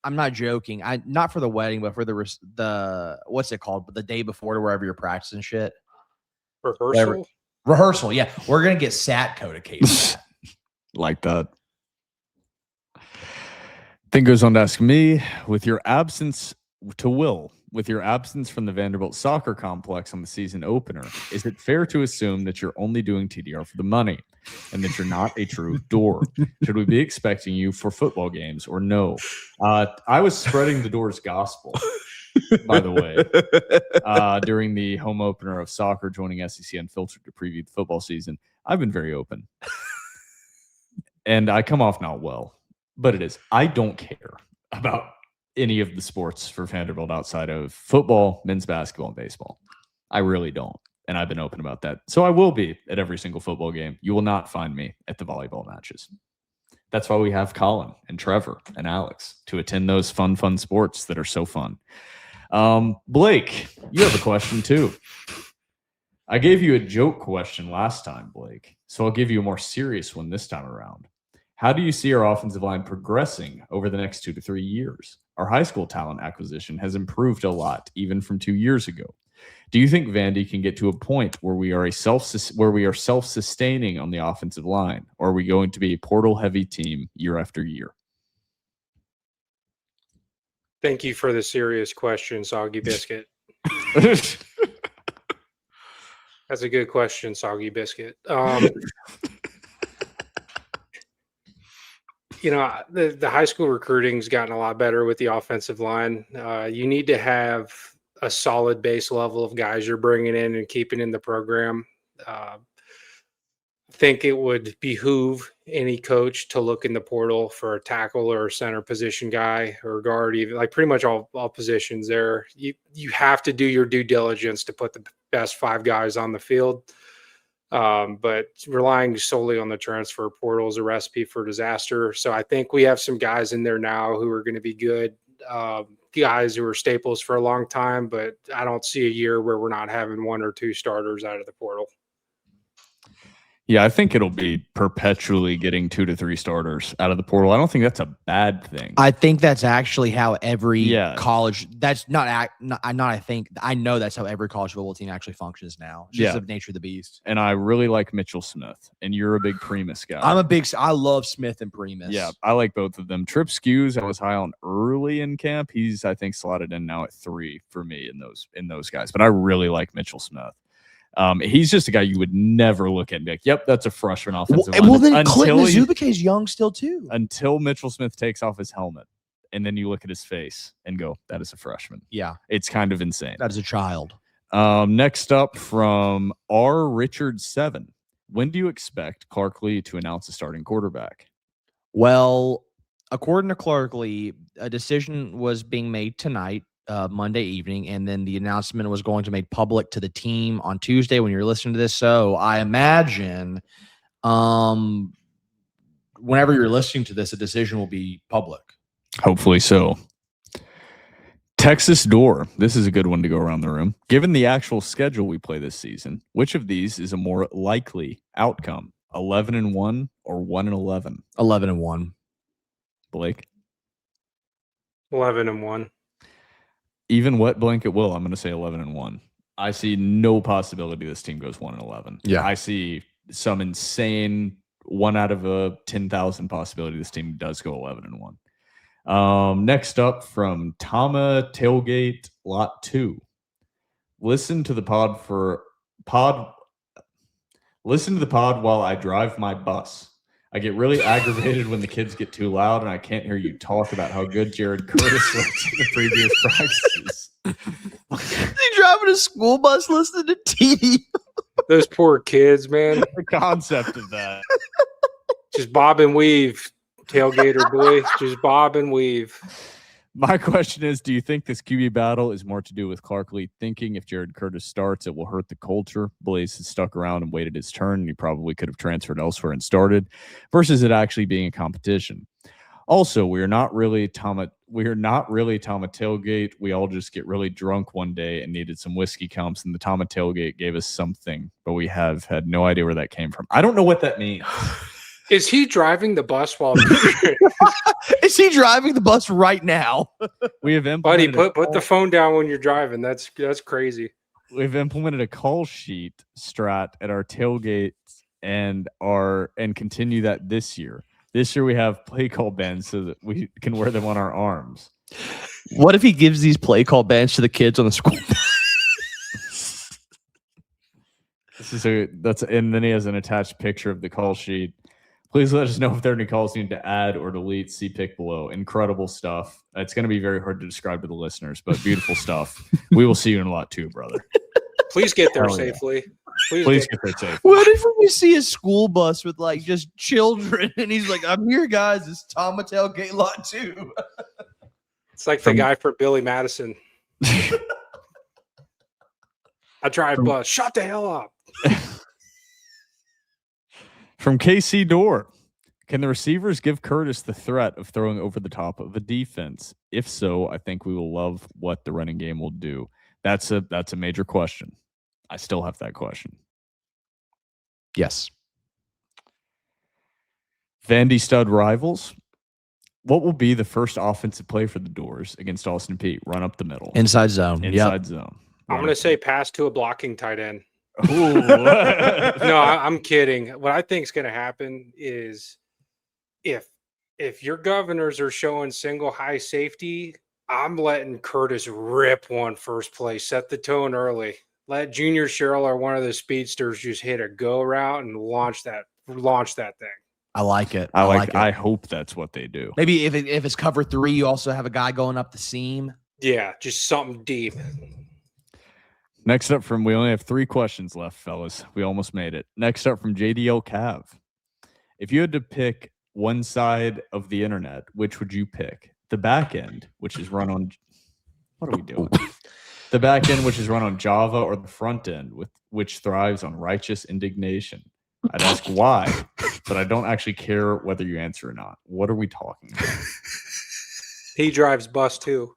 I'm not joking. Not for the wedding, but for the what's it called? The day before to wherever you're practicing shit. Rehearsal, yeah. We're going to get Satco to cater that. Like that. Then goes on to ask me, with your absence to Will, with your absence from the Vanderbilt soccer complex on the season opener, is it fair to assume that you're only doing TDR for the money and that you're not a true Dore? Should we be expecting you for football games or no? I was spreading the Dore's gospel, by the way, during the home opener of soccer joining SEC Unfiltered to preview the football season. I've been very open. And I come off not well, but it is. I don't care about any of the sports for Vanderbilt outside of football, men's basketball, and baseball. I really don't. And I've been open about that. So I will be at every single football game. You will not find me at the volleyball matches. That's why we have Colin and Trevor and Alex to attend those fun sports that are so fun. Blake, you have a question too. I gave you a joke question last time, Blake. So I'll give you a more serious one this time around. How do you see our offensive line progressing over the next 2 to 3 years? Our high school talent acquisition has improved a lot, even from 2 years ago. Do you think Vandy can get to a point where we are self-sustaining on the offensive line, or are we going to be a portal-heavy team year after year? Thank you for the serious question, Soggy Biscuit. That's a good question, Soggy Biscuit. The high school recruiting's gotten a lot better with the offensive line. You need to have a solid base level of guys you're bringing in and keeping in the program. I think it would behoove any coach to look in the portal for a tackle or a center position guy or guard, even like pretty much all positions there. You have to do your due diligence to put the best 5 guys on the field. But relying solely on the transfer portal is a recipe for disaster. So I think we have some guys in there now who are going to be good guys who are staples for a long time, but I don't see a year where we're not having 1 or 2 starters out of the portal. Yeah, I think it'll be perpetually getting 2 to 3 starters out of the portal. I don't think that's a bad thing. I think that's actually how every college. That's not. I know that's how every college football team actually functions now. It's just the nature of the beast. And I really like Mitchell Smith, and you're a big Primus guy. I love Smith and Primus. Yeah, I like both of them. Trip Skews, I was high on early in camp. He's, I think, slotted in now at 3 for me in those guys. But I really like Mitchell Smith. He's just a guy you would never look at and be like, yep, that's a freshman offensive line. Well, then Clinton Azubuike's young still too. Until Mitchell Smith takes off his helmet, and then you look at his face and go, that is a freshman. Yeah. It's kind of insane. That is a child. Next up from R. Richard 7. When do you expect Clark Lee to announce a starting quarterback? Well, according to Clark Lee, a decision was being made tonight. Monday evening, and then the announcement was going to be made public to the team on Tuesday when you're listening to this. So I imagine whenever you're listening to this, a decision will be public. Hopefully so. Texas Dore. This is a good one to go around the room. Given the actual schedule we play this season, which of these is a more likely outcome? 11-1 or 1-11? 11-1. Blake? 11-1. Even wet blanket will, I'm going to say 11-1. I see no possibility this team goes 1-11. Yeah. I see some insane 1 out of a 10,000 possibility this team does go 11-1. Next up from Tama Tailgate Lot 2. Listen to the pod while I drive my bus. I get really aggravated when the kids get too loud and I can't hear you talk about how good Jared Curtis looked in the previous practices. Is he driving a school bus listening to TD? Those poor kids, man. The concept of that. Just bob and weave, tailgater boy. Just bob and weave. My question is, do you think this QB battle is more to do with Clark Lee thinking if Jared Curtis starts, it will hurt the culture? Blaze has stuck around and waited his turn, and he probably could have transferred elsewhere and started, versus it actually being a competition. Also, we are not really Tama Tailgate. We all just get really drunk one day and needed some whiskey comps, and the Tama Tailgate gave us something, but we have had no idea where that came from. I don't know what that means. Is he driving the bus while? Is he driving the bus right now? We have implemented. Buddy, put the phone down when you're driving. That's crazy. We've implemented a call sheet strat at our tailgates and continue that this year. This year we have play call bands so that we can wear them on our arms. What if he gives these play call bands to the kids on the school? And then he has an attached picture of the call sheet. Please let us know if there are any calls you need to add or delete. See pic below. Incredible stuff. It's going to be very hard to describe to the listeners, but beautiful stuff. We will see you in lot 2, brother. Please get there safely. Please get there safe. What if we see a school bus with like just children and he's like, I'm here, guys. It's Tom Mattel Gate Lot 2. It's like the guy for Billy Madison. I drive bus. Shut the hell up. From KC Dore, can the receivers give Curtis the threat of throwing over the top of a defense? If so, I think we will love what the running game will do. That's a major question. I still have that question. Yes. Vandy stud rivals. What will be the first offensive play for the Doors against Austin Peay? Run up the middle. Inside zone. Inside zone. I'm going to say pass to a blocking tight end. Ooh. No, I'm kidding. What I think is going to happen is if your governors are showing single high safety, I'm letting Curtis rip one first play, set the tone early. Let Junior Sherrill or one of the speedsters just hit a go route and launch that thing. I like it. I hope that's what they do. Maybe if it's cover 3, you also have a guy going up the seam. Yeah, just something deep. Next up we only have 3 questions left, fellas. We almost made it. Next up from JDL Cav. If you had to pick one side of the internet, which would you pick? The back end, which is run on, what are we doing? The back end, which is run on Java, or the front end, which thrives on righteous indignation? I'd ask why, but I don't actually care whether you answer or not. What are we talking about? He drives bus too.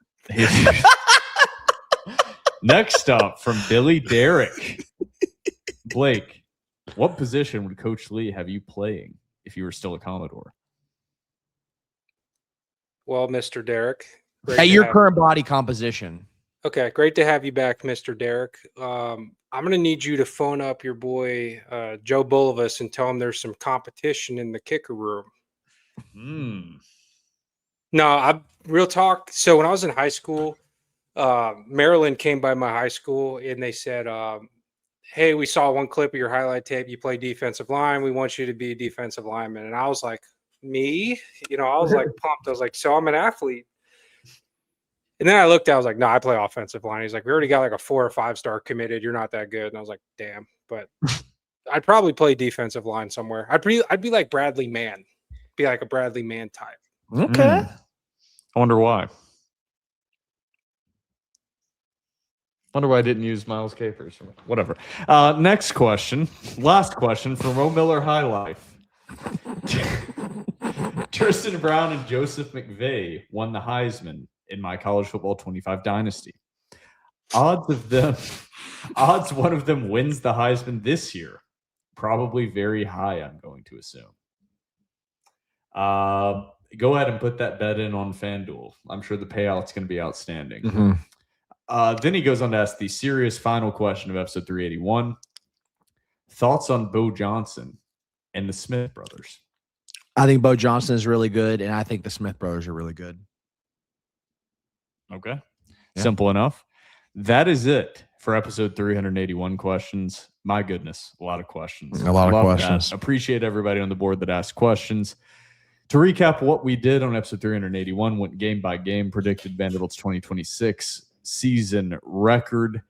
Next up from Billy Derrick. Blake, what position would Coach Lee have you playing if you were still a Commodore? Well, Mr. Derrick. At your current body composition. Okay, great to have you back, Mr. Derrick. I'm going to need you to phone up your boy, Joe Bulovas, and tell him there's some competition in the kicker room. No, real talk. So when I was in high school, Maryland came by my high school and they said, hey, we saw one clip of your highlight tape. You play defensive line. We want you to be a defensive lineman. And I was like, me? I was like pumped. I was like, so I'm an athlete. And then I looked at, I was like, no, I play offensive line. He's like, we already got like a 4 or 5 star committed. You're not that good. And I was like, damn. But I'd probably play defensive line somewhere. I'd be like Bradley Mann. Be like a Bradley Mann type. Okay. I wonder why. Wonder why I didn't use Miles Capers. Whatever. Next question. Last question from Ro Miller High Life. Tristan Brown and Joseph McVeigh won the Heisman in my college football 25 dynasty. Odds one of them wins the Heisman this year. Probably very high, I'm going to assume. Go ahead and put that bet in on FanDuel. I'm sure the payout's going to be outstanding. Mm-hmm. Then he goes on to ask the serious final question of episode 381. Thoughts on Bo Johnson and the Smith brothers? I think Bo Johnson is really good, and I think the Smith brothers are really good. Okay. Yeah. Simple enough. That is it for episode 381 questions. My goodness, a lot of questions. A lot of questions. That. Appreciate everybody on the board that asked questions. To recap what we did on episode 381, went game by game, predicted Vanderbilt's 2026 season record.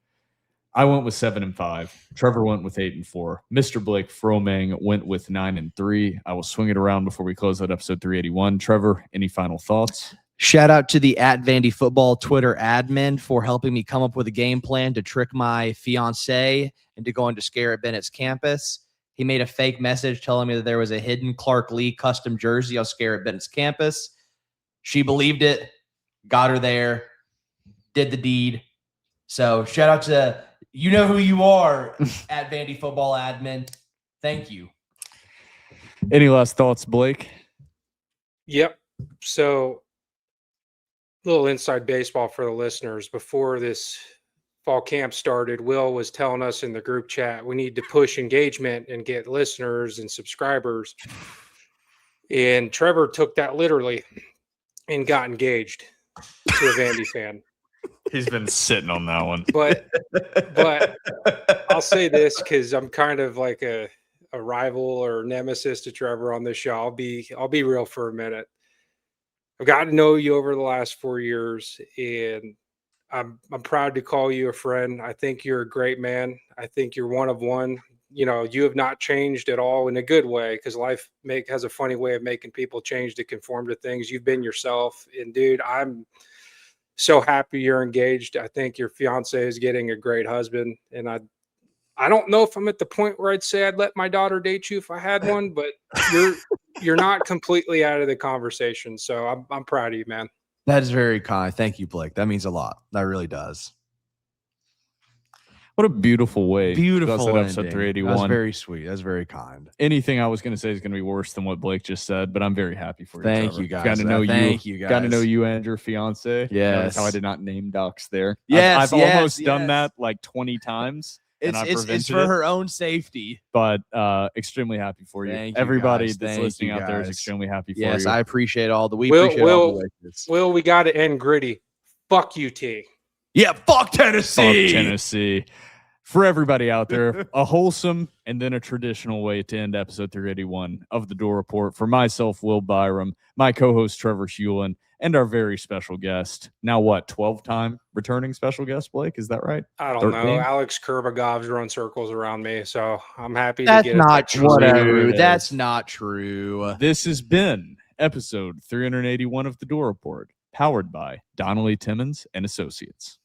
I went with 7-5. Trevor went with 8-4. Mr. Blake Fromang went with 9-3. I will swing it around before we close out episode 381. Trevor, any final thoughts? Shout out to the @Vandy Football Twitter admin for helping me come up with a game plan to trick my fiance into going to Scare at Bennett's campus. He made a fake message telling me that there was a hidden Clark Lee custom jersey on Scare at Bennett's campus. She believed it, got her there, did the deed. So shout out to you know who you are @Vandy Football admin. Thank you. Any last thoughts, Blake? Yep. So little inside baseball for the listeners. Before this fall camp started, Will was telling us in the group chat, we need to push engagement and get listeners and subscribers. And Trevor took that literally and got engaged. to a Vandy fan. He's been sitting on that one. But I'll say this because I'm kind of like a rival or nemesis to Trevor on this show. I'll be real for a minute. I've gotten to know you over the last 4 years, and I'm proud to call you a friend. I think you're a great man. I think you're one of one. You know, you have not changed at all in a good way, because life has a funny way of making people change to conform to things. You've been yourself, and dude, I'm so happy you're engaged. I think your fiance is getting a great husband, and I don't know if I'm at the point where I'd say I'd let my daughter date you if I had one, but you're not completely out of the conversation. So I'm proud of you, man. That is very kind. Thank you, Blake. That means a lot. That really does. What a beautiful way. Beautiful to episode ending. 381. That's very sweet. That's very kind. Anything I was going to say is going to be worse than what Blake just said, but I'm very happy for you. Thank Trevor. you, guys. Got to know Thank you, guys. Got to know you and your fiance. Yes. That's how I did not name docs there. Yes, I've yes, almost done yes. that like 20 times. And I've It's prevented for it, her own safety. but extremely happy for you. Thank you, Everybody guys. that's Thank listening you, out there is guys. extremely happy for Yes, you. I appreciate all the. We Will, appreciate all the wishes. Will, we got to end gritty. Fuck you, T. Yeah, fuck Tennessee. Fuck Tennessee. For everybody out there, a wholesome and then a traditional way to end episode 381 of the Dore Report. For myself, Will Byram, my co-host Trevor Hewlin, and our very special guest. Now what? 12-time returning special guest, Blake? Is that right? I don't 13? know. Alex Kurbagov's run circles around me, so I'm happy That's to get not it. true. Whatever it That's is. not true. This has been episode 381 of the Dore Report, powered by Donnelly Timmons and Associates.